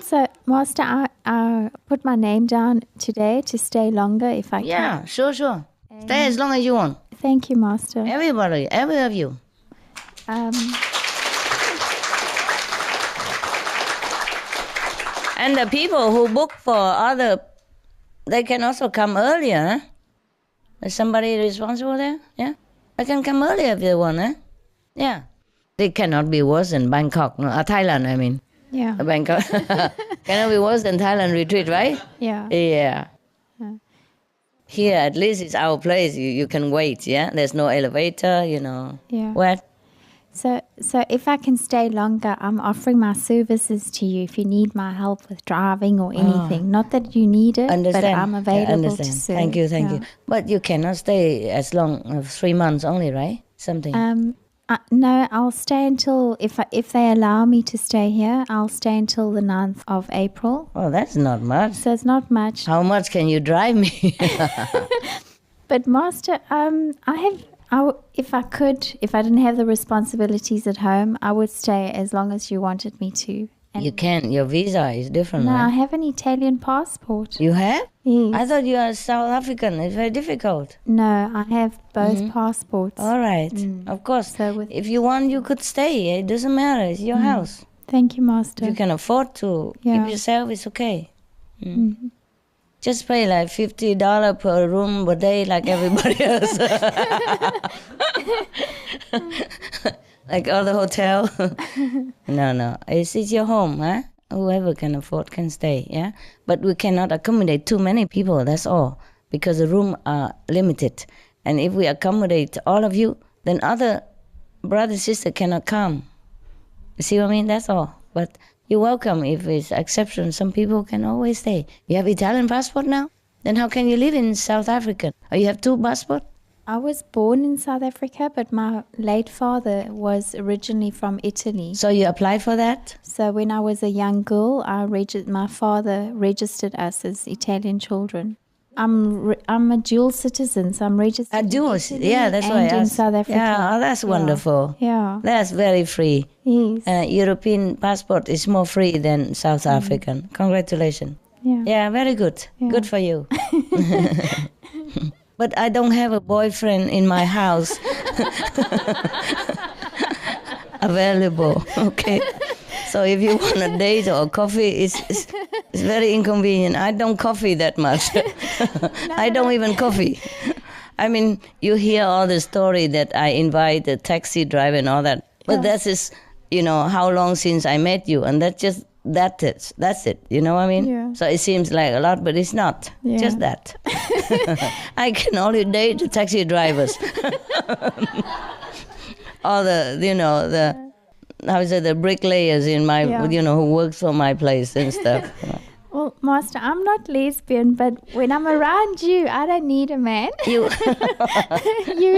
So, Master, I put my name down today to stay longer if I can. Yeah, sure. Stay as long as you want. Thank you, Master. Everybody, every of you. And the people who book for they can also come earlier, huh? Is somebody responsible there? Yeah? They can come earlier if they want, huh? Yeah. They cannot be worse than Bangkok, Thailand, I mean. Yeah. Bangkok. Cannot be worse than Thailand retreat, right? Yeah. Yeah. Here, at least it's our place. You can wait, yeah? There's no elevator, Yeah. What? So if I can stay longer, I'm offering my services to you if you need my help with driving or anything. Not that you need it, but I'm available to serve. Thank you. But you cannot stay as long as 3 months only, right? Something. No, I'll stay until, if they allow me to stay here, I'll stay until the 9th of April. Oh, that's not much. So it's not much. How much can you drive me? But Master, if I didn't have the responsibilities at home, I would stay as long as you wanted me to. You can't. Your visa is different, No, right? I have an Italian passport. You have? Yes. I thought you are South African. It's very difficult. No, I have both passports. All right. Of course. If you want, you could stay. It doesn't matter. It's your house. Thank you, Master. If you can afford to keep yourself, it's okay. Just pay like $50 per room per day like everybody else. Like other hotel. No. It's your home, huh? Whoever can afford can stay, yeah? But we cannot accommodate too many people, that's all. Because the rooms are limited. And if we accommodate all of you, then other brother, sister cannot come. You see what I mean? That's all. But you're welcome. If it's exception, some people can always stay. You have Italian passport now? Then how can you live in South Africa? Or you have two passports? I was born in South Africa, but my late father was originally from Italy. So you applied for that? So when I was a young girl, my father registered us as Italian children. I'm a dual citizen, so I'm registered A dual, in Italy yeah, that's why I and in asked. South Africa. Yeah, that's wonderful. Yeah. That's very free. Yes. European passport is more free than South African. Congratulations. Yeah. Yeah, very good. Yeah. Good for you. But I don't have a boyfriend in my house available, okay? So if you want a date or coffee, it's very inconvenient. I don't coffee that much. I don't even coffee. I mean, you hear all the story that I invite a taxi driver and all that. But that is, how long since I met you. And that's it. You know what I mean? Yeah. So it seems like a lot, but it's not. Yeah. Just that. I can only date the taxi drivers. All the bricklayers in my, who works for my place and stuff. Well, Master, I'm not lesbian, but when I'm around you, I don't need a man. You're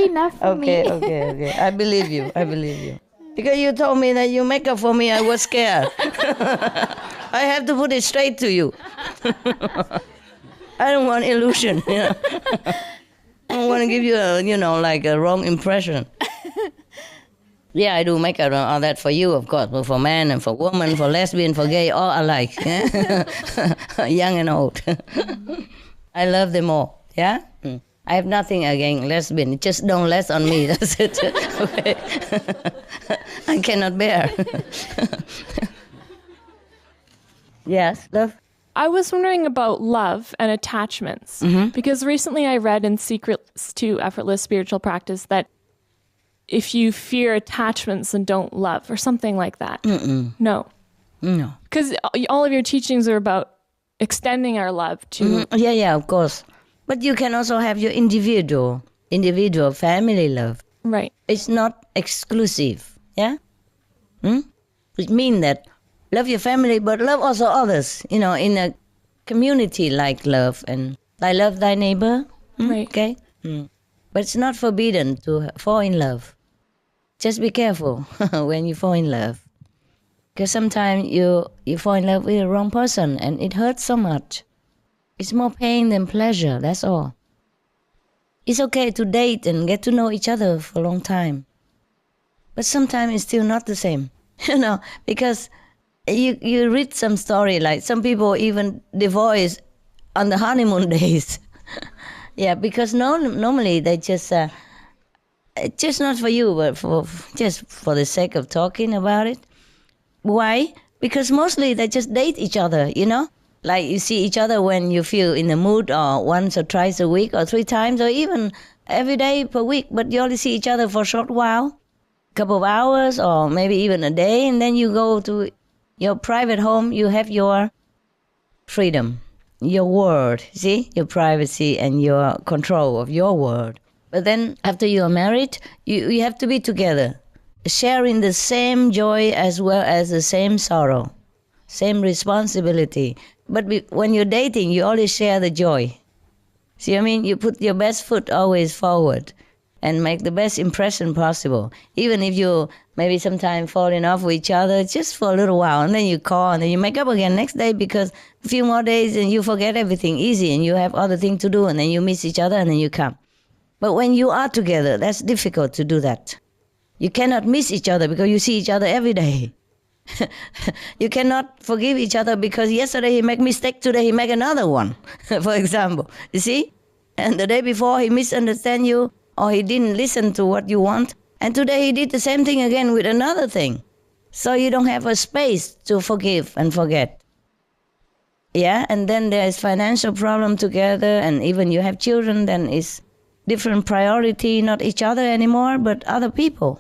enough for me. Okay. I believe you. Because you told me that you make up for me, I was scared. I have to put it straight to you. I don't want illusion. I don't want to give you a wrong impression. Yeah, I do make up all that for you, of course, but for man and for woman, for lesbian, for gay, all alike. Yeah? Young and old. I love them all. Yeah? I have nothing against lesbian. Just don't less on me. That's it. Okay. I cannot bear. Yes, love? I was wondering about love and attachments. Because recently I read in Secrets to Effortless Spiritual Practice that if you fear attachments, then don't love, or something like that. No. Because all of your teachings are about extending our love to... Yeah, of course. But you can also have your individual family love. Right. It's not exclusive, yeah? Which means that love your family, but love also others, in a community like love. And I love thy neighbor, right? Okay? But it's not forbidden to fall in love. Just be careful when you fall in love. Because sometimes you fall in love with the wrong person and it hurts so much. It's more pain than pleasure, that's all. It's okay to date and get to know each other for a long time. But sometimes it's still not the same, because you read some story, like some people even divorce on the honeymoon days. Yeah, because normally they just not for you, but just for the sake of talking about it. Why? Because mostly they just date each other, Like you see each other when you feel in the mood, or once or twice a week, or 3 times, or even every day per week. But you only see each other for a short while, a couple of hours, or maybe even a day, and then you go to your private home. You have your freedom, your world, see? Your privacy and your control of your world. But then after you are married, you have to be together, sharing the same joy as well as the same sorrow, same responsibility. But when you're dating, you always share the joy. See what I mean? You put your best foot always forward. and make the best impression possible. Even if you maybe sometimes falling off with each other just for a little while, and then you call and then you make up again next day, because a few more days and you forget everything easy and you have other things to do, and then you miss each other and then you come. But when you are together, that's difficult to do that. You cannot miss each other because you see each other every day. You cannot forgive each other because yesterday he made a mistake, today he make another one, for example. You see? And the day before he misunderstand you, or he didn't listen to what you want, and today he did the same thing again with another thing. So you don't have a space to forgive and forget. Yeah, and then there's financial problem together, and even you have children, then it's different priority, not each other anymore, but other people.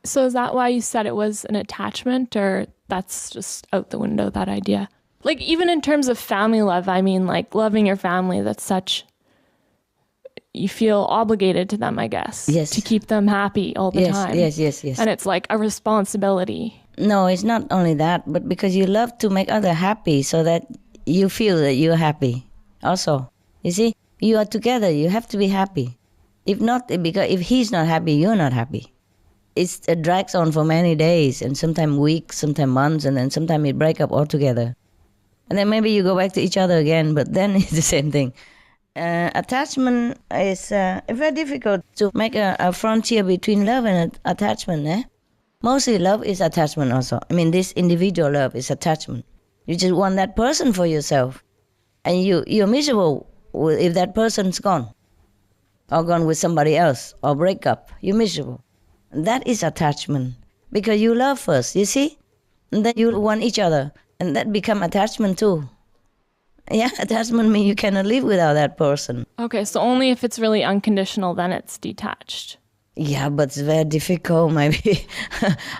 So is that why you said it was an attachment, or that's just out the window, that idea? Like, even in terms of family love, I mean, like, loving your family, that's such... You feel obligated to them, I guess. Yes. To keep them happy all the time. Yes. And it's like a responsibility. No, it's not only that, but because you love to make others happy so that you feel that you're happy also. You see, you are together, you have to be happy. If not, because if he's not happy, you're not happy. It drags on for many days, and sometimes weeks, sometimes months, and then sometimes it breaks up altogether. And then maybe you go back to each other again, but then it's the same thing. Attachment is very difficult to make a frontier between love and attachment. Mostly love is attachment also. I mean, this individual love is attachment. You just want that person for yourself. And you're miserable if that person's gone. Or gone with somebody else. Or break up. You're miserable. That is attachment. Because you love first, you see? And then you want each other. And that become attachment too. Yeah, attachment means you cannot live without that person. Okay, so only if it's really unconditional, then it's detached. Yeah, but it's very difficult, maybe.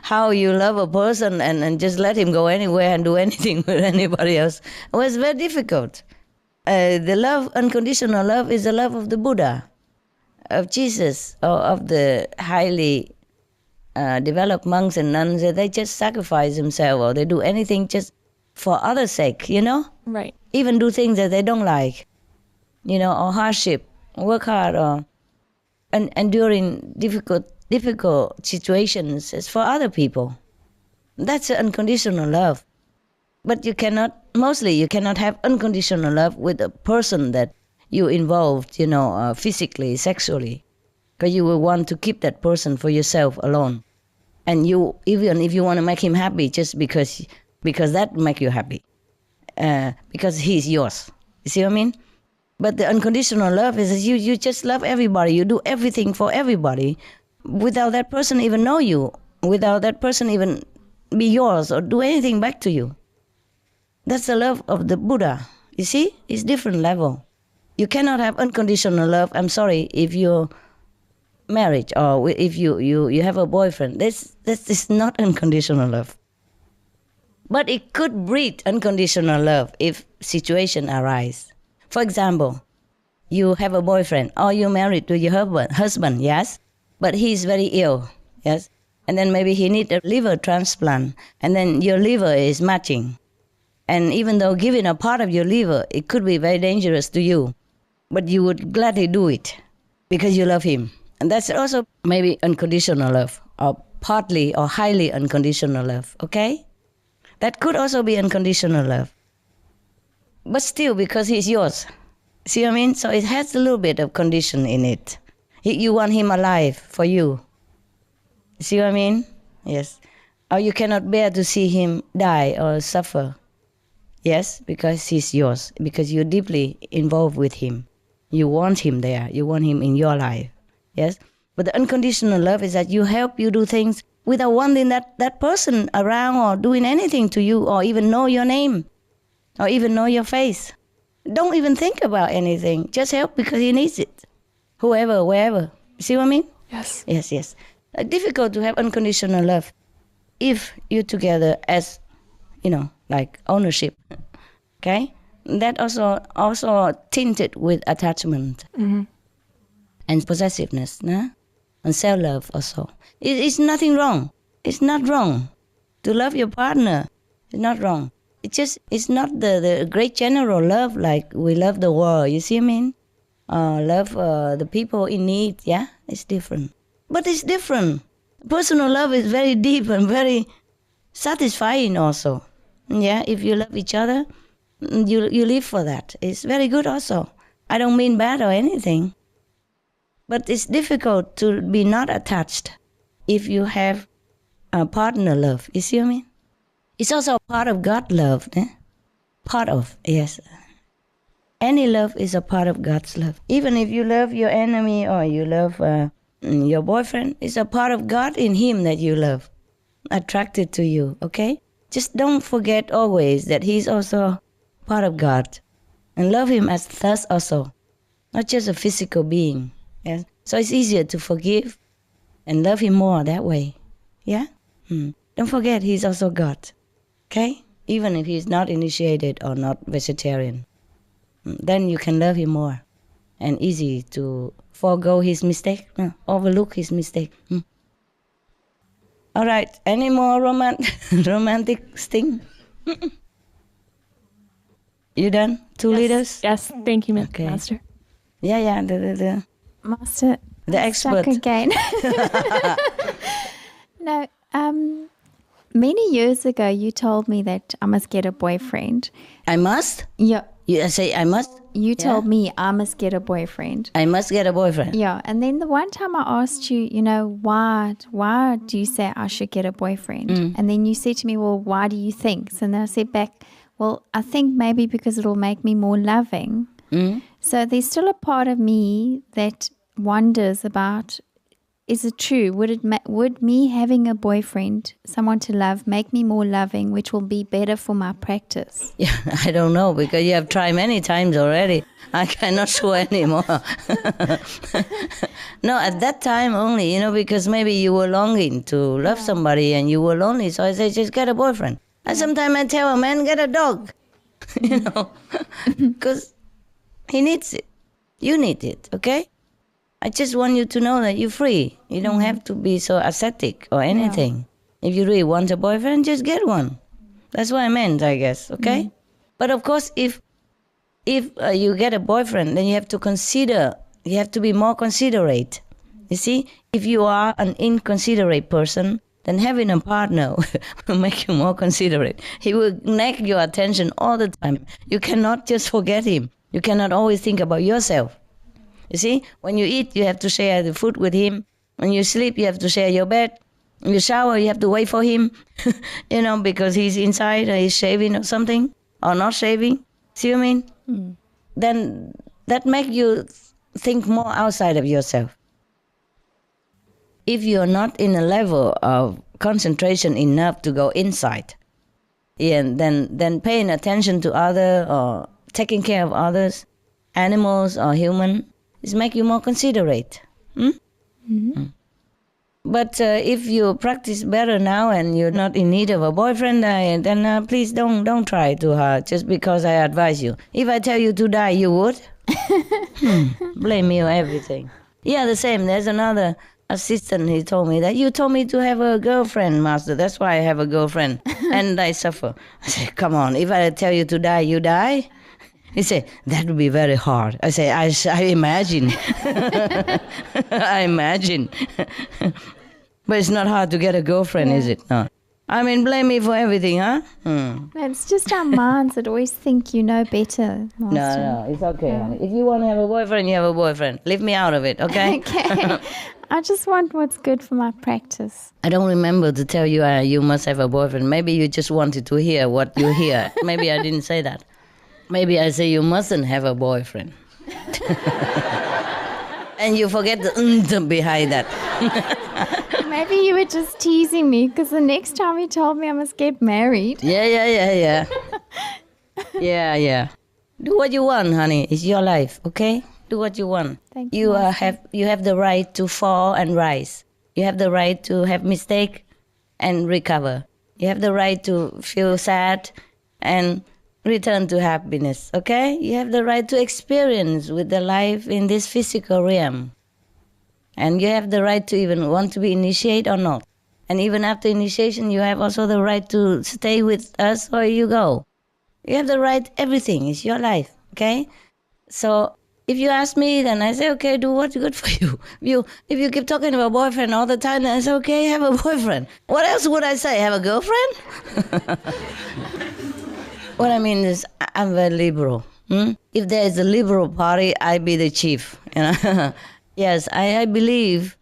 How you love a person and just let him go anywhere and do anything with anybody else. Well, it's very difficult. The love, unconditional love, is the love of the Buddha, of Jesus, or of the highly developed monks and nuns. They just sacrifice themselves, or they do anything just for others' sake, you know? Right. Even do things that they don't like, you know, or hardship, work hard, or enduring difficult situations is for other people. That's unconditional love. But you cannot have unconditional love with a person that you involved, you know, physically, sexually, because you will want to keep that person for yourself alone. And you, even if you want to make him happy, just because that make you happy. Because he's yours. You see what I mean? But the unconditional love is that you just love everybody. You do everything for everybody without that person even know you, without that person even be yours or do anything back to you. That's the love of the Buddha. You see? It's different level. You cannot have unconditional love, I'm sorry, if you're married or if you have a boyfriend. This is not unconditional love. But it could breed unconditional love if situation arise. For example, you have a boyfriend or you're married to your husband, yes? But he's very ill, yes? And then maybe he needs a liver transplant, and then your liver is matching. And even though giving a part of your liver, it could be very dangerous to you, but you would gladly do it because you love him. And that's also maybe unconditional love, or partly or highly unconditional love, okay? That could also be unconditional love. But still, because he's yours. See what I mean? So it has a little bit of condition in it. You want him alive for you. See what I mean? Yes. Or you cannot bear to see him die or suffer. Yes, because he's yours. Because you're deeply involved with him. You want him there. You want him in your life. Yes? But the unconditional love is that you help you do things without wanting that person around or doing anything to you or even know your name or even know your face. Don't even think about anything. Just help because he needs it. Whoever, wherever. See what I mean? Yes. Yes. Difficult to have unconditional love if you're together as, you know, like ownership. Okay? That also tinted with attachment and possessiveness, no? And self-love also. It's nothing wrong. It's not wrong to love your partner. It's not wrong. It's not the great general love like we love the world. You see what I mean? love the people in need, yeah, it's different. But it's different. Personal love is very deep and very satisfying also. Yeah, if you love each other, you live for that. It's very good also. I don't mean bad or anything. But it's difficult to be not attached if you have a partner love. You see what I mean? It's also a part of God love. Eh? Part of, yes. Any love is a part of God's love. Even if you love your enemy or you love your boyfriend, it's a part of God in him that you love, attracted to you, okay? Just don't forget always that he's also part of God. And love him as thus also, not just a physical being. Yes? So it's easier to forgive and love him more that way. Yeah? Don't forget he's also God. Okay? Even if he's not initiated or not vegetarian. Then you can love him more. And easy to forego his mistake, overlook his mistake. All right, any more romantic thing? You done? 2 liters? Yes, thank you, Master. Yeah, the Master, the expert. stuck again. No, many years ago you told me that I must get a boyfriend. I must? Yeah. You say I must? You told me I must get a boyfriend. I must get a boyfriend. Yeah, and then the one time I asked you, why do you say I should get a boyfriend? And then you said to me, well, why do you think? So then I said back, well, I think maybe because it'll make me more loving. So there's still a part of me that wonders about, is it true? Would me having a boyfriend, someone to love, make me more loving, which will be better for my practice? Yeah, I don't know, because you have tried many times already. I cannot swear anymore. No, at that time only, because maybe you were longing to love somebody and you were lonely. So I say, just get a boyfriend. And sometimes I tell a man, get a dog. Because he needs it. You need it, okay? I just want you to know that you're free. You don't have to be so ascetic or anything. If you really want a boyfriend, just get one. That's what I meant, I guess, okay? But of course, if you get a boyfriend, then you have to be more considerate. You see, if you are an inconsiderate person, then having a partner will make you more considerate. He will nag your attention all the time. You cannot just forget him. You cannot always think about yourself. You see, when you eat, you have to share the food with him. When you sleep, you have to share your bed. When you shower, you have to wait for him, because he's inside or he's shaving or something, or not shaving. See what I mean? Then that makes you think more outside of yourself. If you're not in a level of concentration enough to go inside, then paying attention to others or taking care of others, animals or human, is make you more considerate. But if you practice better now and you're not in need of a boyfriend, then please don't try too hard just because I advise you. If I tell you to die, you would? Blame me or everything. Yeah, the same. There's another assistant, he told me that you told me to have a girlfriend, Master. That's why I have a girlfriend. And I suffer. I said, come on, if I tell you to die, you die? He said, that would be very hard. I say, I imagine. I imagine. But it's not hard to get a girlfriend, is it? No. I mean, blame me for everything, huh? It's just our minds that always think you know better, Master. No, it's okay. Honey. If you want to have a boyfriend, you have a boyfriend. Leave me out of it, okay? Okay. I just want what's good for my practice. I don't remember to tell you you must have a boyfriend. Maybe you just wanted to hear what you hear. Maybe I didn't say that. Maybe I say you mustn't have a boyfriend. And you forget the behind that. Maybe you were just teasing me because the next time you told me I must get married. Yeah. Yeah. Do what you want, honey. It's your life, okay? Do what you want. Thank you. You have the right to fall and rise. You have the right to have mistake and recover. You have the right to feel sad and return to happiness, okay? You have the right to experience with the life in this physical realm. And you have the right to even want to be initiated or not. And even after initiation, you have also the right to stay with us or you go. You have the right, everything. It's your life, okay? So If you ask me, then I say, okay, do what's good for you. If you keep talking about boyfriend all the time, then I say, okay, have a boyfriend. What else would I say? Have a girlfriend? What I mean is, I'm very liberal. If there is a liberal party, I be the chief. You know? Yes, I believe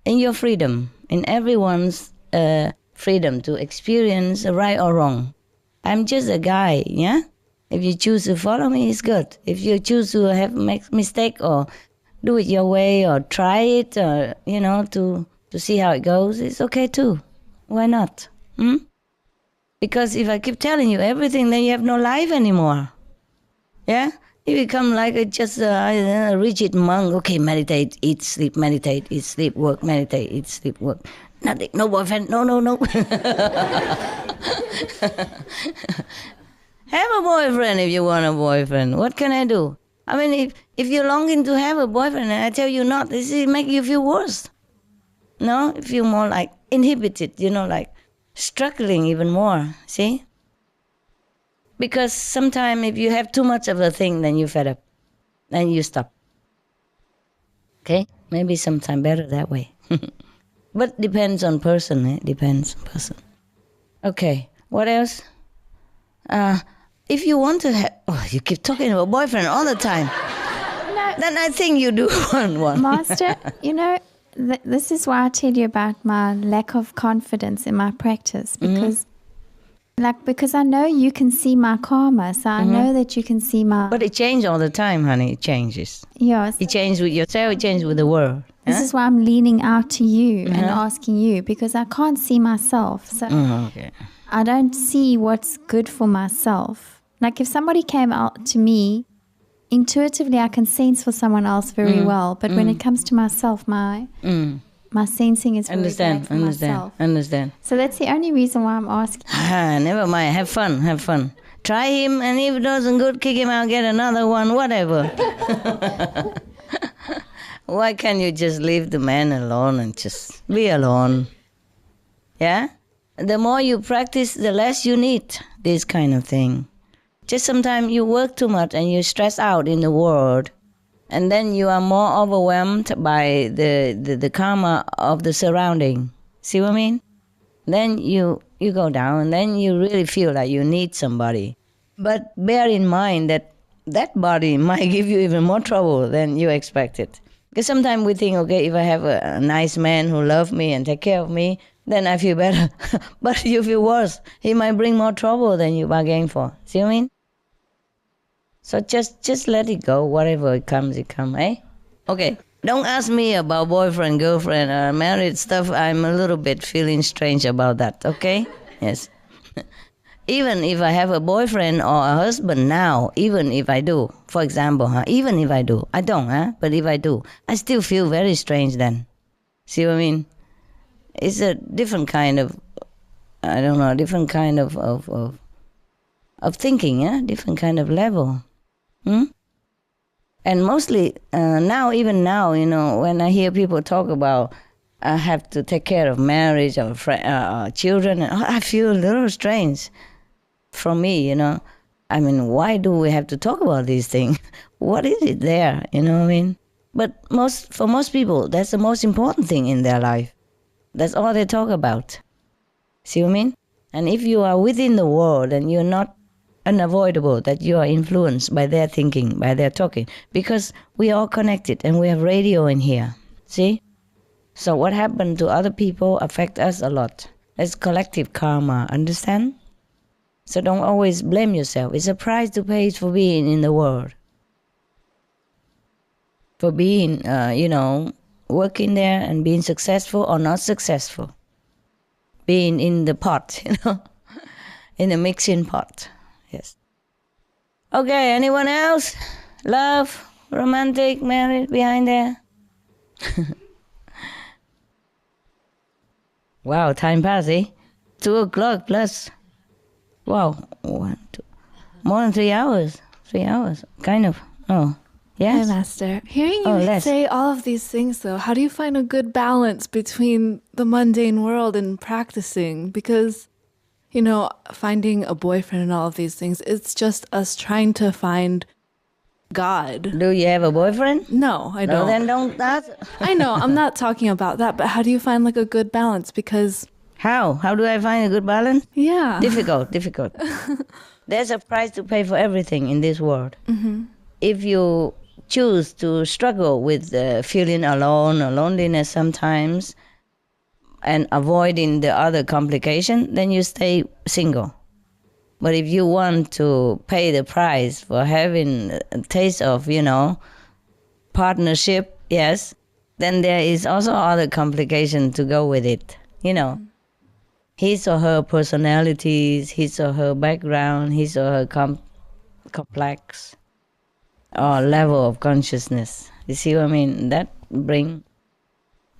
in your freedom, in everyone's freedom to experience right or wrong. I'm just a guy, yeah? If you choose to follow me, it's good. If you choose to make mistake or do it your way or try it, or, you know, to see how it goes, it's okay too. Why not? Because if I keep telling you everything, then you have no life anymore. Yeah? You become like a rigid monk. Okay, meditate, eat, sleep, meditate, eat, sleep, work, meditate, eat, sleep, work. Nothing, no boyfriend, no. Have a boyfriend if you want a boyfriend. What can I do? I mean, if you're longing to have a boyfriend and I tell you not, this will make you feel worse. No? You feel more like inhibited, you know, like struggling even more, see? Because sometimes if you have too much of a thing, then you fed up. Then you stop. Okay? Maybe sometimes better that way. But depends on person, eh? Depends on person. Okay, what else? If you want to have... Oh, you keep talking about boyfriend all the time. No. Then I think you do want one. Master, you know, this is why I tell you about my lack of confidence in my practice. Because... because I know you can see my karma, so I know that you can see my... But it changes all the time, honey. It changes. Yes. It changes with yourself, it changes with the world. This is why I'm leaning out to you and asking you, because I can't see myself. So okay. I don't see what's good for myself. Like if somebody came out to me, intuitively I can sense for someone else very well. But when it comes to myself, my sensing is very bad for myself. Understand. So that's the only reason why I'm asking. Never mind. Have fun. Try him, and if it doesn't good, kick him out, get another one, whatever. Why can't you just leave the man alone and just be alone? Yeah? The more you practice, the less you need this kind of thing. Just sometimes you work too much and you stress out in the world. And then you are more overwhelmed by the karma of the surrounding. See what I mean? Then you go down, and then you really feel like you need somebody. But bear in mind that body might give you even more trouble than you expected. Because sometimes we think, okay, if I have a nice man who loves me and take care of me, then I feel better. But you feel worse. He might bring more trouble than you bargained for. See what I mean? So just let it go. Whatever it comes, eh? Okay. Don't ask me about boyfriend, girlfriend, or married stuff. I'm a little bit feeling strange about that, okay? Yes. Even if I have a boyfriend or a husband now, even if I do, for example, even if I do, I don't, but if I do, I still feel very strange then. See what I mean? It's a different kind of, I don't know, different kind of thinking, different kind of level. And mostly even now, you know, when I hear people talk about I have to take care of marriage or children, I feel a little strange from me, you know. I mean, why do we have to talk about these things? What is it there, you know what I mean? But for most people, that's the most important thing in their life. That's all they talk about. See what I mean? And if you are within the world and you're not unavoidable that you are influenced by their thinking, by their talking, because we are all connected and we have radio in here, see? So what happened to other people affect us a lot. It's collective karma, understand? So don't always blame yourself. It's a price to pay for being in the world. For being, working there and being successful or not successful. Being in the pot, you know, in the mixing pot. Yes. Okay, anyone else? Love, romantic, married, behind there? Wow, time pass, eh? 2 o'clock plus. Wow, 1, 2. More than 3 hours. 3 hours, kind of. Oh, yes? Hi, Master. Hearing you say all of these things, though, how do you find a good balance between the mundane world and practicing? Because, you know, finding a boyfriend and all of these things, it's just us trying to find God. Do you have a boyfriend? No, I don't. No, then don't. That's... I know, I'm not talking about that, but how do you find like a good balance? Because... How? How do I find a good balance? Yeah. Difficult. There's a price to pay for everything in this world. Mm-hmm. If you choose to struggle with feeling alone or loneliness sometimes and avoiding the other complication, then you stay single. But if you want to pay the price for having a taste of, partnership, yes, then there is also other complication to go with it, His or her personalities, his or her background, his or her complex or level of consciousness. You see what I mean? That bring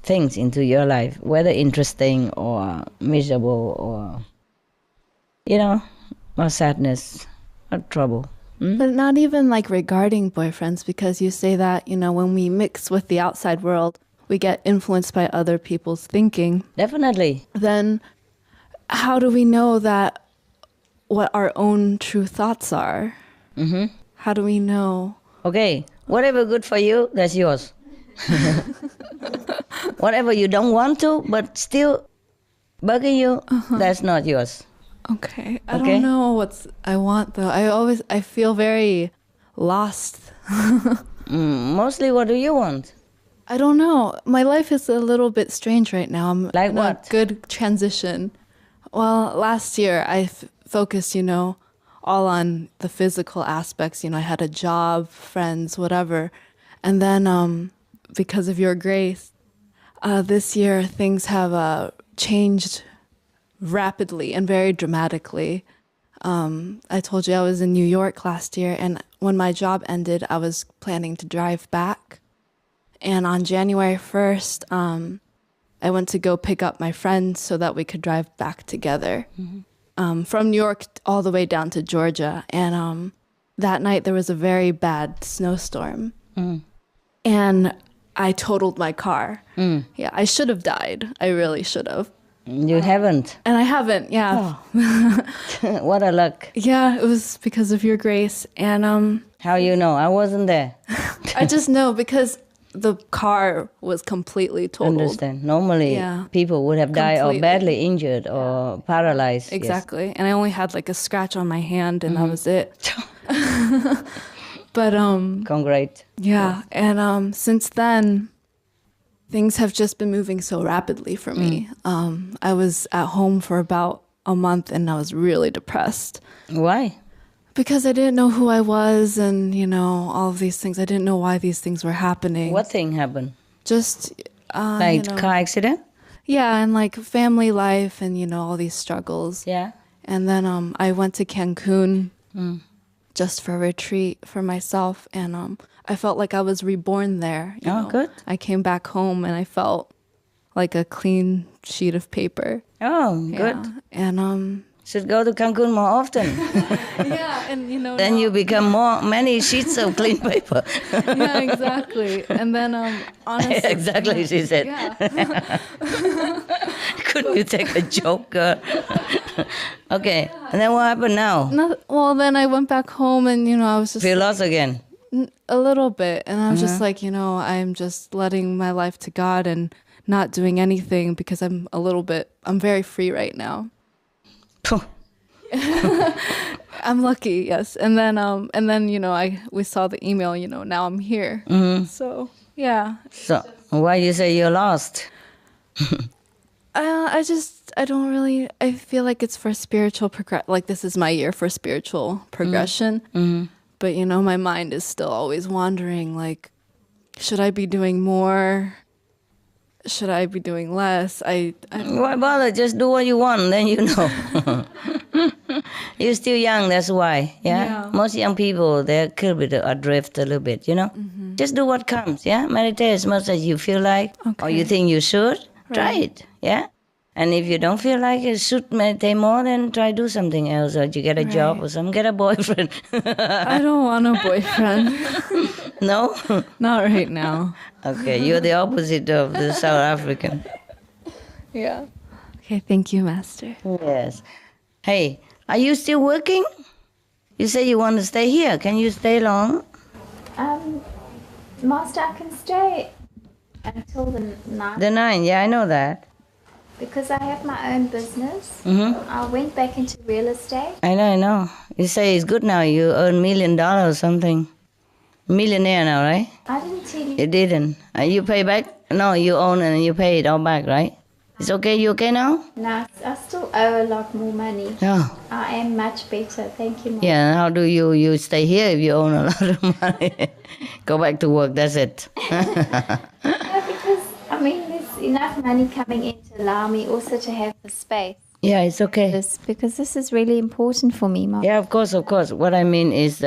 things into your life, whether interesting or miserable or, or sadness or trouble. But not even like regarding boyfriends, because you say that, when we mix with the outside world, we get influenced by other people's thinking. Definitely. Then how do we know that what our own true thoughts are? Mm-hmm. How do we know? Okay, whatever good for you, that's yours. Whatever you don't want to, but still bugging you, that's not yours. Okay, I don't know what I want though. I feel very lost. Mostly, what do you want? I don't know. My life is a little bit strange right now. I'm like in what? A good transition. Well, last year I focused, all on the physical aspects. I had a job, friends, whatever. And then because of your grace, this year things have changed rapidly and very dramatically. I told you I was in New York last year, and when my job ended, I was planning to drive back. And on January 1st, I went to go pick up my friend so that we could drive back together. Mm-hmm. From New York all the way down to Georgia. And that night there was a very bad snowstorm. Mm. And I totaled my car. Mm. Yeah, I should have died. I really should have. You haven't? And I haven't, yeah. Oh. What a luck. Yeah, it was because of your grace. And how you know? I wasn't there. I just know because the car was completely totaled. Understand. Normally, people would have died or badly injured or paralyzed. Exactly. Yes. And I only had like a scratch on my hand, and that was it. But congrats. Yeah. And since then, things have just been moving so rapidly for me. I was at home for about a month, and I was really depressed. Why? Because I didn't know who I was, and all of these things. I didn't know why these things were happening. What thing happened? Just like car accident? Yeah, and like family life, and all these struggles. Yeah. And then I went to Cancun just for a retreat for myself, and I felt like I was reborn there. You know? Good. I came back home, and I felt like a clean sheet of paper. Oh, good. And should go to Cancun more often. Yeah, and then you become many sheets of clean paper. Yeah, exactly. And then honestly, exactly, she said. Yeah. Couldn't you take a joke? Okay, and then what happened now? Well, then I went back home, and I was just feel lost again. A little bit, and I was just like, I'm just letting my life to God and not doing anything because I'm very free right now. I'm lucky, yes. And then we saw the email. Now I'm here. Mm-hmm. So yeah. So why you say you're lost? I don't really. I feel like it's for spiritual like this is my year for spiritual progression. Mm-hmm. But my mind is still always wandering. Like, should I be doing more? Should I be doing less? Why bother? Just do what you want, then you know. You're still young, that's why. Yeah. Most young people, they're a bit adrift a little bit, Mm-hmm. Just do what comes, yeah. Meditate as much as you feel like, or you think you should. Right. Try it, yeah. And if you don't feel like you should meditate more, then try do something else, or you get a job or something, get a boyfriend. I don't want a boyfriend. No? Not right now. Okay, you're the opposite of the South African. Yeah. Okay, thank you, Master. Yes. Hey, are you still working? You say you want to stay here. Can you stay long? Master, I can stay until the 9th. The 9, yeah, I know that. Because I have my own business. I went back into real estate. I know. You say it's good now. You earn $1 million or something. Millionaire now, right? I didn't tell you. You didn't. You pay back? No, you own and you pay it all back, right? It's okay? You okay now? No, I still owe a lot more money. Oh. I am much better. Thank you, Mom. Yeah, how do you stay here if you own a lot of money? Go back to work, that's it. No, because, I mean, there's enough money coming in to allow me also to have the space. Yeah, it's okay. Because this is really important for me, Mom. Yeah, of course. What I mean is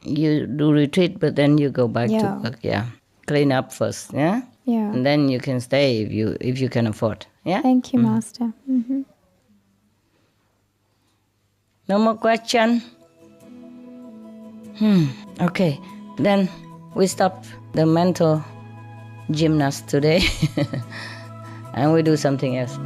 you do retreat, but then you go back to work, yeah. Clean up first, yeah? Yeah. And then you can stay if you can afford, yeah? Thank you, Master. No more question? Okay. Then we stop the mental gymnast today and we do something else.